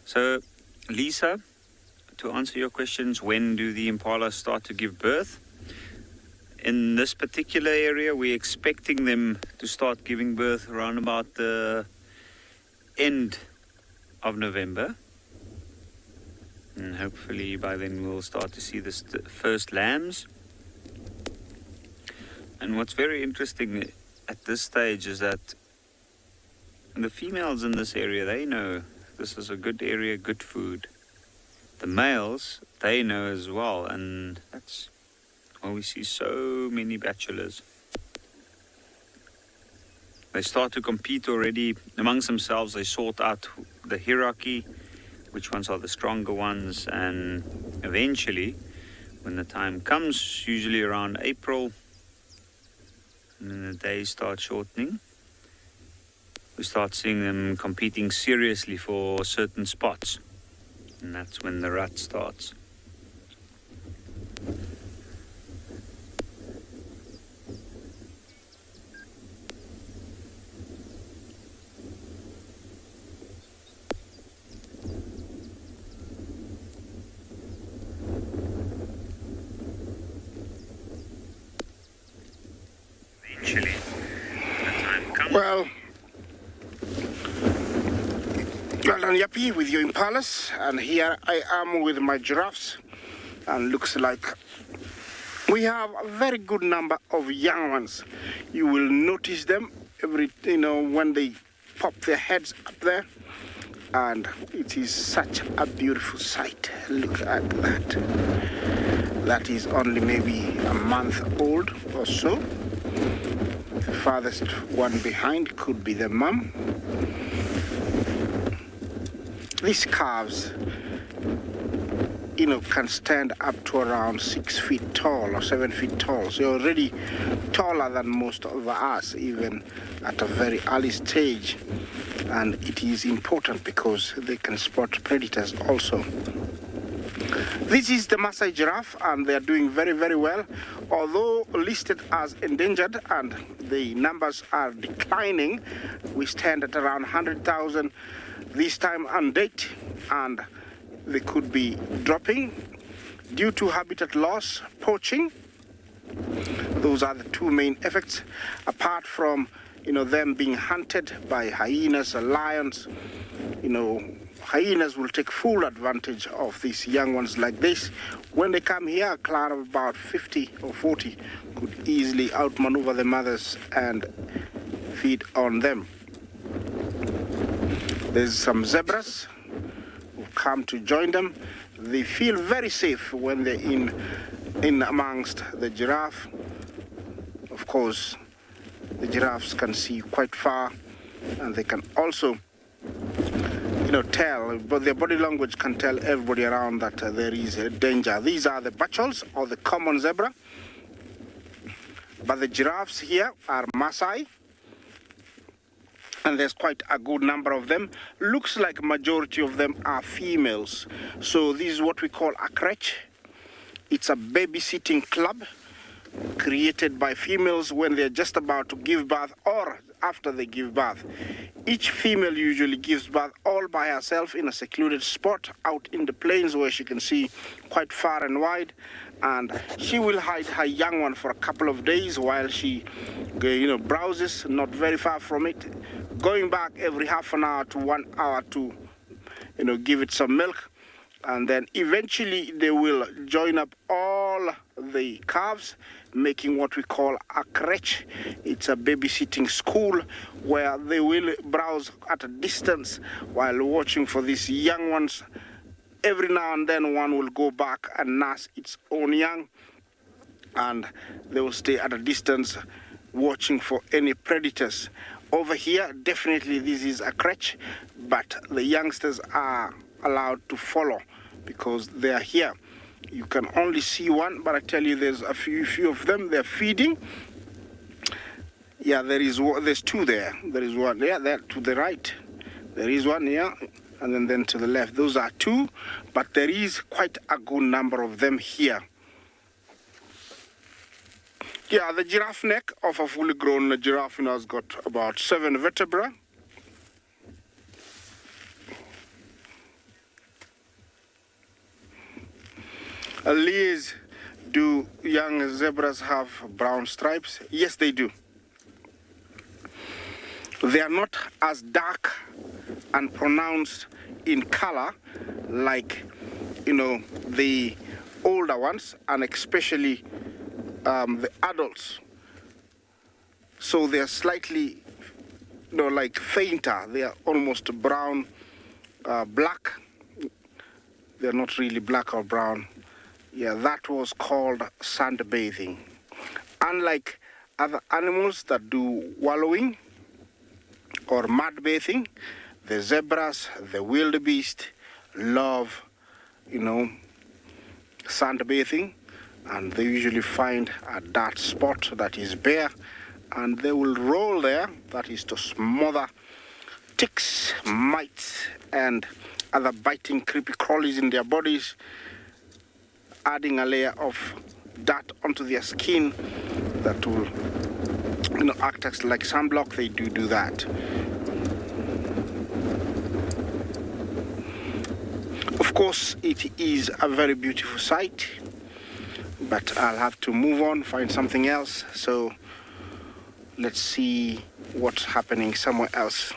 So, Lisa, to answer your questions, when do the impalas start to give birth? In this particular area, we're expecting them to start giving birth around about the end of November. And hopefully by then we'll start to see the first lambs. And what's very interesting at this stage is that the females in this area, they know this is a good area, good food. The males, they know as well, and that's why we see so many bachelors. They start to compete already amongst themselves. They sort out the hierarchy, which ones are the stronger ones, and eventually, when the time comes, usually around April, and then the days start shortening, we start seeing them competing seriously for certain spots. And that's when the rut starts. Eventually, when the time comes. Well done, Yappy, with your impalas, and here I am with my giraffes, and looks like we have a very good number of young ones. You will notice them when they pop their heads up there, and it is such a beautiful sight. Look at that. That is only maybe a month old or so. The farthest one behind could be the mum. These calves, can stand up to around 6 feet tall or 7 feet tall. So already taller than most of us, even at a very early stage. And it is important because they can spot predators also. This is the Maasai giraffe, and they are doing very, very well. Although listed as endangered and the numbers are declining, we stand at around 100,000 this time and date, and they could be dropping due to habitat loss, poaching. Those are the two main effects, apart from them being hunted by hyenas or lions, hyenas will take full advantage of these young ones like this. When they come here, a clan of about 50 or 40 could easily outmaneuver the mothers and feed on them. There's some zebras who come to join them. They feel very safe when they're in amongst the giraffe. Of course, the giraffes can see quite far, and they can also, tell, but their body language can tell everybody around that there is a danger. These are the bachels, or the common zebra. But the giraffes here are Maasai, and there's quite a good number of them. Looks like majority of them are females. So this is what we call a crèche. It's a babysitting club created by females when they're just about to give birth or after they give birth. Each female usually gives birth all by herself in a secluded spot out in the plains where she can see quite far and wide, and she will hide her young one for a couple of days while she browses not very far from it, going back every half an hour to 1 hour to give it some milk. And then eventually they will join up all the calves, making what we call a crèche. It's a babysitting school where they will browse at a distance while watching for these young ones. Every now and then one will go back and nurse its own young, and they will stay at a distance watching for any predators. Over here, definitely this is a crèche, but the youngsters are allowed to follow because they are here. You can only see one, but I tell you there's a few of them. They're feeding. Yeah, there's two there. There is one, yeah, there to the right. There is one here, and then to the left. Those are two, but there is quite a good number of them here. Yeah, the giraffe neck of a fully grown giraffe has got about 7 vertebrae. Liz, do young zebras have brown stripes? Yes, they do. They are not as dark and pronounced in color like, the older ones, and especially the adults. So they are slightly, like fainter. They are almost brown, black. They're not really black or brown. Yeah, that was called sandbathing. Unlike other animals that do wallowing or mud bathing, the zebras, the wildebeest love, sandbathing, and they usually find a dark spot that is bare, and they will roll there. That is to smother ticks, mites, and other biting creepy crawlies in their bodies, adding a layer of dirt onto their skin that will act as like sunblock. They do that. Of course, it is a very beautiful sight, but I'll have to move on, find something else. So let's see what's happening somewhere else.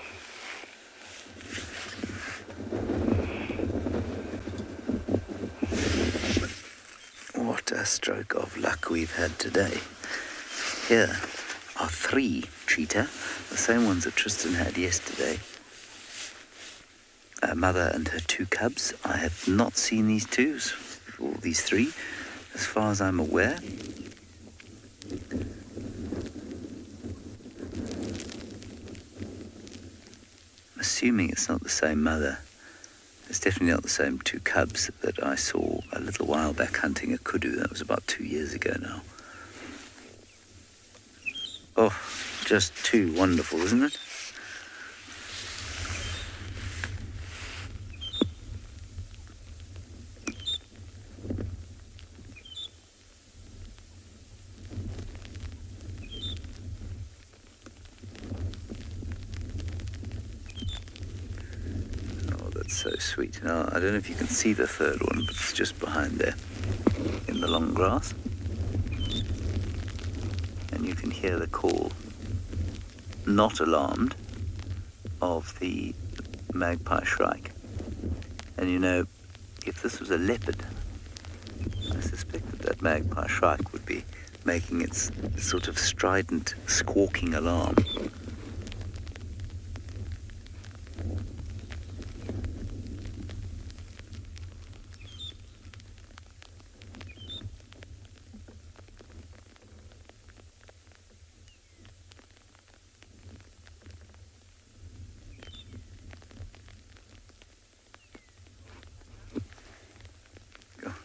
What a stroke of luck we've had today. Here are 3 cheetah, the same ones that Tristan had yesterday. A mother and her 2 cubs. I have not seen these 2, or these 3, as far as I'm aware. I'm assuming it's not the same mother. It's definitely not the same 2 cubs that I saw a little while back hunting a kudu. That was about 2 years ago now. Oh, just too wonderful, isn't it? So sweet. Now, I don't know if you can see the 3rd one, but it's just behind there in the long grass. And you can hear the call, not alarmed, of the magpie shrike. And you know, if this was a leopard, I suspect that magpie shrike would be making its sort of strident, squawking alarm.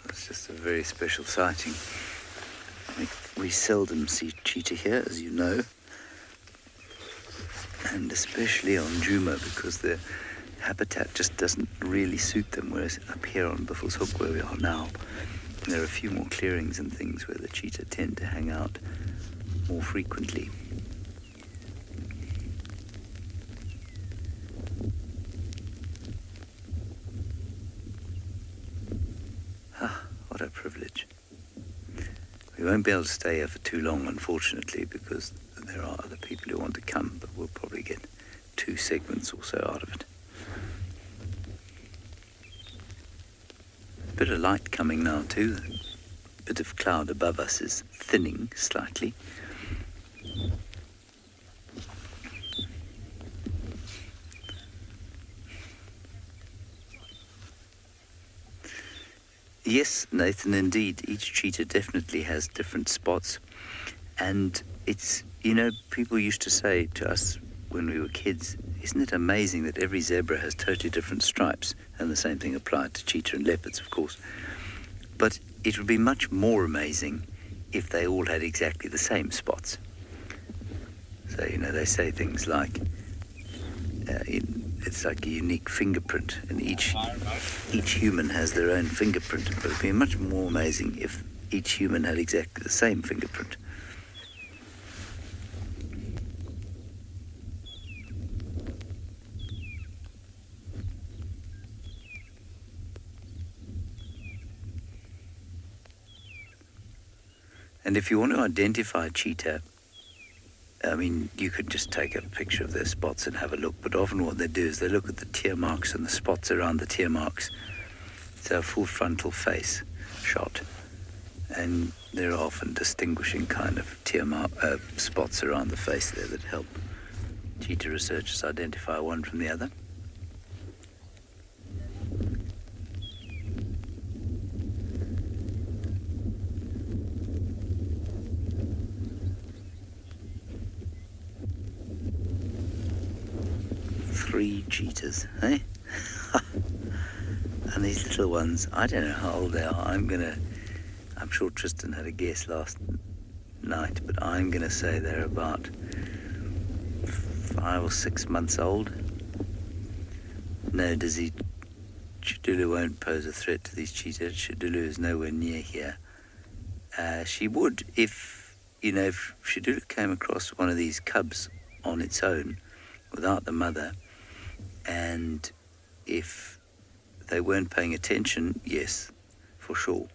That's just a very special sighting. We seldom see cheetah here, as you know, and especially on Djuma, because their habitat just doesn't really suit them, whereas up here on Buffelshoek, where we are now, there are a few more clearings and things where the cheetah tend to hang out more frequently. What a privilege. We won't be able to stay here for too long, unfortunately, because there are other people who want to come, but we'll probably get 2 segments or so out of it. Bit of light coming now too. A bit of cloud above us is thinning slightly. Yes, Nathan, indeed. Each cheetah definitely has different spots. And it's, you know, people used to say to us when we were kids, isn't it amazing that every zebra has totally different stripes? And the same thing applied to cheetah and leopards, of course. But it would be much more amazing if they all had exactly the same spots. So, you know, they say things like, it's like a unique fingerprint, and each human has their own fingerprint. But it would be much more amazing if each human had exactly the same fingerprint. And if you want to identify cheetah, I mean, you could just take a picture of their spots and have a look, but often what they do is they look at the tear marks and the spots around the tear marks. It's a full frontal face shot, and there are often distinguishing kind of spots around the face there that help cheetah researchers identify one from the other. Three cheetahs, eh? And these little ones, I don't know how old they are. I'm sure Tristan had a guess last night, but I'm gonna say they're about 5 or 6 months old. No, Shidulu won't pose a threat to these cheetahs. Shidulu is nowhere near here. She would if Shidulu came across one of these cubs on its own without the mother, and if they weren't paying attention, yes, for sure,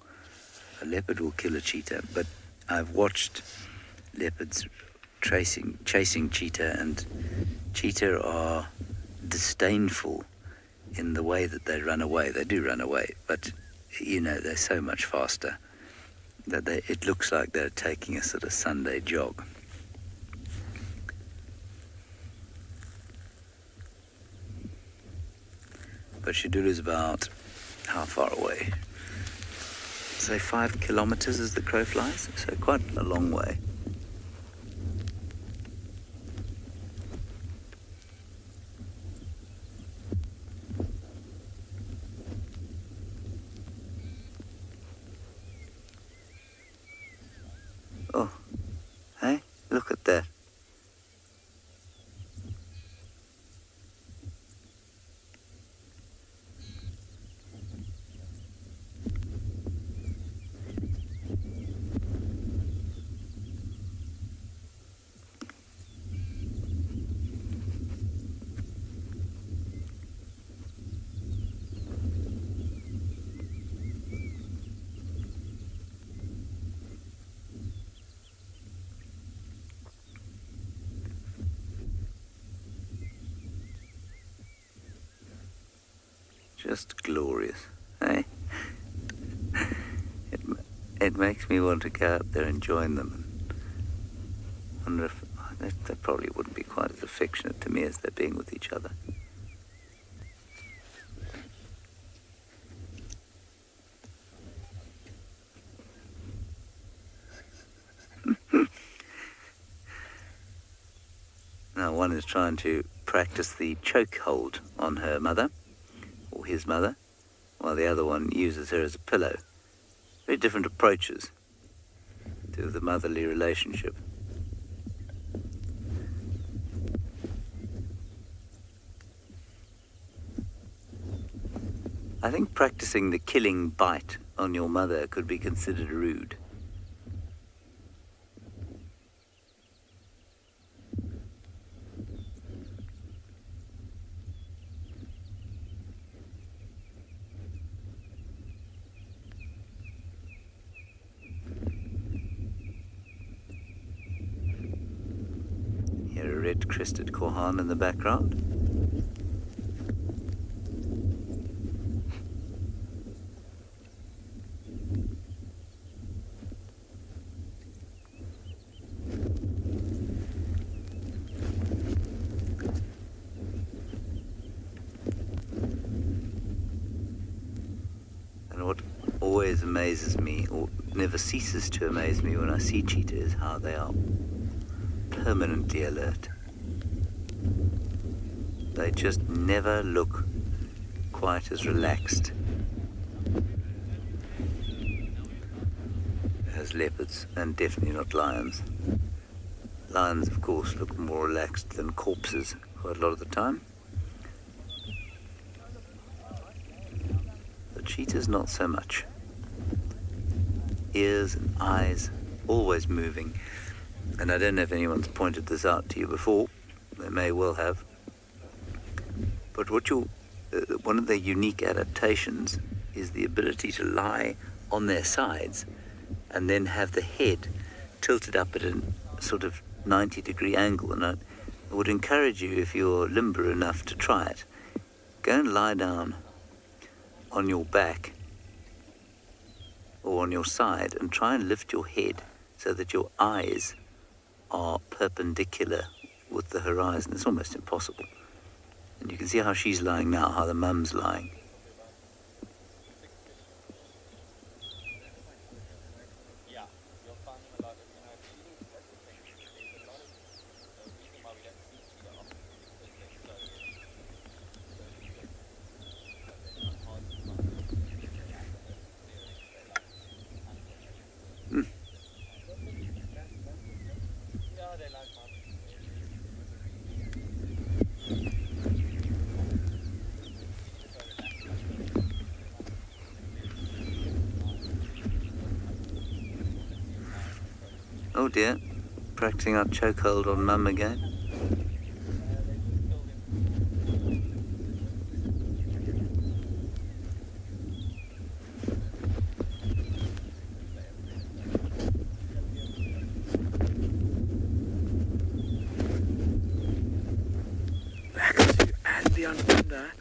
a leopard will kill a cheetah. But I've watched leopards chasing cheetah, and cheetah are disdainful in the way that they run away. They do run away, but you know, they're so much faster that it looks like they're taking a sort of Sunday jog. But Shidulu's about how far away? Say 5 kilometers as the crow flies, so quite a long way. Oh, hey, look at that. Just glorious, eh? It makes me want to go up there and join them. And wonder if they probably wouldn't be quite as affectionate to me as they're being with each other. Now one is trying to practice the choke hold on her mother, or his mother, while the other one uses her as a pillow. Very different approaches to the motherly relationship. I think practicing the killing bite on your mother could be considered rude. Here a red-crested korhaan in the background. And what always amazes me, or never ceases to amaze me when I see cheetah, is how they are permanently alert. They just never look quite as relaxed as leopards, and definitely not lions. Lions, of course, look more relaxed than corpses quite a lot of the time. The cheetahs, not so much. Ears and eyes always moving. And I don't know if anyone's pointed this out to you before. They may well have. But one of their unique adaptations is the ability to lie on their sides and then have the head tilted up at a sort of 90-degree angle. And I would encourage you, if you're limber enough to try it, go and lie down on your back or on your side and try and lift your head so that your eyes are perpendicular with the horizon. It's almost impossible. And you can see how she's lying now, how the mum's lying. Oh dear, practicing our chokehold on mum again. Back to Andy on thunder.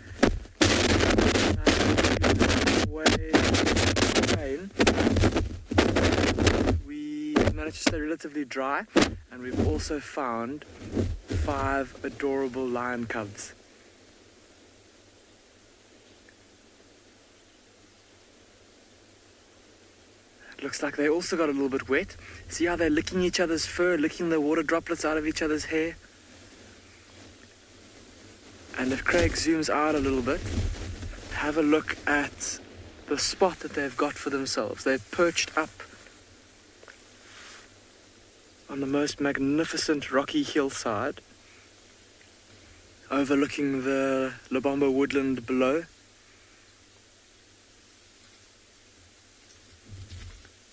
We managed to stay relatively dry, and we've also found 5 adorable lion cubs. It looks like they also got a little bit wet. See how they're licking each other's fur, licking the water droplets out of each other's hair? And if Craig zooms out a little bit, have a look at the spot that they've got for themselves. They've perched up on the most magnificent rocky hillside, overlooking the Lubombo woodland below.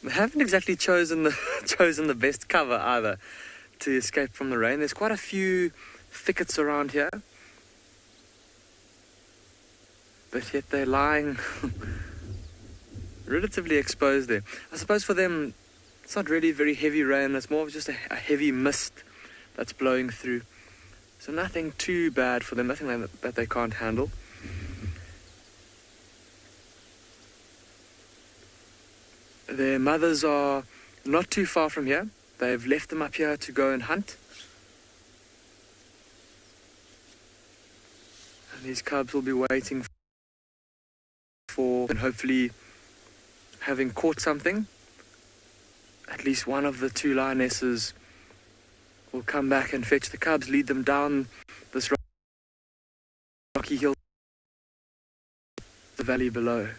They haven't exactly chosen the best cover either to escape from the rain. There's quite a few thickets around here, but yet they're lying relatively exposed there. I suppose for them, it's not really very heavy rain. It's more of just a heavy mist that's blowing through. So nothing too bad for them, nothing that they can't handle. Their mothers are not too far from here. They've left them up here to go and hunt. And these cubs will be waiting for, and hopefully having caught something, at least one of the two lionesses will come back and fetch the cubs, lead them down this rocky hill, the valley below.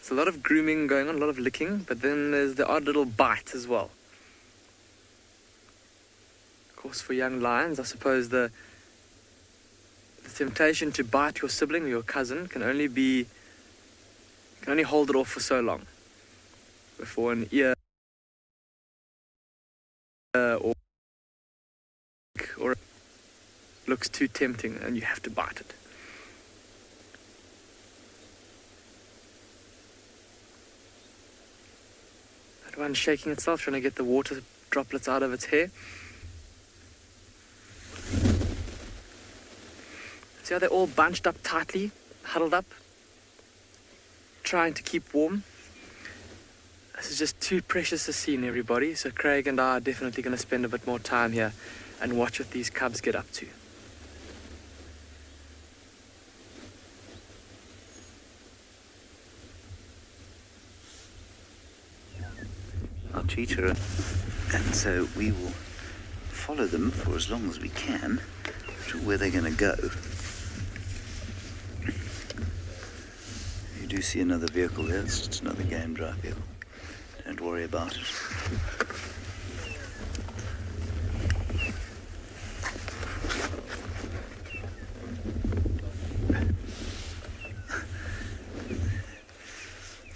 There's a lot of grooming going on, a lot of licking, but then there's the odd little bite as well. Of course, for young lions, I suppose the temptation to bite your sibling or your cousin can only hold it off for so long before an ear or looks too tempting and you have to bite it. That one's shaking itself, trying to get the water droplets out of its hair. See how they're all bunched up tightly, huddled up, trying to keep warm. This is just too precious a scene, everybody. So Craig and I are definitely going to spend a bit more time here and watch what these cubs get up to. Our cheetah, and so we will follow them for as long as we can to where they're going to go. You do see another vehicle there. It's just another game drive vehicle. Don't worry about it.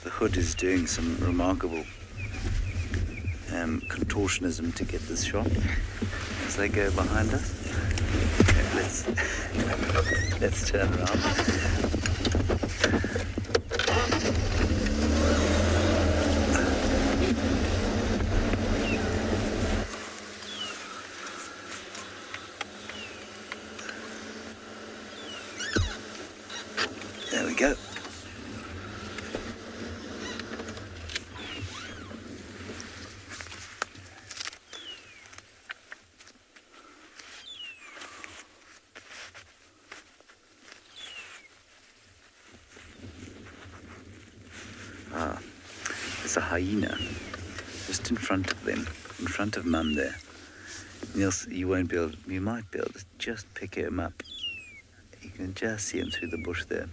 The hood is doing some remarkable contortionism to get this shot as they go behind us. Okay, let's turn around. There we go. There's a hyena just in front of them, in front of Mum there. Niels, you might be able to just pick him up. You can just see him through the bush there.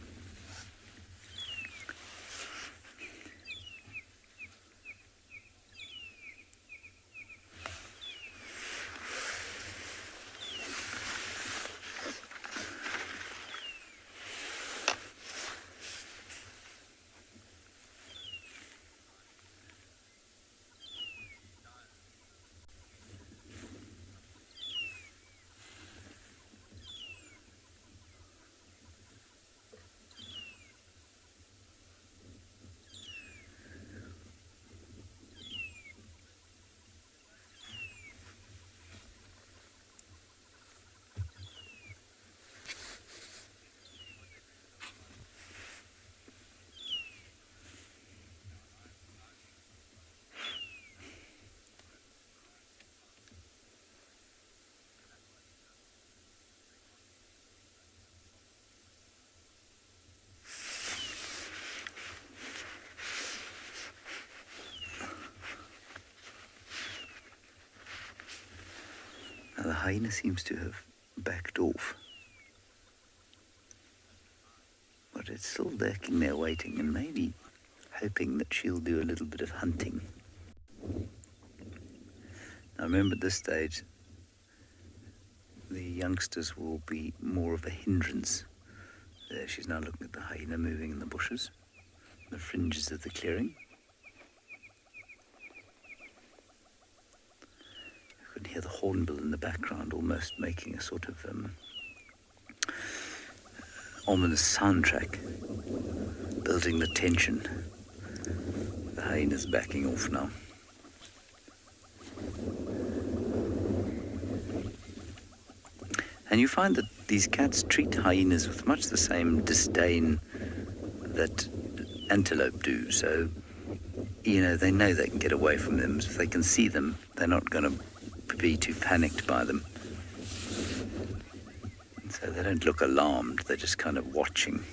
Now the hyena seems to have backed off, but it's still lurking there waiting and maybe hoping that she'll do a little bit of hunting. Now remember, at this stage the youngsters will be more of a hindrance. There she's now looking at the hyena moving in the bushes, the fringes of the clearing. You can hear the hornbill in the background almost making a sort of ominous soundtrack, building the tension. The hyena's backing off now. And you find that these cats treat hyenas with much the same disdain that antelope do. So, they know they can get away from them. If they can see them, they're not going to be too panicked by them. So they don't look alarmed, they're just kind of watching.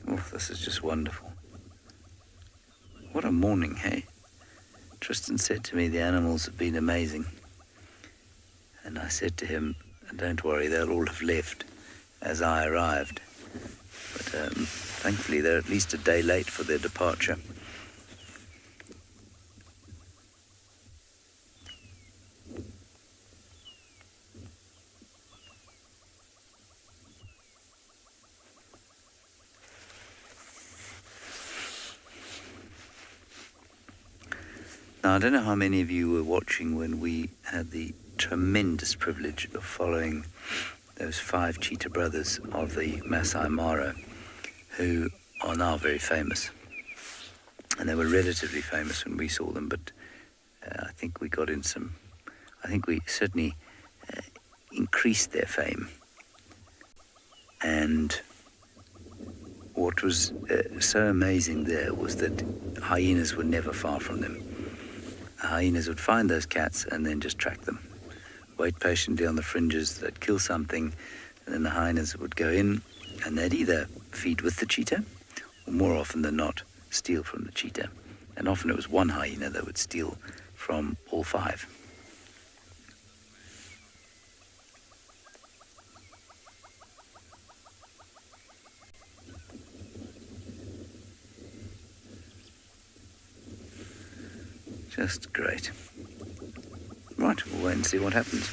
Oh, this is just wonderful. What a morning, hey? Tristan said to me the animals have been amazing. And I said to him, don't worry, they'll all have left as I arrived. But thankfully they're at least a day late for their departure. Now, I don't know how many of you were watching when we had the tremendous privilege of following those 5 cheetah brothers of the Masai Mara, who are now very famous. And they were relatively famous when we saw them, but I think we certainly increased their fame. And what was so amazing there was that hyenas were never far from them. Hyenas would find those cats and then just track them. Wait patiently on the fringes, they'd kill something, and then the hyenas would go in and they'd either feed with the cheetah, or more often than not, steal from the cheetah. And often it was one hyena that would steal from all 5. Just great. Right, we'll wait and see what happens.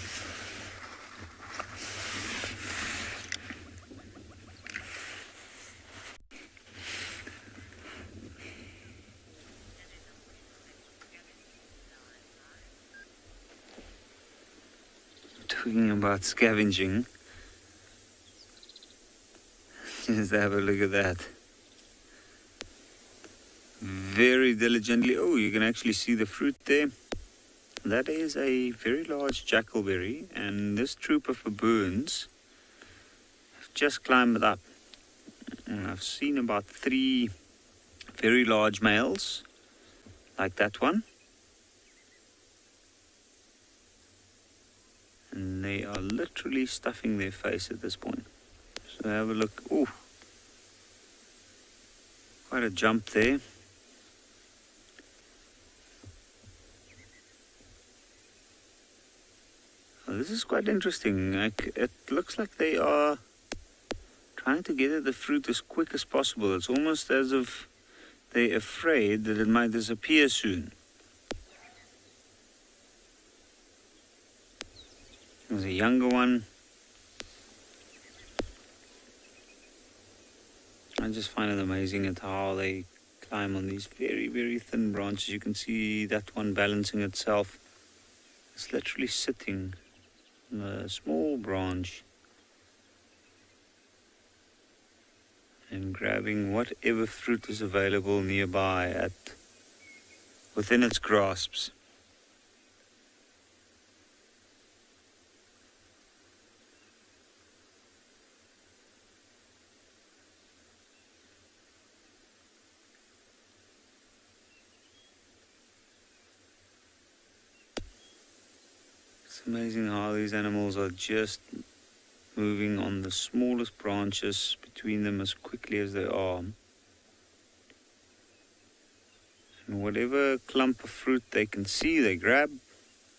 Talking about scavenging, just have a look at that. Very diligently. Oh, you can actually see the fruit there. That is a very large jackalberry, and this troop of baboons have just climbed up. And I've seen about 3 very large males, like that one. And they are literally stuffing their face at this point. So have a look. Oh, quite a jump there. This is quite interesting. It looks like they are trying to gather the fruit as quick as possible. It's almost as if they're afraid that it might disappear soon. There's a younger one. I just find it amazing at how they climb on these very, very thin branches. You can see that one balancing itself. It's literally sitting on a small branch and grabbing whatever fruit is available nearby within its grasps. It's amazing how these animals are just moving on the smallest branches between them as quickly as they are. And whatever clump of fruit they can see, they grab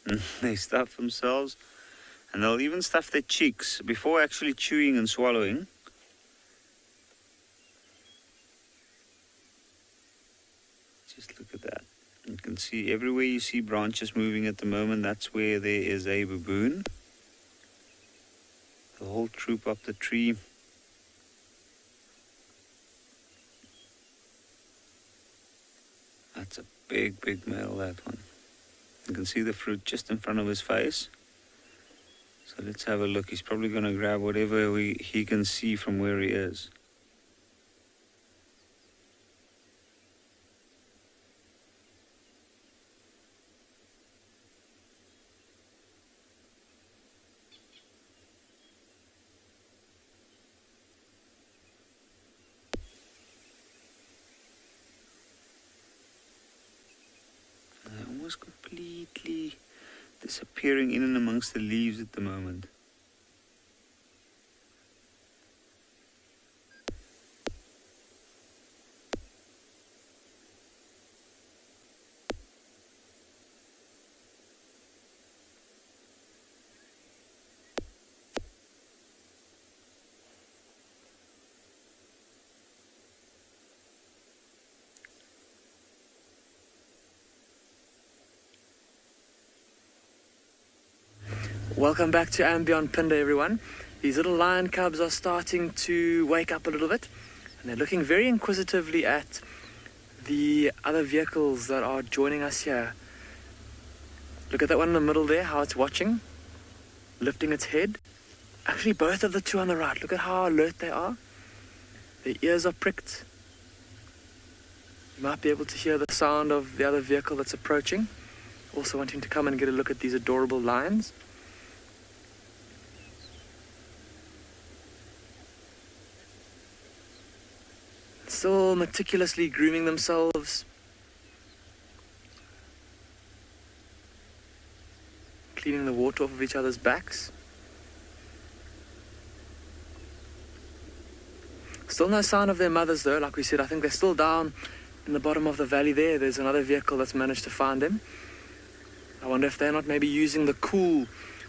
and they stuff themselves. And they'll even stuff their cheeks before actually chewing and swallowing. Just look at that. You can see everywhere you see branches moving at the moment, that's where there is a baboon. The whole troop up the tree. That's a big, big male, that one. You can see the fruit just in front of his face. So let's have a look. He's probably going to grab whatever he can see from where he is. They're almost completely disappearing in and amongst the leaves at the moment. Welcome back to Ambient Pinda, everyone. These little lion cubs are starting to wake up a little bit, and they're looking very inquisitively at the other vehicles that are joining us here. Look at that one in the middle there, how it's watching, lifting its head. Actually, both of the two on the right, look at how alert they are. Their ears are pricked. You might be able to hear the sound of the other vehicle that's approaching, also wanting to come and get a look at these adorable lions. Still meticulously grooming themselves. Cleaning the water off of each other's backs. Still no sign of their mothers though, like we said. I think they're still down in the bottom of the valley there. There's another vehicle that's managed to find them. I wonder if they're not maybe using the cool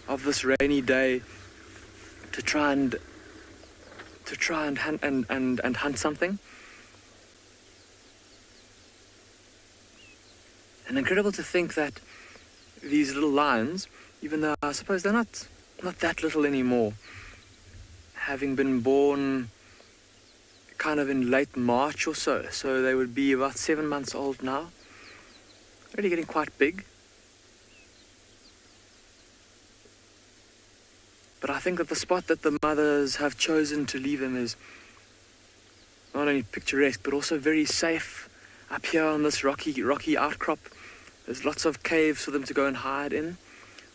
of this rainy day to try and hunt something. And incredible to think that these little lions, even though I suppose they're not that little anymore, having been born kind of in late March or so they would be about 7 months old now, really getting quite big. But I think that the spot that the mothers have chosen to leave them is not only picturesque but also very safe up here on this rocky outcrop. There's lots of caves for them to go and hide in.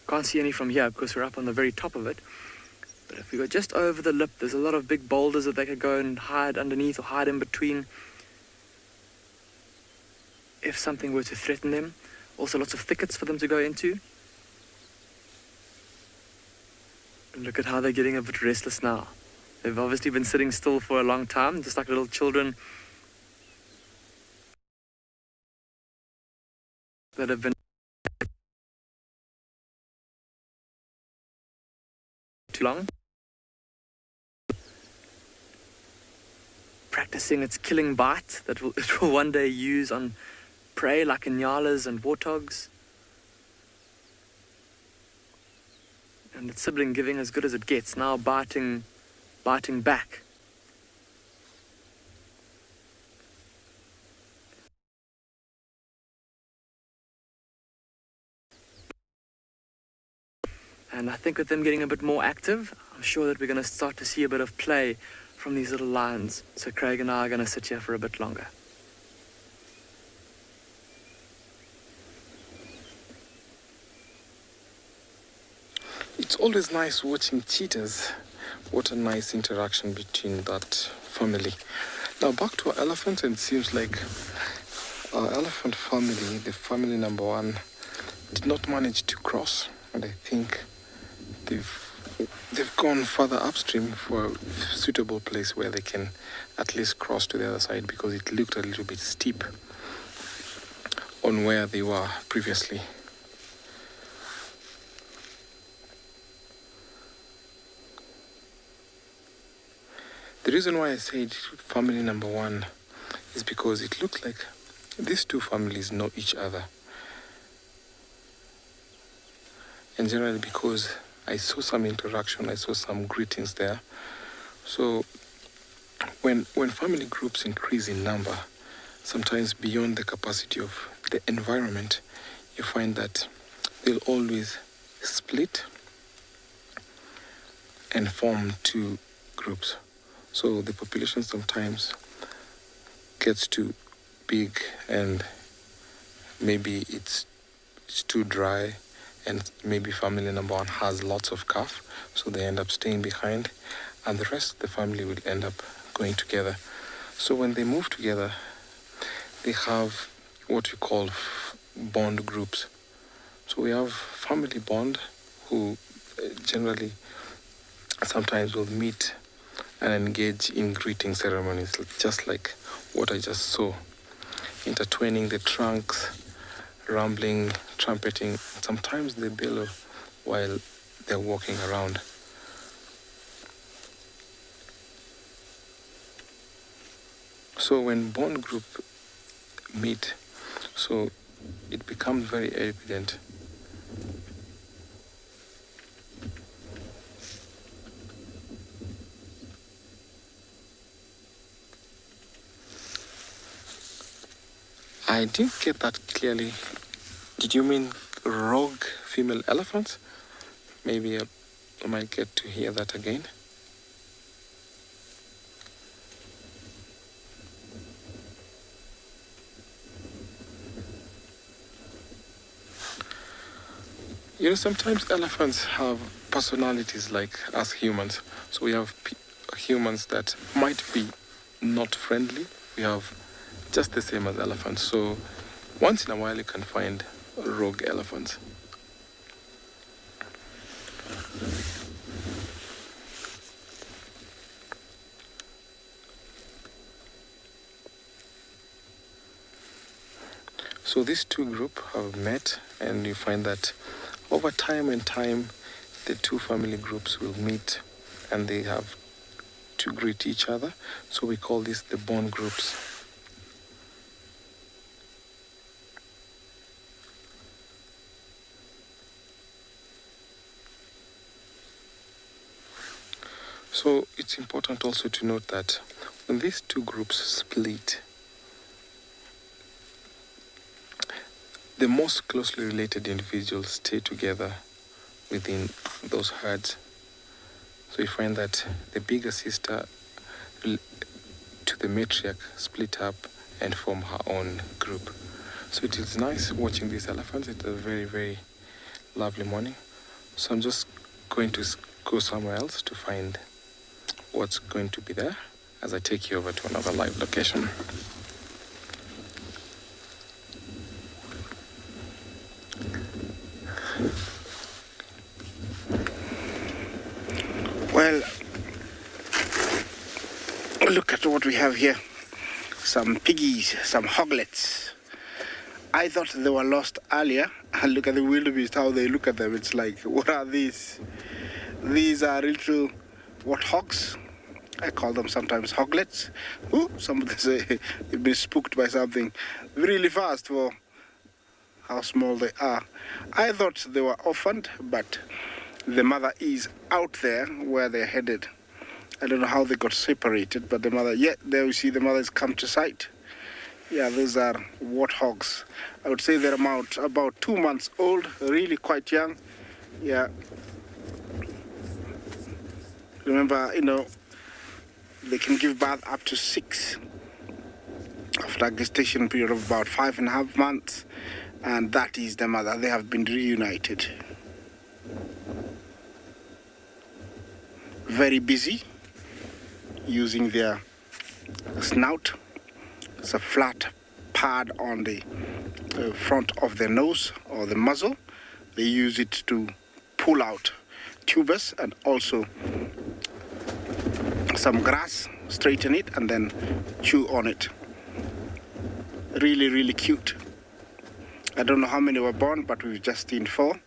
Can't see any from here because we're up on the very top of it. But if we go just over the lip, there's a lot of big boulders that they could go and hide underneath or hide in between if something were to threaten them. Also lots of thickets for them to go into. And look at how they're getting a bit restless now. They've obviously been sitting still for a long time, just like little children that have been too long. Practicing its killing bite that it will one day use on prey like inyalas and warthogs. And its sibling giving as good as it gets, now biting back. And I think with them getting a bit more active, I'm sure that we're going to start to see a bit of play from these little lions. So Craig and I are going to sit here for a bit longer. It's always nice watching cheetahs. What a nice interaction between that family. Now back to our elephants, and it seems like our elephant family, the family number one, did not manage to cross, and I think they've gone further upstream for a suitable place where they can at least cross to the other side, because it looked a little bit steep on where they were previously. The reason why I said family number one is because it looked like these two families know each other. And generally because I saw some interaction, I saw some greetings there. So when family groups increase in number, sometimes beyond the capacity of the environment, you find that they'll always split and form two groups. So the population sometimes gets too big and maybe it's too dry, and maybe family number one has lots of calf, so they end up staying behind, and the rest of the family will end up going together. So when they move together, they have what we call bond groups. So we have family bond who generally sometimes will meet and engage in greeting ceremonies, just like what I just saw, intertwining the trunks, rumbling, trumpeting. Sometimes they bellow while they're walking around. So when bond group meet, so it becomes very evident I didn't get that clearly. Did you mean rogue female elephants? Maybe I might get to hear that again. You know, sometimes elephants have personalities like us humans. So we have humans that might be not friendly. We have just the same as elephants. So once in a while you can find rogue elephants. So these two groups have met, and you find that over time and time, the two family groups will meet and they have to greet each other. So we call this the bond groups. So it's important also to note that when these two groups split, the most closely related individuals stay together within those herds. So you find that the bigger sister to the matriarch split up and form her own group. So it is nice watching these elephants. It's a very, very lovely morning. So I'm just going to go somewhere else to find what's going to be there as I take you over to another live location. Well, look at what we have here. Some piggies, some hoglets. I thought they were lost earlier. And look at the wildebeest, how they look at them. It's like, what are these? These are little, what, hogs? I call them sometimes hoglets. Ooh, somebody say they've been spooked by something really fast for how small they are. I thought they were orphaned, but the mother is out there where they're headed. I don't know how they got separated, but the mother, yeah, there we see the mother's come to sight. Yeah, those are warthogs. I would say they're about 2 months old, really quite young. Yeah. Remember, you know, they can give birth up to 6 after a gestation period of about 5.5 months. And that is the mother. They have been reunited. Very busy using their snout. It's a flat pad on the front of the nose or the muzzle. They use it to pull out tubers and also some grass, straighten it and then chew on it. Really, really cute. I don't know how many were born, but we've just seen 4.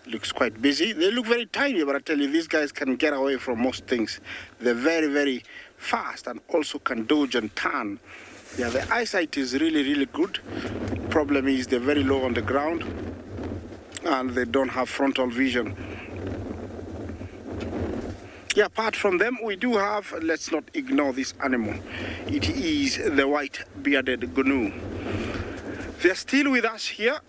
Looks quite busy. They look very tiny, but I tell you, these guys can get away from most things. They're very, very fast and also can dodge and turn. Yeah, the eyesight is really, really good. Problem is they're very low on the ground and they don't have frontal vision. Yeah, apart from them, we do have, let's not ignore this animal. It is the white bearded gnu. They're still with us here.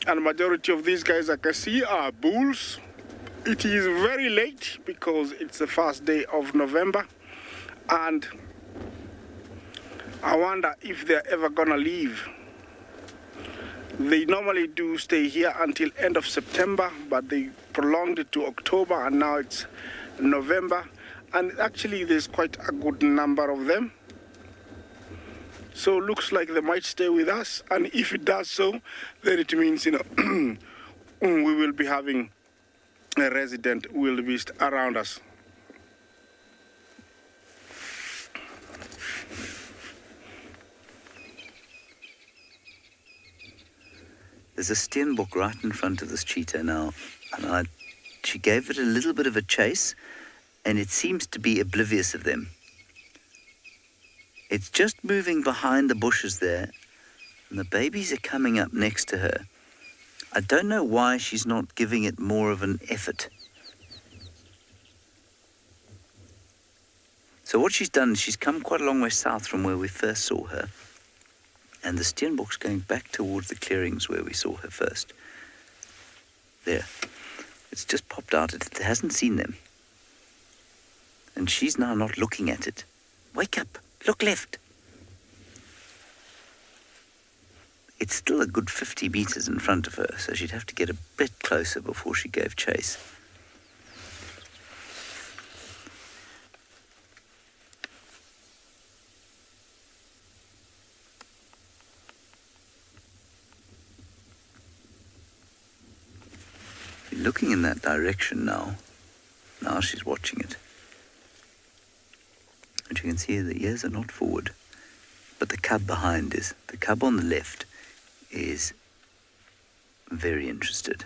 And majority of these guys I can see are bulls It is very late because it's the first day of November, and I wonder if they're ever gonna leave. They normally do stay here until end of September, but they prolonged it to October, and now it's November. And actually there's quite a good number of them. So looks like they might stay with us, and if it does so, then it means, you know, we will be having a resident wildebeest around us. There's a steenbok right in front of this cheetah now, and she gave it a little bit of a chase, and it seems to be oblivious of them. It's just moving behind the bushes there, and the babies are coming up next to her. I don't know why she's not giving it more of an effort. So what she's done, she's come quite a long way south from where we first saw her, and the steenbok's going back towards the clearings where we saw her first. There. It's just popped out. It hasn't seen them. And she's now not looking at it. Wake up. Look left. It's still a good 50 meters in front of her, so she'd have to get a bit closer before she gave chase. Looking in that direction now. Now she's watching it. And you can see the ears are not forward, but the cub behind is. The cub on the left is very interested.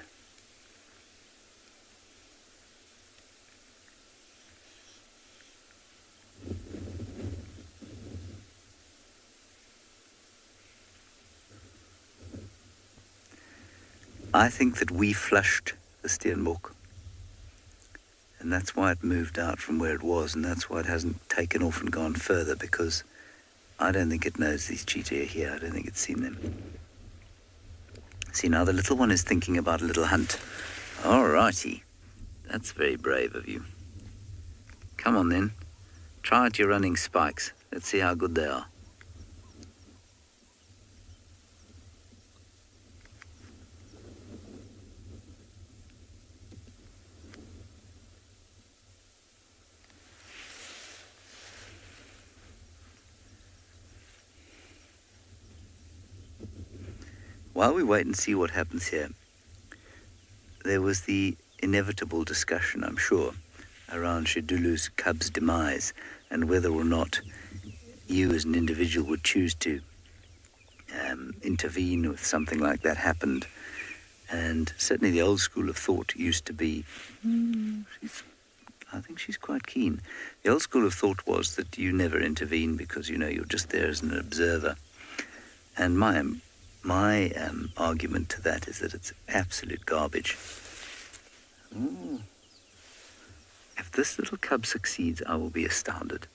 I think that we flushed the steenbok, and that's why it moved out from where it was, and that's why it hasn't taken off and gone further, because I don't think it knows these cheetah are here. I don't think it's seen them. See, now the little one is thinking about a little hunt. All righty. That's very brave of you. Come on then. Try out your running spikes. Let's see how good they are. While we wait and see what happens here, there was the inevitable discussion, I'm sure, around Shedulu's cub's demise and whether or not you as an individual would choose to intervene if something like that happened. And certainly the old school of thought used to be, I think she's quite keen. The old school of thought was that you never intervene because, you know, you're just there as an observer. And my argument to that is that it's absolute garbage. Ooh. If this little cub succeeds, I will be astounded.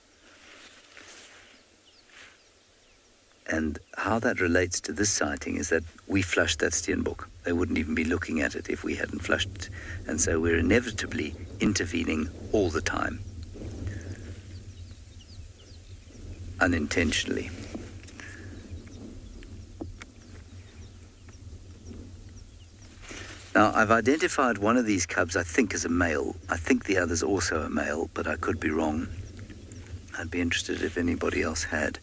And how that relates to this sighting is that we flushed that steenbok. They wouldn't even be looking at it if we hadn't flushed it. And so we're inevitably intervening all the time. Unintentionally. Now, I've identified one of these cubs, I think, as a male. I think the other's also a male, but I could be wrong. I'd be interested if anybody else had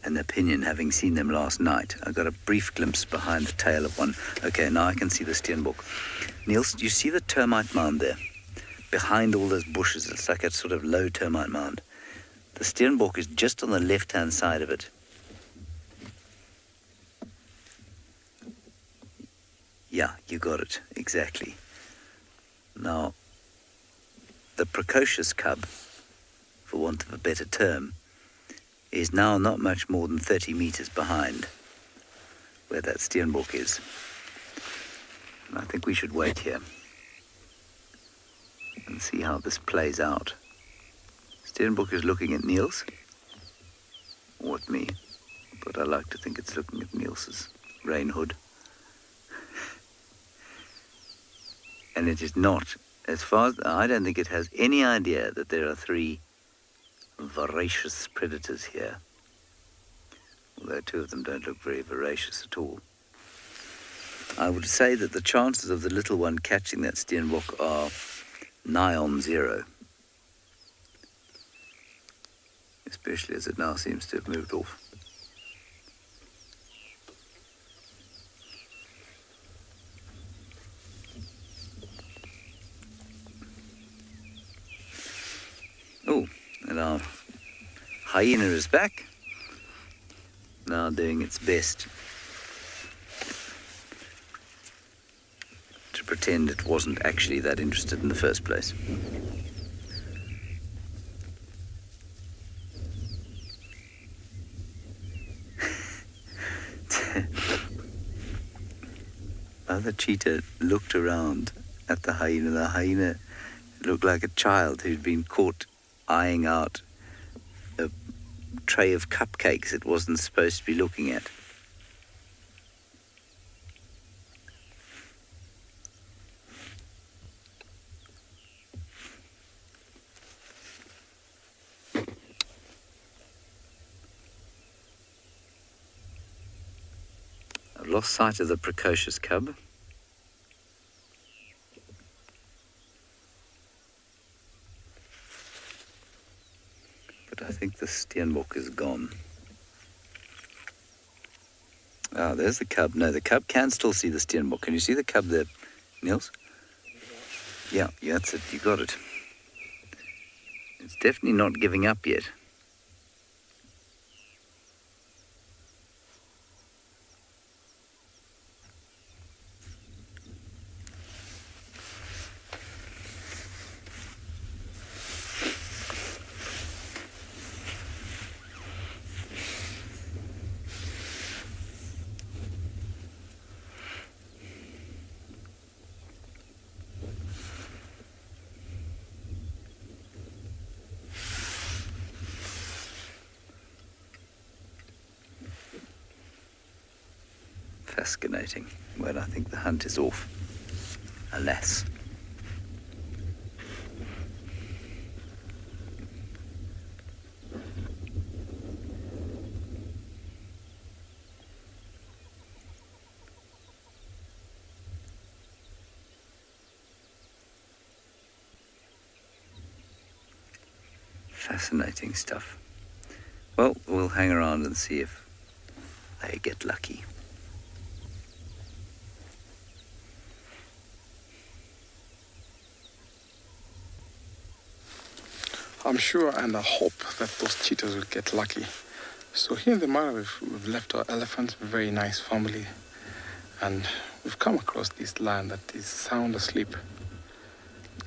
an opinion, having seen them last night. I got a brief glimpse behind the tail of one. Okay, now I can see the steenbok. Niels, do you see the termite mound there? Behind all those bushes, it's like a sort of low termite mound. The steenbok is just on the left-hand side of it. Yeah, you got it, exactly. Now, the precocious cub, for want of a better term, is now not much more than 30 meters behind where that steenbok is. And I think we should wait here and see how this plays out. Steenbok is looking at Niels, or at me, but I like to think it's looking at Niels's rain hood. And And it is not, as far as I don't think it has any idea that there are 3 voracious predators here. Although 2 of them don't look very voracious at all. I would say that the chances of the little one catching that steenbok are nigh on 0. Especially as it now seems to have moved off. Oh, and our hyena is back, now doing its best to pretend it wasn't actually that interested in the first place. The cheetah looked around at the hyena. The hyena looked like a child who'd been caught eyeing out a tray of cupcakes it wasn't supposed to be looking at. I've lost sight of the precocious cub. But I think the steenbok is gone. Ah, there's the cub. No, the cub can still see the steenbok. Can you see the cub there, Niels? Yeah, that's it. You got it. It's definitely not giving up yet. Fascinating. Well, I think the hunt is off. Alas. Fascinating stuff. Well, we'll hang around and see if they get lucky. I'm sure and I hope that those cheetahs will get lucky. So here in the Mara, we've left our elephants, very nice family, and we've come across this lion that is sound asleep.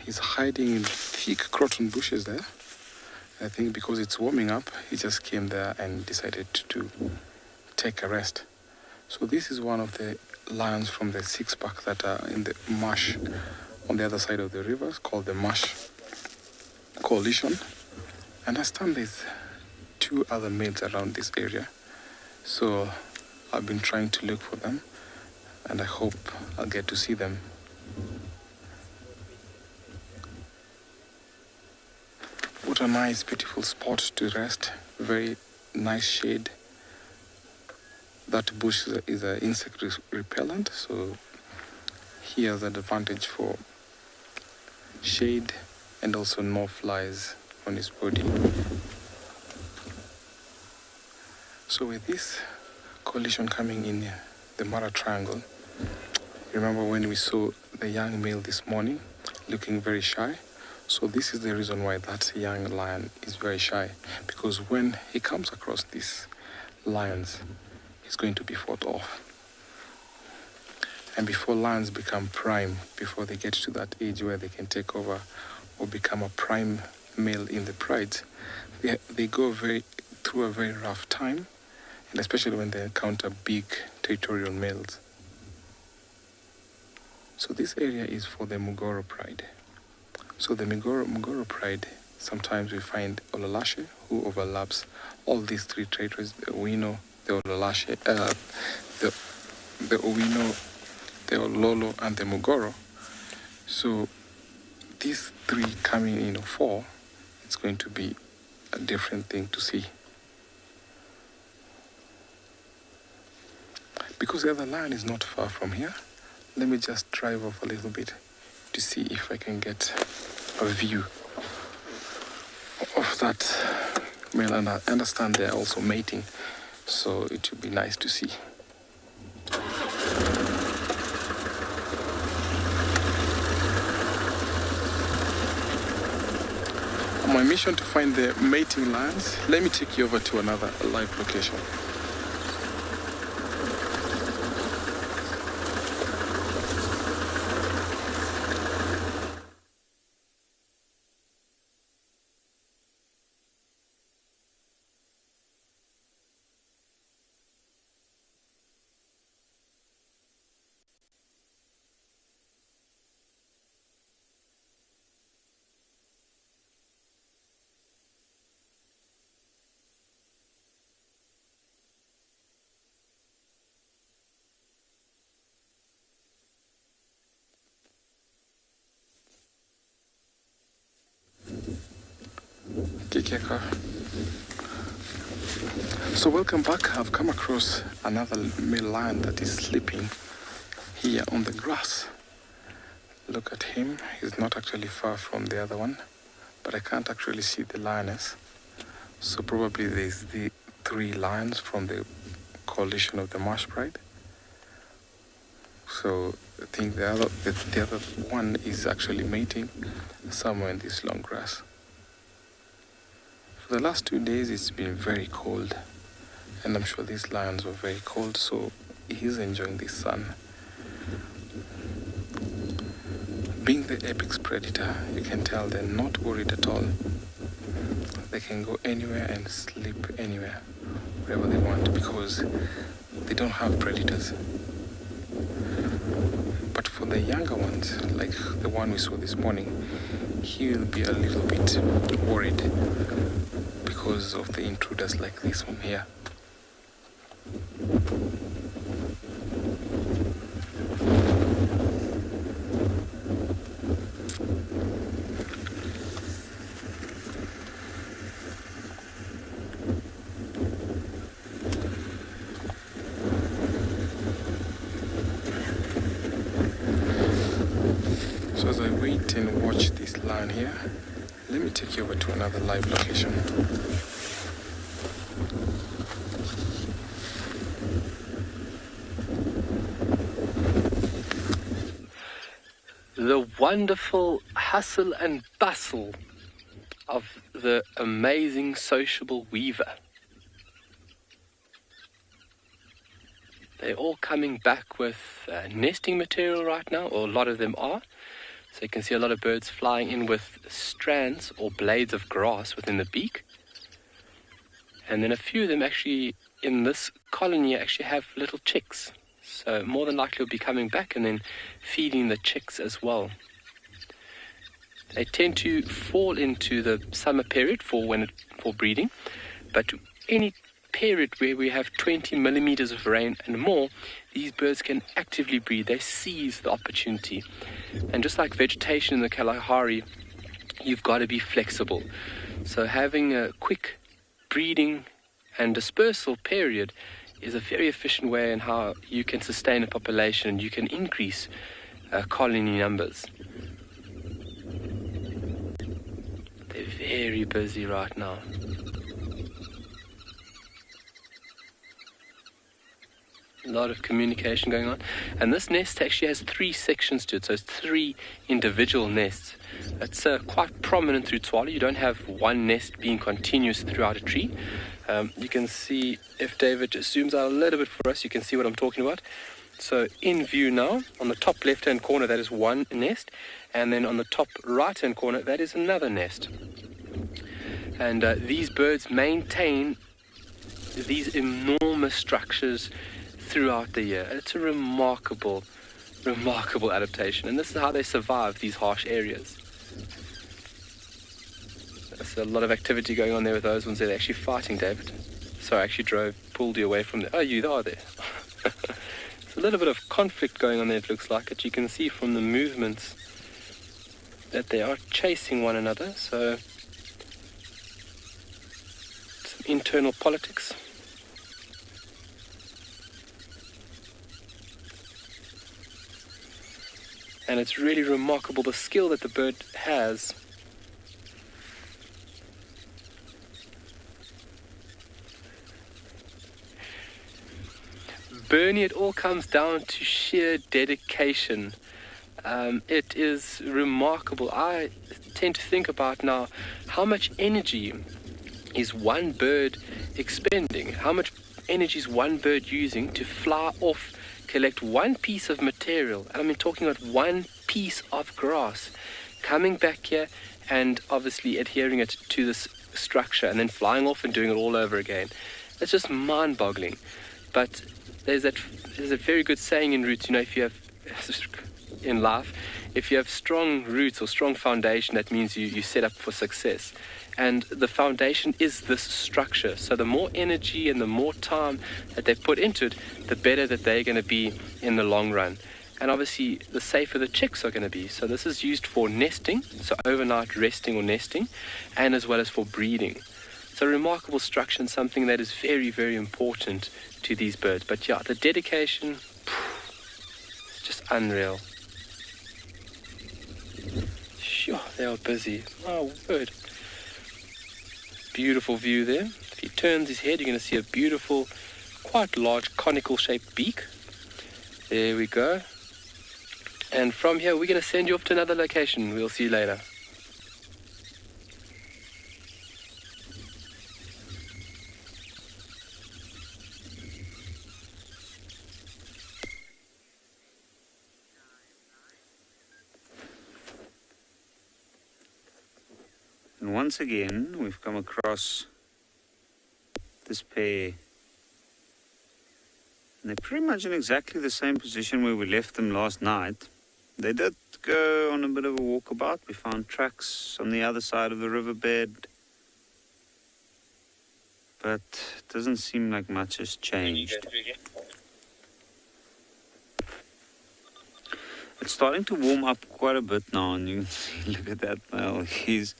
He's hiding in thick croton bushes there. I think because it's warming up, he just came there and decided to take a rest. So this is one of the lions from the 6-pack that are in the marsh on the other side of the river, called the Marsh Coalition. I understand there's 2 other males around this area, so I've been trying to look for them, and I hope I'll get to see them. What a nice, beautiful spot to rest. Very nice shade. That bush is an insect repellent, so he has an advantage for shade and also no flies on his body. So with this coalition coming in the Mara Triangle, remember when we saw the young male this morning looking very shy? So this is the reason why that young lion is very shy, because when he comes across these lions, he's going to be fought off. And before lions become prime, before they get to that age where they can take over or become a prime male in the prides, they go through a very rough time, and especially when they encounter big territorial males. So this area is for the Mugoro pride. So the Mugoro pride, sometimes we find Olalashe, who overlaps all these 3 territories: the Owino, the Olalashe, the Owino, the Ololo, and the Mugoro. So these 3 coming in, or 4, it's going to be a different thing to see. Because the other lion is not far from here, let me just drive off a little bit to see if I can get a view of that male. And I understand they're also mating, so it would be nice to see. On my mission to find the mating lions, let me take you over to another live location. So welcome back. I've come across another male lion that is sleeping here on the grass. Look at him. He's not actually far from the other one, but I can't actually see the lioness. So probably there's the 3 lions from the coalition of the marsh pride. So I think the other one is actually mating somewhere in this long grass. For the last 2 days, it's been very cold, and I'm sure these lions were very cold, so he's enjoying the sun. Being the apex predator, you can tell they're not worried at all. They can go anywhere and sleep anywhere, wherever they want, because they don't have predators. But for the younger ones, like the one we saw this morning, he will be a little bit worried because of the intruders like this one here. So as I wait and watch this lion here, let me take you over to another live location. The wonderful hustle and bustle of the amazing sociable weaver. They're all coming back with nesting material right now, or a lot of them are. So you can see a lot of birds flying in with strands or blades of grass within the beak. And then a few of them actually in this colony actually have little chicks. So more than likely will be coming back and then feeding the chicks as well. They tend to fall into the summer period for breeding, but any period where we have 20 millimeters of rain and more, these birds can actively breed. They seize the opportunity. And just like vegetation in the Kalahari, you've got to be flexible. So having a quick breeding and dispersal period is a very efficient way in how you can sustain a population and you can increase colony numbers. They're very busy right now. A lot of communication going on. And this nest actually has 3 sections to it, so it's 3 individual nests. It's quite prominent through Tswalu. You don't have one nest being continuous throughout a tree. You can see, if David zooms out a little bit for us, you can see what I'm talking about. So in view now, on the top left-hand corner, that is one nest. And then on the top right-hand corner, that is another nest. And these birds maintain these enormous structures throughout the year. It's a remarkable adaptation, and this is how they survive these harsh areas. There's a lot of activity going on there with those ones. They're actually fighting, David. So I actually pulled you away from there. Oh, you are there. There's a little bit of conflict going on there, it looks like it. You can see from the movements that they are chasing one another, so some internal politics. And it's really remarkable the skill that the bird has. Bernie, it all comes down to sheer dedication. It is remarkable. I tend to think about now how much energy is one bird expending, how much energy is one bird using to fly off, collect one piece of material, and I mean talking about one piece of grass, coming back here and obviously adhering it to this structure and then flying off and doing it all over again. It's just mind-boggling. But there's a very good saying in roots, if you have in life, if you have strong roots or strong foundation, that means you set up for success. And the foundation is this structure. So the more energy and the more time that they put into it, the better that they're going to be in the long run. And obviously, the safer the chicks are going to be. So this is used for nesting, so overnight resting or nesting, and as well as for breeding. So remarkable structure and something that is very, very important to these birds. But yeah, the dedication, it's just unreal. Sure, they are busy. Oh, word. Beautiful view there. If he turns his head, you're going to see a beautiful, quite large conical shaped beak. There we go. And from here, we're going to send you off to another location. We'll see you later. And once again, we've come across this pair. And they're pretty much in exactly the same position where we left them last night. They did go on a bit of a walkabout. We found tracks on the other side of the riverbed. But it doesn't seem like much has changed. It's starting to warm up quite a bit now, and you can see, look at that male. He's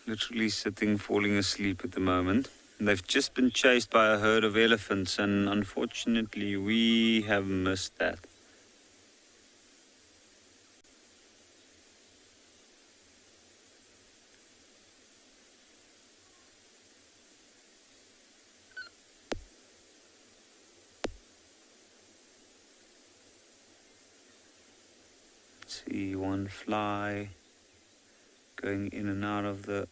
literally sitting, falling asleep at the moment. They've just been chased by a herd of elephants, and unfortunately we have missed that. See one fly going in and out of the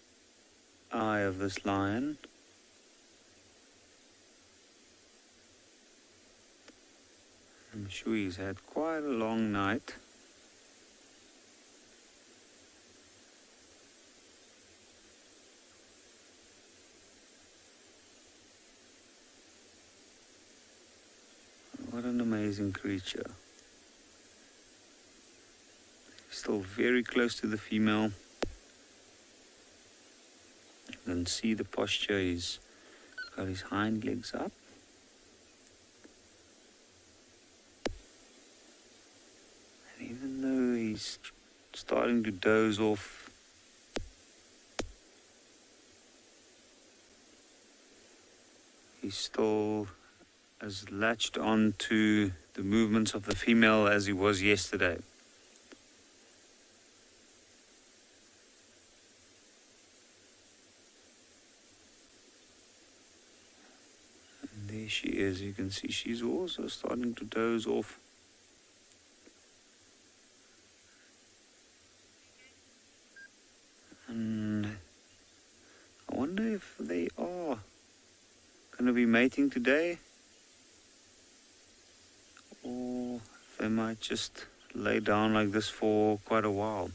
eye of this lion. I'm sure he's had quite a long night. What an amazing creature. Still very close to the female. You can see the posture. He's got his hind legs up. And even though he's starting to doze off, he's still as latched on to the movements of the female as he was yesterday. There she is. You can see she's also starting to doze off. And I wonder if they are going to be mating today, or if they might just lay down like this for quite a while.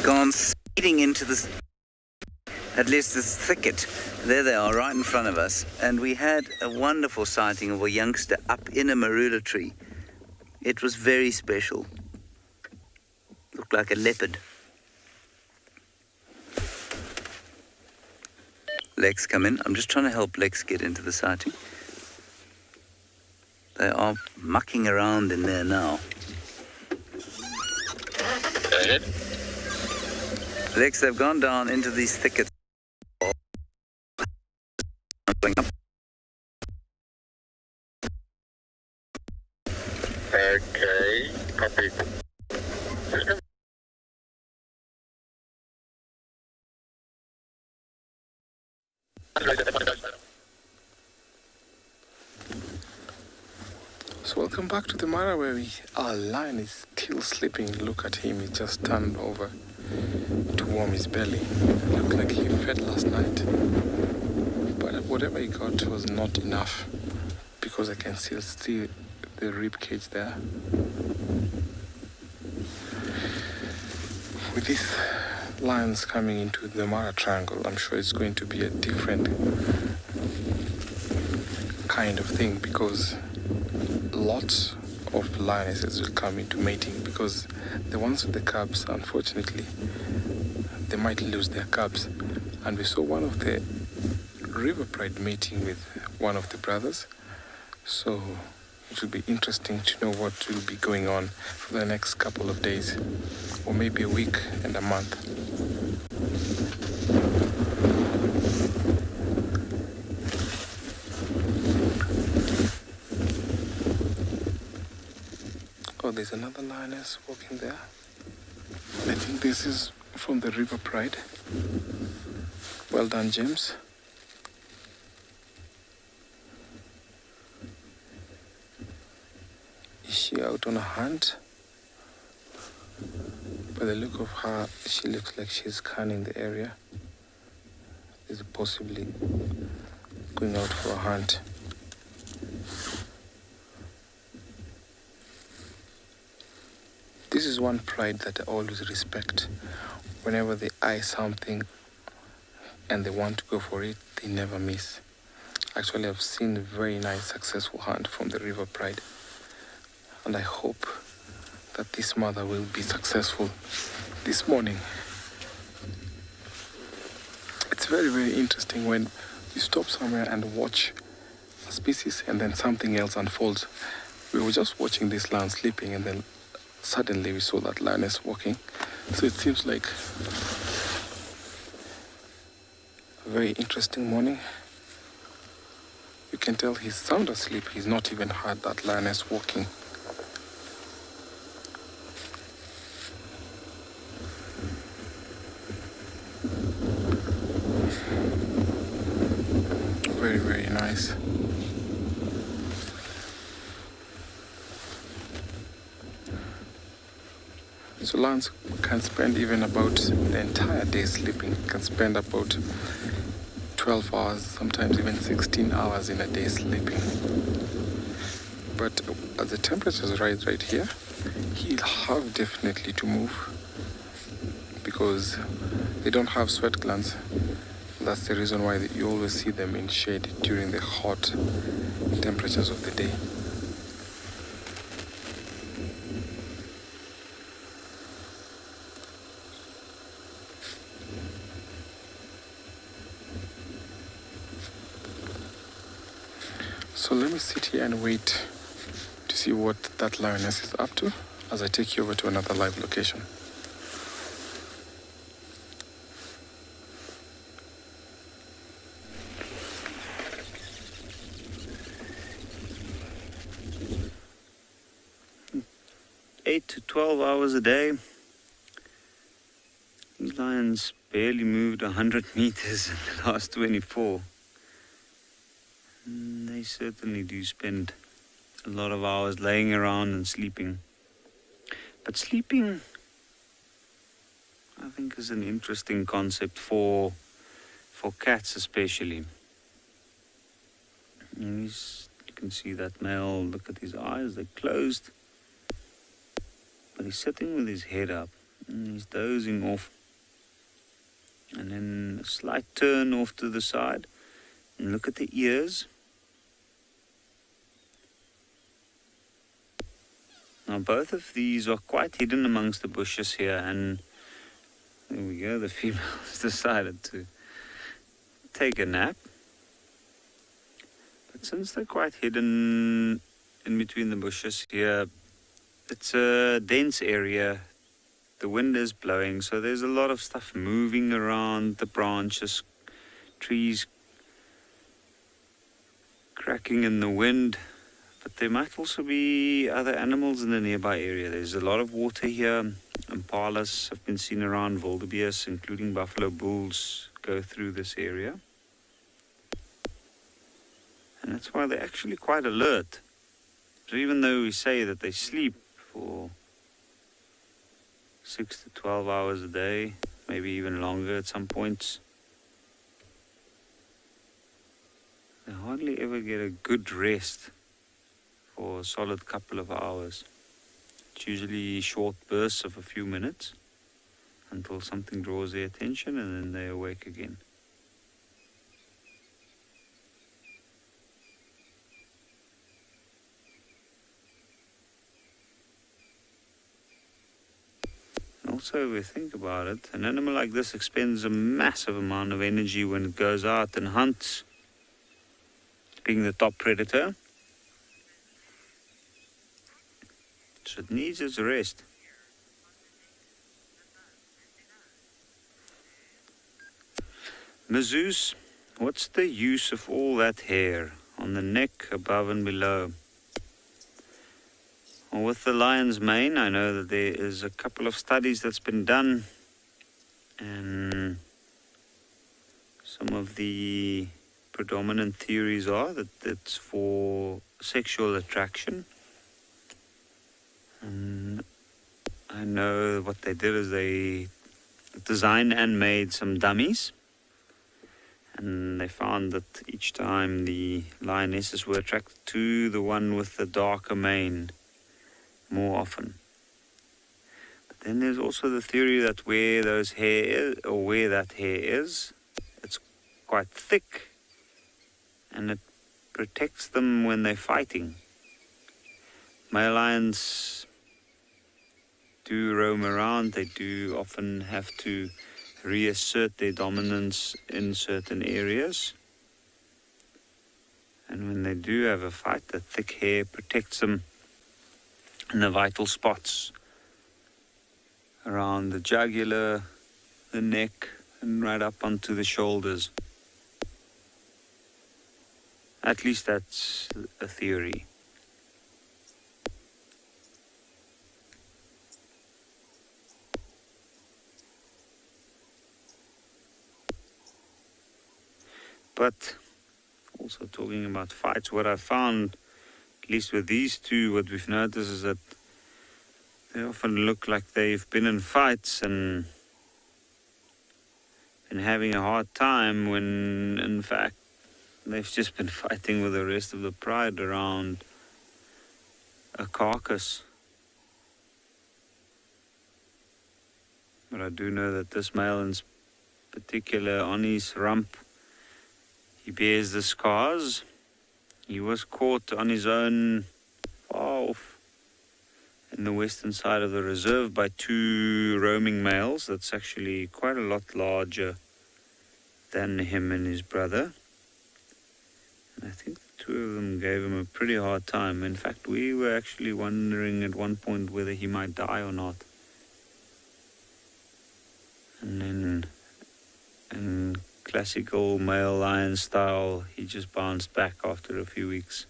Gone speeding into this, at least this thicket. There they are, right in front of us. And we had a wonderful sighting of a youngster up in a marula tree. It was very special. Looked like a leopard. Lex come in. I'm just trying to help Lex get into the sighting. They are mucking around in there now. Go ahead. Lex, they've gone down into these thickets. Okay, copy. System. So welcome back to the Mara where our lion is still sleeping. Look at him, he just turned over to warm his belly. Looked like he fed last night. But whatever he got was not enough because I can still see the rib cage there. With these lions coming into the Mara Triangle, I'm sure it's going to be a different kind of thing because lots of lionesses will come into mating because the ones with the cubs, unfortunately, they might lose their cubs. And we saw one of the river pride mating with one of the brothers. So it will be interesting to know what will be going on for the next couple of days, or maybe a week and a month. Oh, there's another lioness walking there. I think this is from the River Pride. Well done, James. Is she out on a hunt? By the look of her, she looks like she's scanning the area. Is possibly going out for a hunt. This is one pride that I always respect. Whenever they eye something and they want to go for it, they never miss. Actually, I've seen a very nice, successful hunt from the River Pride. And I hope that this mother will be successful this morning. It's very, very interesting when you stop somewhere and watch a species and then something else unfolds. We were just watching this lion sleeping and then suddenly we saw that lioness walking. So it seems like a very interesting morning. You can tell he's sound asleep. He's not even heard that lioness walking. Very, very nice. So lions can spend even about the entire day sleeping, can spend about 12 hours, sometimes even 16 hours in a day sleeping. But as the temperatures rise right here, he'll have definitely to move because they don't have sweat glands. That's the reason why you always see them in shade during the hot temperatures of the day. So let me sit here and wait to see what that lioness is up to as I take you over to another live location. Eight to 12 hours a day. These lions barely moved 100 meters in the last 24. They certainly do spend a lot of hours laying around and sleeping. But sleeping, I think, is an interesting concept for cats especially. And you can see that male, look at his eyes, they're closed. But he's sitting with his head up and he's dozing off. And then a slight turn off to the side. And look at the ears. Now both of these are quite hidden amongst the bushes here, and there we go, the female has decided to take a nap. But since they're quite hidden in between the bushes here, it's a dense area. The wind is blowing, so there's a lot of stuff moving around the branches, trees cracking in the wind. But there might also be other animals in the nearby area. There's a lot of water here. Impalas have been seen around, wildebeest, including buffalo bulls, go through this area. And that's why they're actually quite alert. So even though we say that they sleep for 6 to 12 hours a day, maybe even longer at some points, they hardly ever get a good rest for a solid couple of hours. It's usually short bursts of a few minutes until something draws their attention, and then they awake again. Also, if we think about it, an animal like this expends a massive amount of energy when it goes out and hunts, being the top predator. So it needs its rest. Mazoos, what's the use of all that hair on the neck, above and below? Well, with the lion's mane, I know that there is a couple of studies that's been done, and some of the predominant theories are that it's for sexual attraction. And I know what they did is they designed and made some dummies, and they found that each time the lionesses were attracted to the one with the darker mane more often. But then there's also the theory that where those hair is, or where that hair is, it's quite thick, and it protects them when they're fighting. Male lions do roam around. They do often have to reassert their dominance in certain areas. And when they do have a fight, the thick hair protects them in the vital spots around the jugular, the neck, and right up onto the shoulders. At least that's a theory. But also talking about fights, what I found, at least with these two, what we've noticed is that they often look like they've been in fights and been having a hard time, when in fact they've just been fighting with the rest of the pride around a carcass. But I do know that this male in particular, on his rump, he bears the scars. He was caught on his own far off in the western side of the reserve by two roaming males. That's actually quite a lot larger than him and his brother. And I think the two of them gave him a pretty hard time. In fact, we were actually wondering at one point whether he might die or not. And then, in classical male lion style, he just bounced back after a few weeks.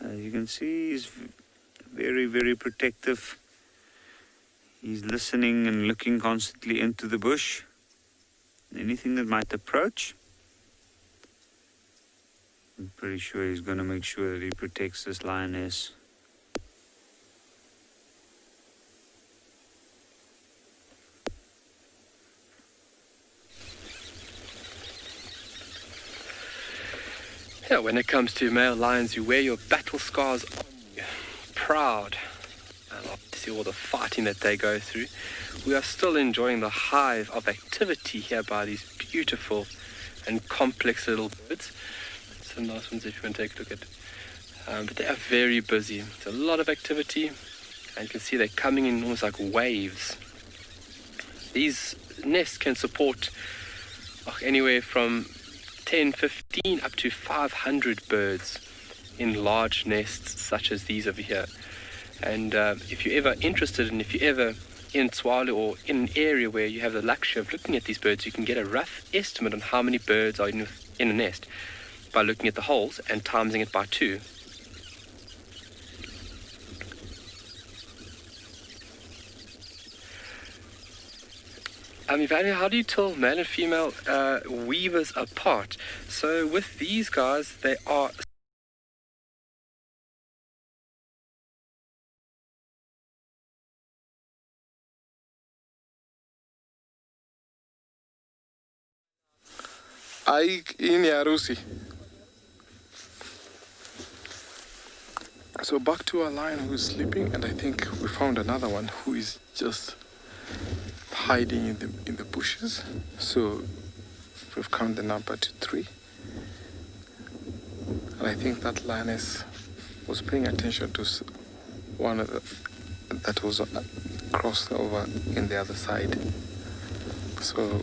As you can see, he's very, very protective. He's listening and looking constantly into the bush. Anything that might approach, I'm pretty sure he's going to make sure that he protects this lioness. Yeah, when it comes to male lions, you wear your battle scars on you. Proud. I love to see all the fighting that they go through. We are still enjoying the hive of activity here by these beautiful and complex little birds. Some nice ones if you want to take a look at. But they are very busy. It's a lot of activity, and you can see they're coming in almost like waves. These nests can support anywhere from 10, 15 up to 500 birds in large nests such as these over here. And if you're ever interested, and if you're ever in Tswalu or in an area where you have the luxury of looking at these birds, you can get a rough estimate on how many birds are in a nest by looking at the holes and timesing it by 2. Evalia, how do you tell male and female weavers apart? So with these guys, they are in Yarusi. So back to our lion who is sleeping, and I think we found another one who is just hiding in the bushes. So we've counted the number to 3, and I think that lioness was paying attention to one of that was crossed over in the other side. So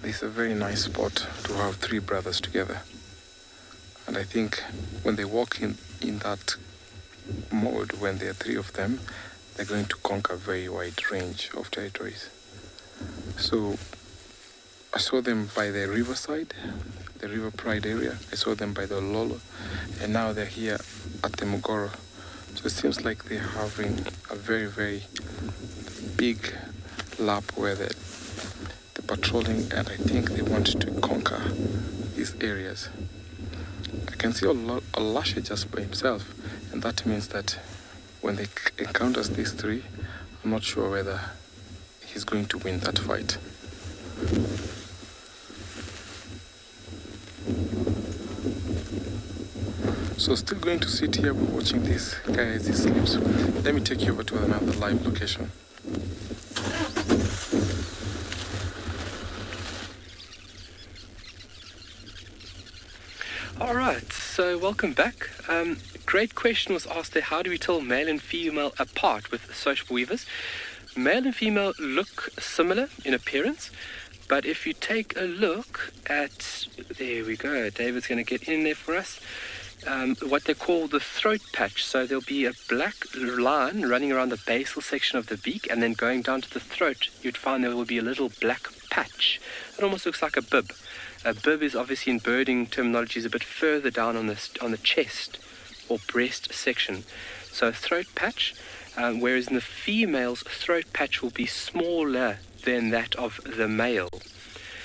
this is a very nice spot to have 3 brothers together, and I think when they walk in that mode, when there are 3 of them, they're going to conquer a very wide range of territories. So I saw them by the riverside, the River Pride area. I saw them by the Lolo, and now they're here at the Mugoro. So it seems like they're having a very, very big lap where they're patrolling, and I think they want to conquer these areas. I can see Olashe just by himself, and that means that when they encounters these 3, I'm not sure whether he's going to win that fight. So still going to sit here watching this guy as he sleeps. Let me take you over to another live location. Alright, so welcome back. Great question was asked there, how do we tell male and female apart with social weavers? Male and female look similar in appearance, but if you take a look at, there we go, David's going to get in there for us, what they call the throat patch. So there'll be a black line running around the basal section of the beak, and then going down to the throat, you'd find there will be a little black patch. It almost looks like a bib. A bib is obviously in birding terminology is a bit further down on the chest or breast section. So throat patch, whereas in the female's throat patch will be smaller than that of the male.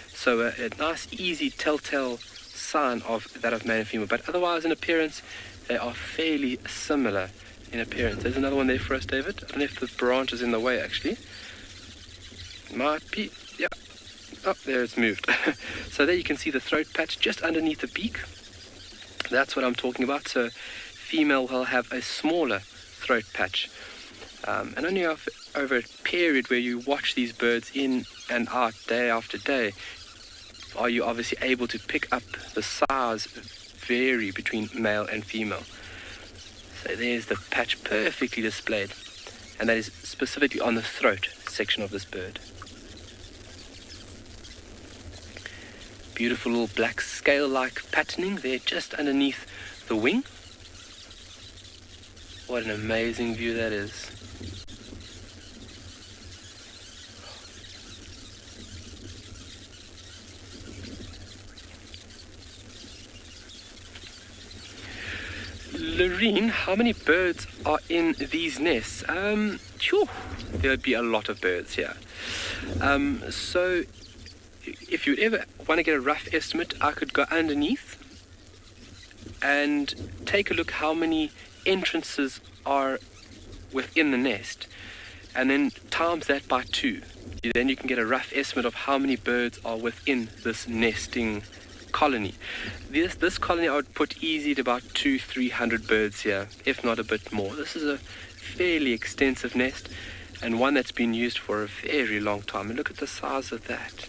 So a nice easy telltale sign of that of male and female, but otherwise in appearance they are fairly similar in appearance. There's another one there for us, David. I don't know if the branch is in the way actually. Might be, yeah. Oh, there it's moved. So there you can see the throat patch just underneath the beak. That's what I'm talking about. So female will have a smaller throat patch. And only over a period where you watch these birds in and out day after day, are you obviously able to pick up the size vary between male and female. So there's the patch perfectly displayed, and that is specifically on the throat section of this bird. Beautiful little black scale-like patterning there just underneath the wing. What an amazing view that is. Lorene, how many birds are in these nests? There'd be a lot of birds here. So if you'd ever want to get a rough estimate, I could go underneath and take a look how many entrances are within the nest, and then times that by 2. Then you can get a rough estimate of how many birds are within this nesting colony. This colony I would put easy to about 200-300 birds here, if not a bit more. This is a fairly extensive nest, and one that's been used for a very long time. And look at the size of that.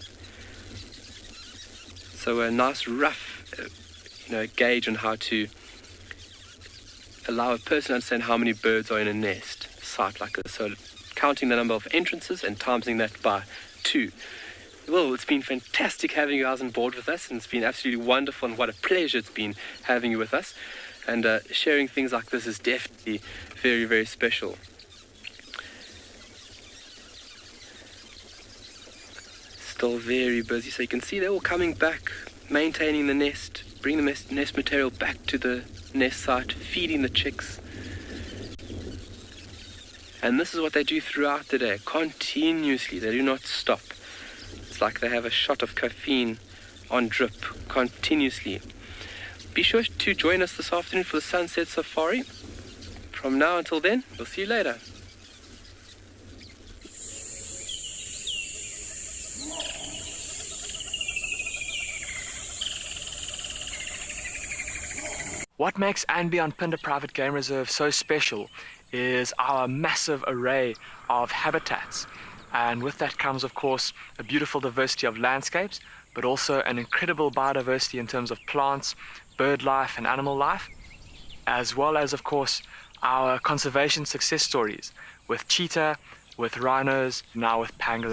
So a nice rough gauge on how to allow a person to understand how many birds are in a nest site like this. So counting the number of entrances and timesing that by 2. Well, it's been fantastic having you guys on board with us, and it's been absolutely wonderful, and what a pleasure it's been having you with us. And sharing things like this is definitely very, very special. Still very busy, so you can see they're all coming back, maintaining the nest, bringing the nest material back to the nest site, feeding the chicks. And this is what they do throughout the day, continuously. They do not stop. It's like they have a shot of caffeine on drip continuously. Be sure to join us this afternoon for the sunset safari. From now until then, we'll see you later. What makes Anbion Private Game Reserve so special is our massive array of habitats. And with that comes, of course, a beautiful diversity of landscapes, but also an incredible biodiversity in terms of plants, bird life and animal life, as well as, of course, our conservation success stories with cheetah, with rhinos, now with pangolins.